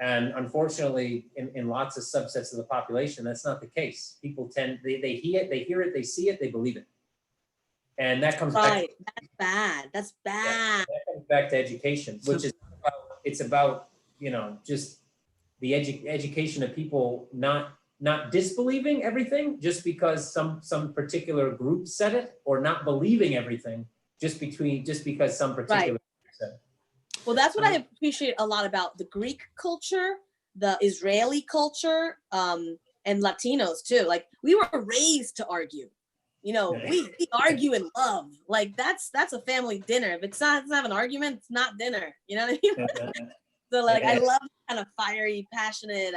Speaker 3: And unfortunately, in lots of subsets of the population, that's not the case. People tend, they hear it, they see it, they believe it. And that comes back.
Speaker 2: That's bad.
Speaker 3: Yeah, that comes back to education, which is about, it's about, you know, just the education of people not disbelieving everything just because some particular group said it, or not believing everything just because some particular group said it.
Speaker 2: Well, that's what I appreciate a lot about the Greek culture, the Israeli culture, and Latinos too. Like, we were raised to argue. You know, we argue in love. Like, that's a family dinner. If it's not an argument, it's not dinner. You know what I mean? So, like, I love kind of fiery, passionate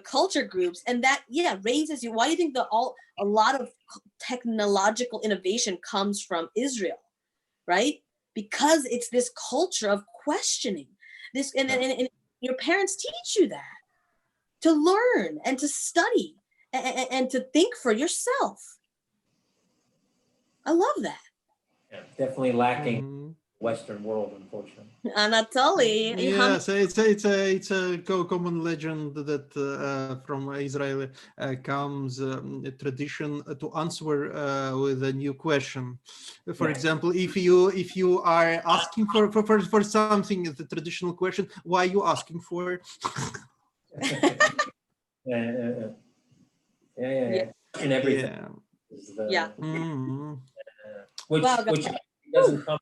Speaker 2: culture groups, and that raises you. Why do you think a lot of technological innovation comes from Israel, right? Because it's this culture of questioning this, and your parents teach you that, to learn and to study and to think for yourself. I love that.
Speaker 3: Yeah, definitely lacking Western world, unfortunately.
Speaker 2: Anatoly.
Speaker 5: Yes, it's a common legend that from Israel comes a tradition to answer with a new question. For example, if you are asking for something, the traditional question, why are you asking for?
Speaker 3: Yeah. In everything. Which doesn't come,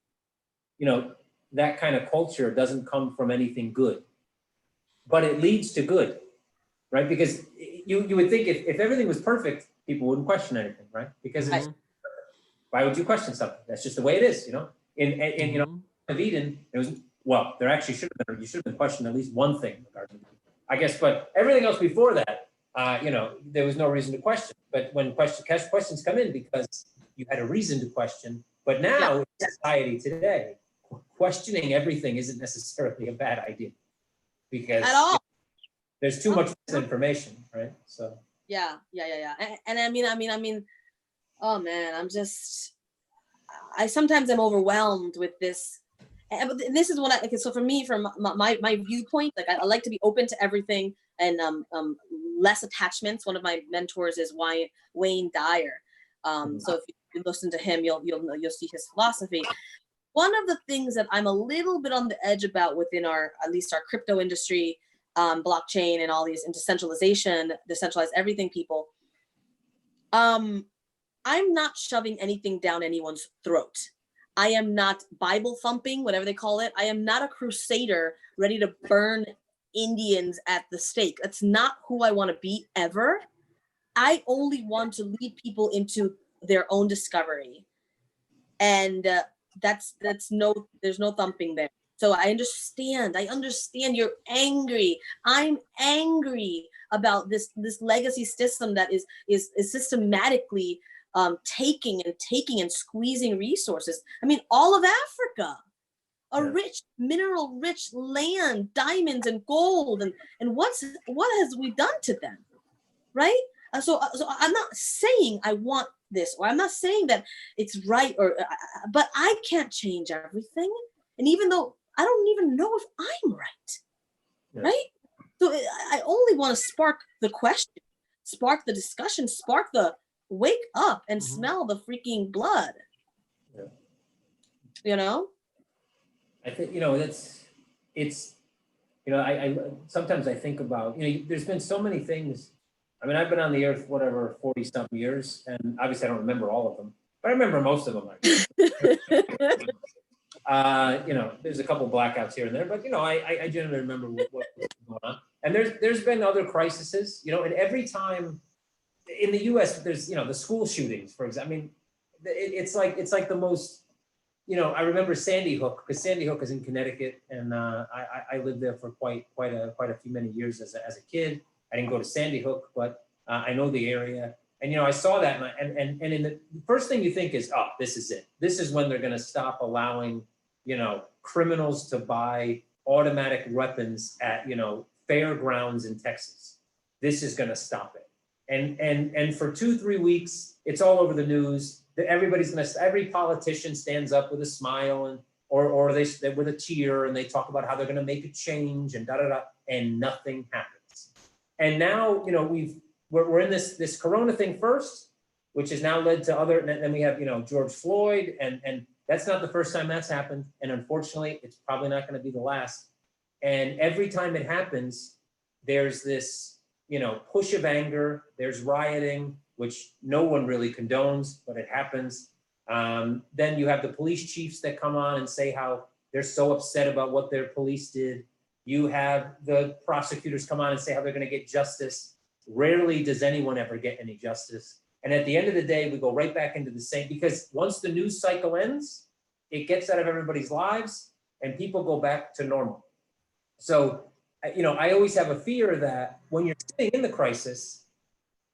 Speaker 3: you know, that kind of culture doesn't come from anything good, but it leads to good, right? Because you would think if everything was perfect, people wouldn't question anything, right? Because why would you question something? That's just the way it is, you know. In you know, of Eden, there actually you should have been questioned at least one thing, I guess, but everything else before that, you know, there was no reason to question. But when questions come in because you had a reason to question, but now in society today, questioning everything isn't necessarily a bad idea, because
Speaker 2: at all.
Speaker 3: there's too much misinformation, right? So.
Speaker 2: Yeah. And I mean, oh man, I sometimes am overwhelmed with this. And this is what so for me, from my viewpoint, like I like to be open to everything and less attachments. One of my mentors is Wayne Dyer. So if you listen to him, you'll see his philosophy. One of the things that I'm a little bit on the edge about within at least our crypto industry, blockchain and all these decentralized everything people, I'm not shoving anything down anyone's throat. I am not Bible thumping, whatever they call it. I am not a crusader ready to burn Indians at the stake. That's not who I want to be ever. I only want to lead people into their own discovery. And there's no thumping there. So I understand you're angry. I'm angry about this legacy system that is systematically taking and squeezing resources. I mean, all of Africa, rich, mineral rich land, diamonds and gold, and what has we done to them, right? So I'm not saying I want this, or I'm not saying that it's right, but I can't change everything. And even though I don't even know if I'm right, right? So I only want to spark the question, spark the discussion, spark the wake up and smell the freaking blood.
Speaker 3: Yeah.
Speaker 2: You know?
Speaker 3: I think, I sometimes I think about, there's been so many things. I mean, I've been on the earth, 40 something years, and obviously I don't remember all of them, but I remember most of them. There's a couple blackouts here and there, but I generally remember what's going on. And there's been other crises, and every time in the U.S. there's the school shootings, for example. I mean, it's like the most. I remember Sandy Hook, because Sandy Hook is in Connecticut, and I lived there for quite a few many years as a kid. I didn't go to Sandy Hook, but I know the area. And I saw that, and in the first thing you think is, oh, this is it. This is when they're going to stop allowing criminals to buy automatic weapons at fairgrounds in Texas. This is going to stop it. And for 2-3 weeks, it's all over the news. Every politician stands up with a smile or they with a tear, and they talk about how they're going to make a change and and nothing happens. And now we're in this Corona thing first, which has now led to other. And then we have George Floyd, and that's not the first time that's happened. And unfortunately, it's probably not going to be the last. And every time it happens, there's this push of anger. There's rioting, which no one really condones, but it happens. Then you have the police chiefs that come on and say how they're so upset about what their police did. You have the prosecutors come on and say how they're going to get justice. Rarely does anyone ever get any justice. And at the end of the day, we go right back into the same, because once the news cycle ends, it gets out of everybody's lives and people go back to normal. So, I always have a fear that when you're sitting in the crisis,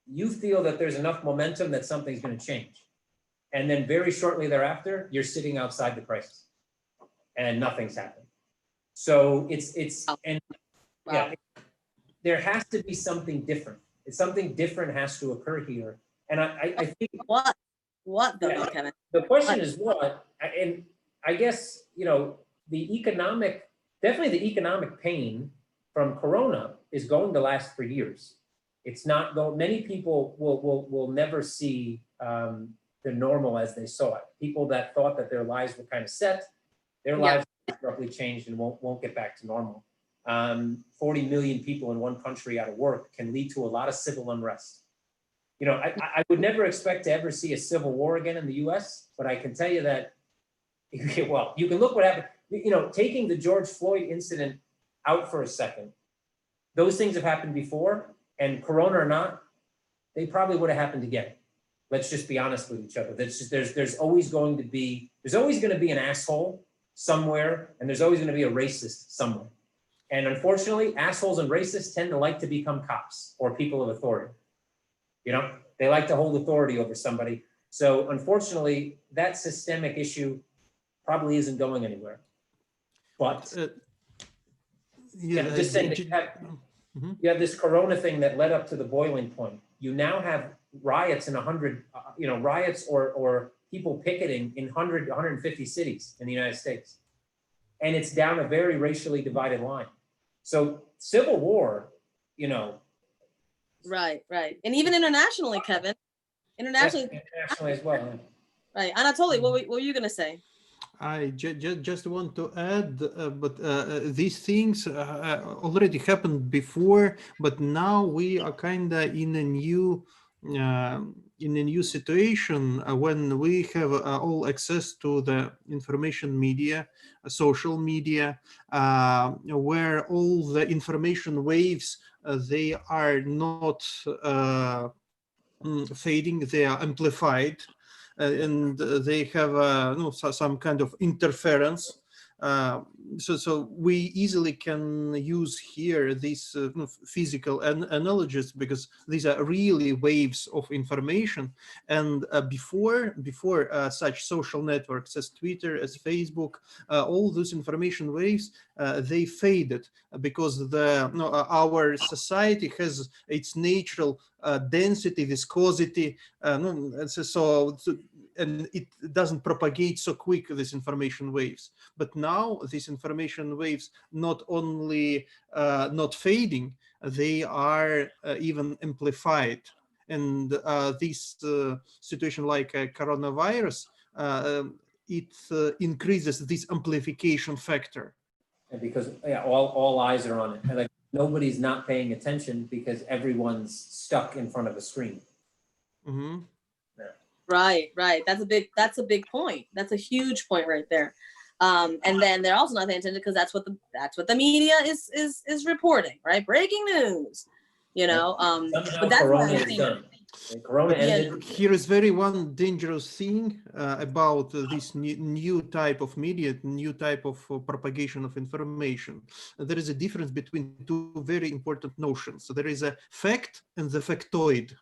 Speaker 3: you feel that there's enough momentum that something's going to change. And then very shortly thereafter, you're sitting outside the crisis and nothing's happened. So there has to be something different. Something different has to occur here. And I think
Speaker 2: what though, Kevin?
Speaker 3: The question is what, and I guess, definitely the economic pain from Corona is going to last for years. It's not going, many people will never see the normal as they saw it. People that thought that their lives were kind of set, their lives abruptly changed and won't get back to normal. 40 million people in one country out of work can lead to a lot of civil unrest. I would never expect to ever see a civil war again in the US, but I can tell you that, well, you can look what happened, taking the George Floyd incident out for a second, those things have happened before, and Corona or not, they probably would have happened again. Let's just be honest with each other. There's always going to be an asshole somewhere, and there's always going to be a racist somewhere. And unfortunately, assholes and racists tend to like to become cops or people of authority. They like to hold authority over somebody. So unfortunately, that systemic issue probably isn't going anywhere. But
Speaker 5: yeah,
Speaker 3: just saying You have this Corona thing that led up to the boiling point. You now have riots in 100, riots or people picketing in 100, 150 cities in the United States. And it's down a very racially divided line. So civil war,
Speaker 2: Right. And even internationally, Kevin, internationally
Speaker 3: as well. Yeah.
Speaker 2: Right. Anatoly, what were you going to say?
Speaker 5: I just want to add, but these things already happened before, but now we are kind of in a new situation when we have all access to the information media, social media, where all the information waves they are not fading; they are amplified. And they have some kind of interference. So we easily can use here these physical analogies, because these are really waves of information. And before such social networks as Twitter, as Facebook, all those information waves, they faded because our society has its natural density, viscosity, and it doesn't propagate so quick, these information waves. But now these information waves not only not fading, they are even amplified. And this situation like coronavirus, it increases this amplification factor.
Speaker 3: And because all eyes are on it. And like nobody's not paying attention because everyone's stuck in front of a screen.
Speaker 5: Mm-hmm.
Speaker 2: Right. That's a big point. That's a huge point right there. And then they're also not paying attention because that's what the media is reporting, right? Breaking news,
Speaker 3: Somehow
Speaker 2: but that's
Speaker 3: Corona is done. Corona ended.
Speaker 5: Here is one dangerous thing about this new type of media, new type of propagation of information. There is a difference between two very important notions. So there is a fact and the factoid.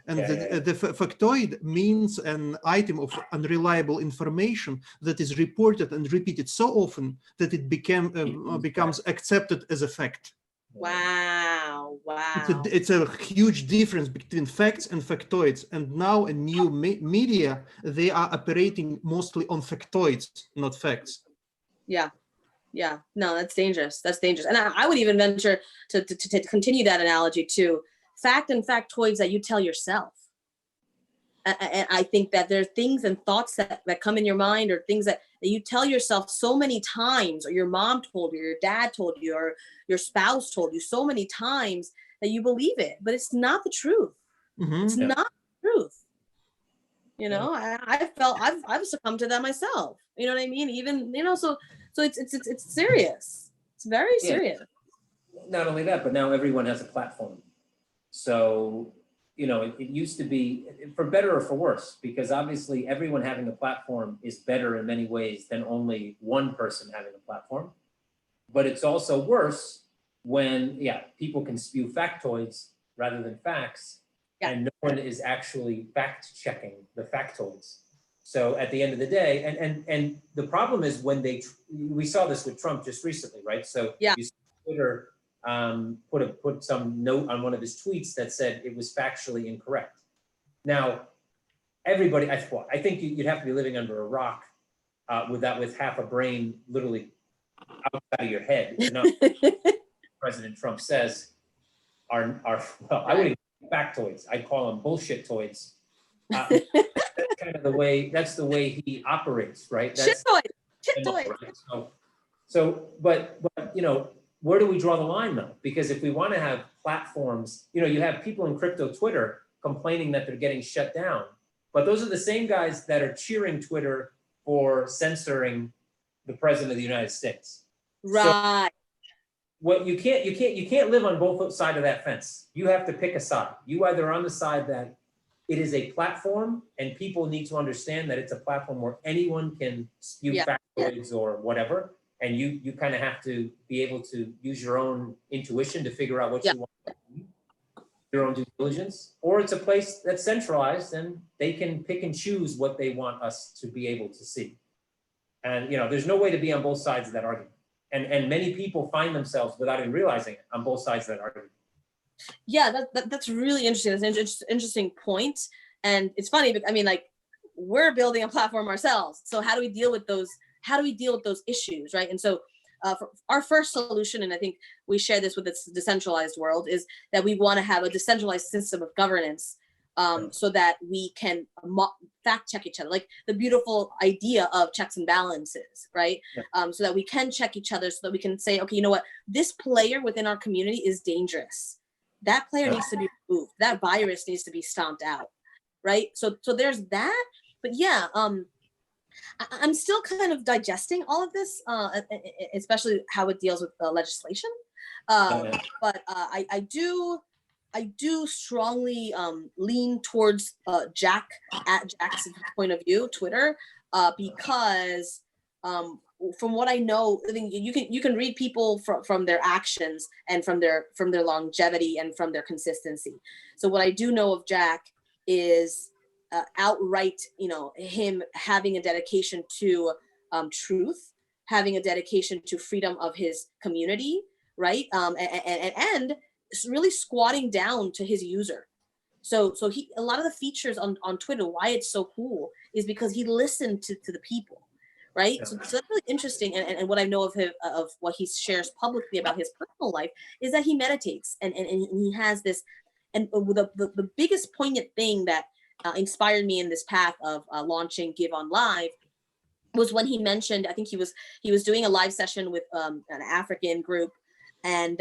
Speaker 5: And the factoid means an item of unreliable information that is reported and repeated so often that it becomes accepted as a fact.
Speaker 2: Wow.
Speaker 5: It's a huge difference between facts and factoids. And now a new media, they are operating mostly on factoids, not facts.
Speaker 2: Yeah. No, that's dangerous. And I would even venture to continue that analogy to fact and factoids that you tell yourself. And I think that there are things and thoughts that come in your mind, or things that you tell yourself so many times, or your mom told you, or your dad told you, or your spouse told you so many times that you believe it, but it's not the truth. Mm-hmm. It's not the truth. I've succumbed to that myself. You know what I mean? Even, so it's serious. It's very serious.
Speaker 3: Not only that, but now everyone has a platform. So, it used to be, for better or for worse, because obviously everyone having a platform is better in many ways than only one person having a platform. But it's also worse when, people can spew factoids rather than facts, and no one is actually fact checking the factoids. So at the end of the day, and the problem is when we saw this with Trump just recently, right? So you see Twitter put some note on one of his tweets that said it was factually incorrect. Now, everybody, I think you'd have to be living under a rock with half a brain literally outside of your head. President Trump says are well, I wouldn't call them factoids. I'd call them bullshit toids. That's kind of the way. That's the way he operates, right? That's
Speaker 2: shit toys.
Speaker 3: So, but where do we draw the line though? Because if we want to have platforms, you have people in crypto Twitter complaining that they're getting shut down, but those are the same guys that are cheering Twitter for censoring the president of the United States.
Speaker 2: Right.
Speaker 3: So what you can't live on both sides of that fence. You have to pick a side. You either are on the side that it is a platform and people need to understand that it's a platform where anyone can spew factoids or whatever. And you kind of have to be able to use your own intuition to figure out what you want to do, your own due diligence, or it's a place that's centralized and they can pick and choose what they want us to be able to see. And there's no way to be on both sides of that argument. And many people find themselves, without even realizing it, on both sides of that argument.
Speaker 2: Yeah, that's really interesting. That's an interesting point. And it's funny, but I mean, like, we're building a platform ourselves. So how do we deal with those? How do we deal with those issues, right? And so for our first solution, and I think we share this with this decentralized world, is that we want to have a decentralized system of governance, so that we can fact check each other, like the beautiful idea of checks and balances, right?
Speaker 3: Yeah.
Speaker 2: So that we can check each other, so that we can say, okay, you know what, this player within our community is dangerous. That player needs to be removed. That virus needs to be stomped out, right? So there's that. But yeah, I'm still kind of digesting all of this, especially how it deals with legislation. But I do strongly lean towards Jack, at Jack's point of view, Twitter, because from what I know, I think you can read people from their actions and from their longevity and from their consistency. So what I do know of Jack is outright, him having a dedication to truth, having a dedication to freedom of his community, right? And really squatting down to his user. So he, a lot of the features on Twitter, why it's so cool is because he listened to the people, right? Yeah. So that's really interesting. And what I know of him, of what he shares publicly about his personal life, is that he meditates and he has this, and the biggest poignant thing that inspired me in this path of launching Digecon Live was when he mentioned, I think he was doing a live session with an African group, and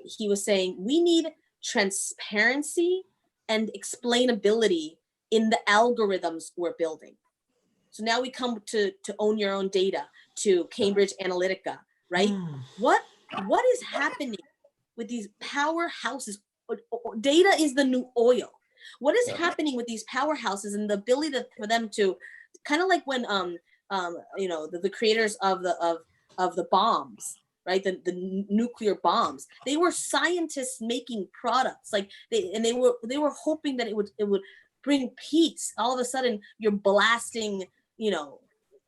Speaker 2: he was saying, we need transparency and explainability in the algorithms we're building. So now we come to own your own data, to Cambridge Analytica, right? What is happening with these powerhouses? Data is the new oil. What is happening with these powerhouses and the ability for them to, kind of like when the creators of the bombs, right? The nuclear bombs, they were scientists making products, like they were hoping that it would bring peace. All of a sudden you're blasting,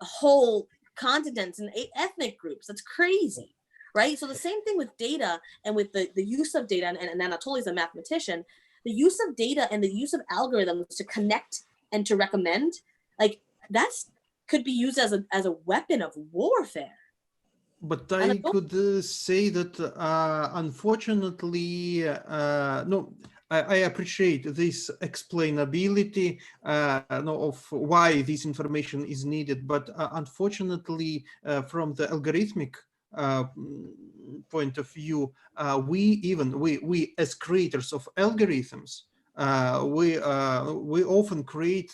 Speaker 2: whole continents and ethnic groups. That's crazy, right? So the same thing with data and with the use of data, and Anatoly is a mathematician, the use of data and the use of algorithms to connect and to recommend, like that's could be used as a weapon of warfare.
Speaker 5: But I could say that unfortunately, no, I appreciate this explainability of why this information is needed, but unfortunately, from the algorithmic point of view, we as creators of algorithms, we often create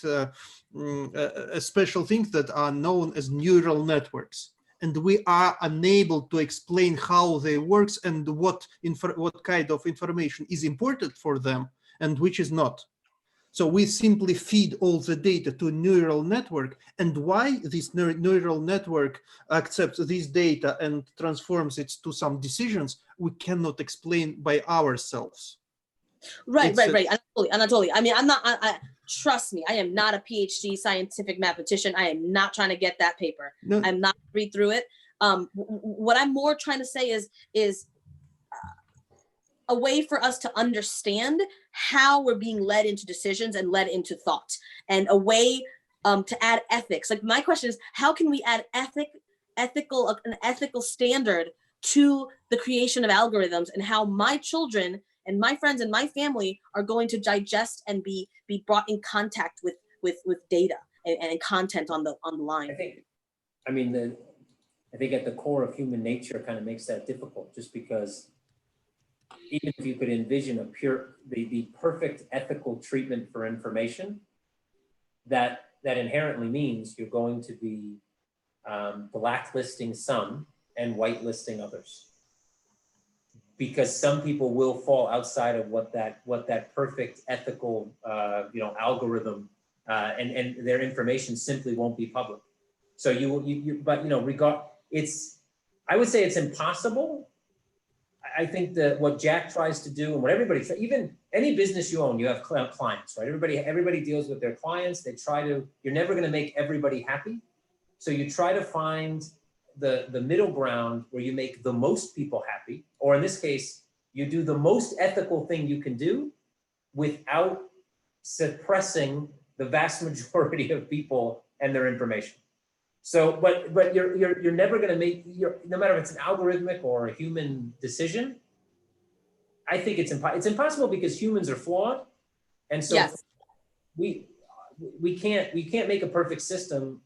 Speaker 5: special things that are known as neural networks. And we are unable to explain how they work and what kind of information is important for them and which is not. So we simply feed all the data to a neural network, and why this neural network accepts this data and transforms it to some decisions, we cannot explain by ourselves.
Speaker 2: Right. Anatoly. I mean, trust me, I am not a PhD scientific mathematician. I am not trying to get that paper. No. I'm not read through it. What I'm more trying to say is a way for us to understand how we're being led into decisions and led into thought, and a way to add ethics. Like, my question is, how can we add an ethical standard to the creation of algorithms, and how my children and my friends and my family are going to digest and be brought in contact with data and content on the line.
Speaker 3: I think at the core of human nature kind of makes that difficult, just because even if you could envision the perfect ethical treatment for information, that inherently means you're going to be blacklisting some and whitelisting others. Because some people will fall outside of what that perfect ethical algorithm and their information simply won't be public. So I would say it's impossible. I think that what Jack tries to do, and what everybody, even any business you own, you have clients, right? Everybody deals with their clients. You're never going to make everybody happy. So you try to find the middle ground where you make the most people happy, or in this case, you do the most ethical thing you can do without suppressing the vast majority of people and their information. So, but you're never going to make no matter if it's an algorithmic or a human decision. I think it's impossible because humans are flawed, and so
Speaker 2: Yes.
Speaker 3: we can't make a perfect system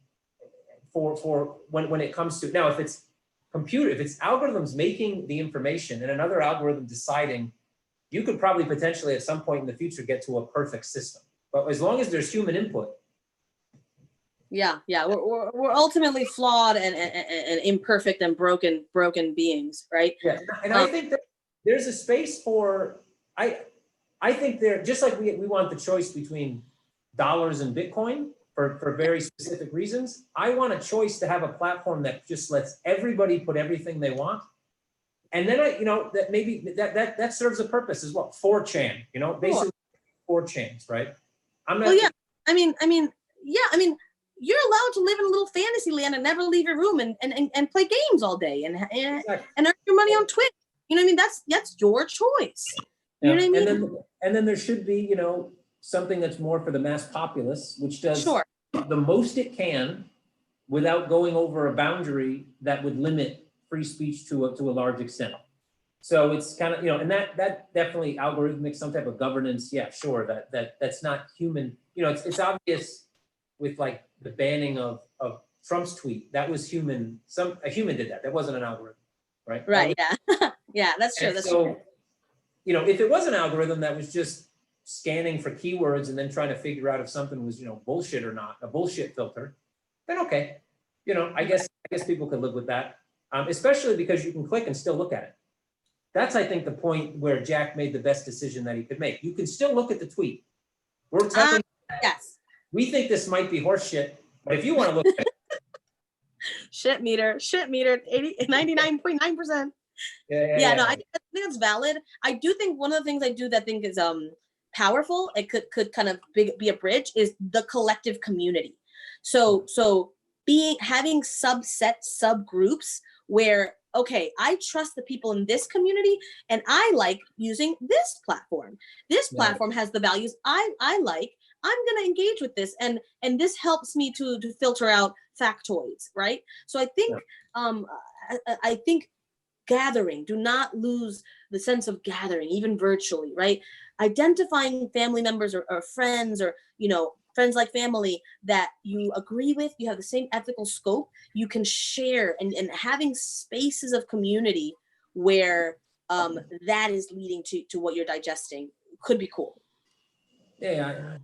Speaker 3: for when it comes to, now if it's algorithms making the information and another algorithm deciding, you could probably potentially at some point in the future get to a perfect system. But as long as there's human input.
Speaker 2: Yeah, we're ultimately flawed and imperfect and broken beings, right?
Speaker 3: Yeah, and I think that there's a space for, I think there, just like we want the choice between dollars and Bitcoin for very specific reasons, I want a choice to have a platform that just lets everybody put everything they want. And then that maybe that serves a purpose as well. 4chan, basically 4chans, right? I'm not.
Speaker 2: Well, yeah, I mean, you're allowed to live in a little fantasy land and never leave your room and play games all day and
Speaker 3: Exactly.
Speaker 2: and earn your money on Twitch. You know what I mean? That's your choice. You know what I mean?
Speaker 3: And then there should be, something that's more for the mass populace, which does the most it can without going over a boundary that would limit free speech to a large extent. So it's kind of, and that definitely algorithmic, some type of governance. Yeah, sure. That's not human. It's obvious with like the banning of Trump's tweet. That was human. A human did that. That wasn't an algorithm, right?
Speaker 2: Right. Yeah. Yeah, that's true. That's true.
Speaker 3: If it was an algorithm that was just scanning for keywords and then trying to figure out if something was, bullshit or not, a bullshit filter, then okay. I guess people could live with that, especially because you can click and still look at it. That's, I think, the point where Jack made the best decision that he could make. You can still look at the tweet. We're telling you,
Speaker 2: yes.
Speaker 3: we think this might be horse shit, but if you want to look at it.
Speaker 2: Shit meter, 99.9%. Yeah, no, I think that's valid. I do think one of the things I do that I think is powerful, it could kind of be a bridge, is the collective community. So having subgroups where, okay, I trust the people in this community and I like using this platform. This platform has the values I like. I'm going to engage with this, and this helps me to filter out factoids, right? So I think I think gathering, do not lose the sense of gathering, even virtually, right? Identifying family members or friends or, friends like family that you agree with, you have the same ethical scope, you can share, and having spaces of community where that is leading to what you're digesting could be cool.
Speaker 3: Yeah,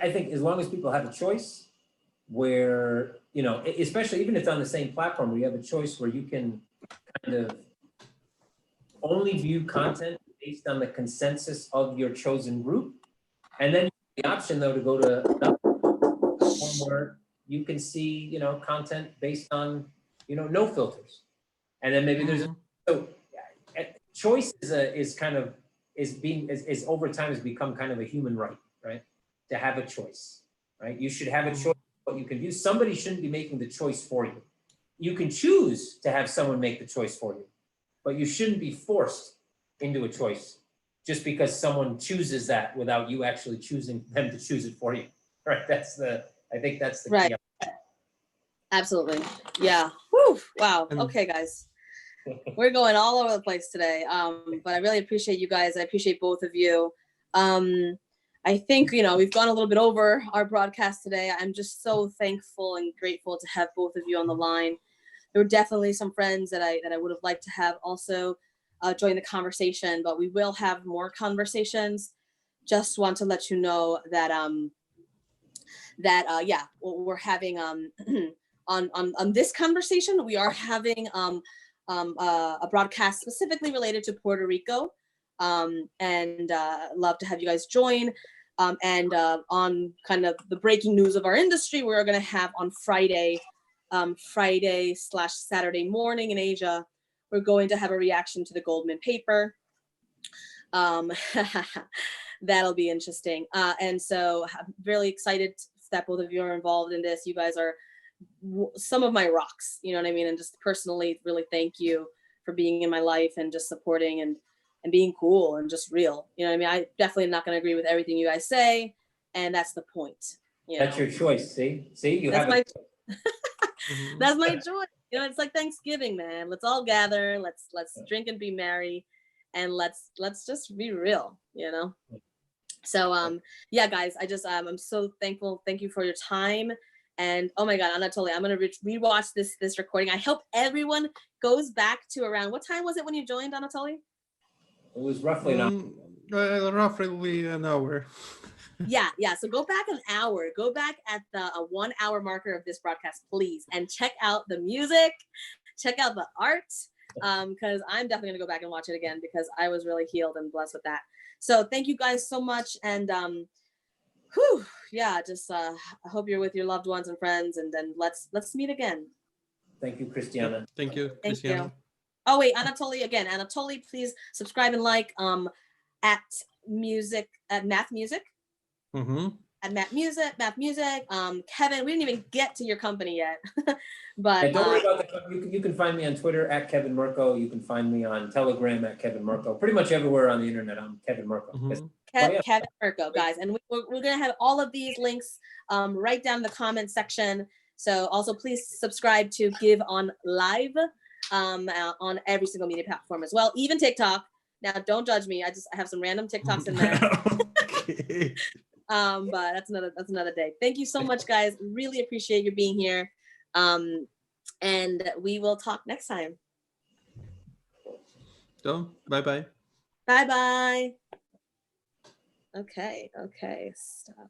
Speaker 3: I think as long as people have a choice where, especially even if it's on the same platform, where you have a choice where you can kind of only view content based on the consensus of your chosen group. And then the option, though, to go to another platform where you can see, content based on, no filters. And then maybe there's choice is over time has become kind of a human right? To have a choice, right? You should have a choice what you can view. Somebody shouldn't be making the choice for you. You can choose to have someone make the choice for you, but you shouldn't be forced into a choice just because someone chooses that without you actually choosing them to choose it for you. Right? I think that's the
Speaker 2: right.
Speaker 3: Key.
Speaker 2: Absolutely. Yeah. Whew. Wow. Okay, guys. We're going all over the place today. But I really appreciate you guys. I appreciate both of you. I think, we've gone a little bit over our broadcast today. I'm just so thankful and grateful to have both of you on the line. There were definitely some friends that I would have liked to have also join the conversation, but we will have more conversations. Just want to let you know that we're having on this conversation, we are having a broadcast specifically related to Puerto Rico, and love to have you guys join. And on kind of the breaking news of our industry, we're going to have on Friday/Saturday morning in Asia, we're going to have a reaction to the Goldman paper. That'll be interesting. And so I'm really excited that both of you are involved in this. You guys are some of my rocks, you know what I mean? And just personally really thank you for being in my life and just supporting and being cool and just real. You know what I mean? I definitely am not going to agree with everything you guys say. And that's the point.
Speaker 3: That's your choice. See, you
Speaker 2: That's
Speaker 3: have it.
Speaker 2: That's my joy. You know, it's like Thanksgiving, man. Let's all gather. Let's drink and be merry, and let's just be real. You know. So yeah, guys, I just I'm so thankful. Thank you for your time. And oh my God, Anatoly, I'm gonna rewatch this recording. I hope everyone goes back to around, what time was it when you joined, Anatoly?
Speaker 3: It was roughly
Speaker 5: roughly an hour.
Speaker 2: Yeah. So go back an hour. Go back at the 1 hour marker of this broadcast, please, and check out the music, check out the art, because I'm definitely gonna go back and watch it again because I was really healed and blessed with that. So thank you guys so much, and yeah, just I hope you're with your loved ones and friends, and then let's meet again.
Speaker 3: Thank you, Christiana.
Speaker 5: Thank you,
Speaker 2: Thank
Speaker 5: Christiana.
Speaker 2: you. Oh wait, Anatoly again. Anatoly, please subscribe and like at Math Music. At Math Music. Kevin, we didn't even get to your company yet. But
Speaker 3: don't worry about you can find me on Twitter at Kevin Mirko. You can find me on Telegram at Kevin Mirko. Pretty much everywhere on the internet, I'm Kevin Mirko.
Speaker 2: Kevin Mirko, guys. And we're gonna have all of these links right down in the comment section. So also please subscribe to Give on Live on every single media platform as well, even TikTok. Now don't judge me. I have some random TikToks in there.
Speaker 5: Okay.
Speaker 2: But that's another day. Thank you so much, guys. Really appreciate you being here. And we will talk next time.
Speaker 5: So bye-bye.
Speaker 2: Bye-bye. Okay, stop.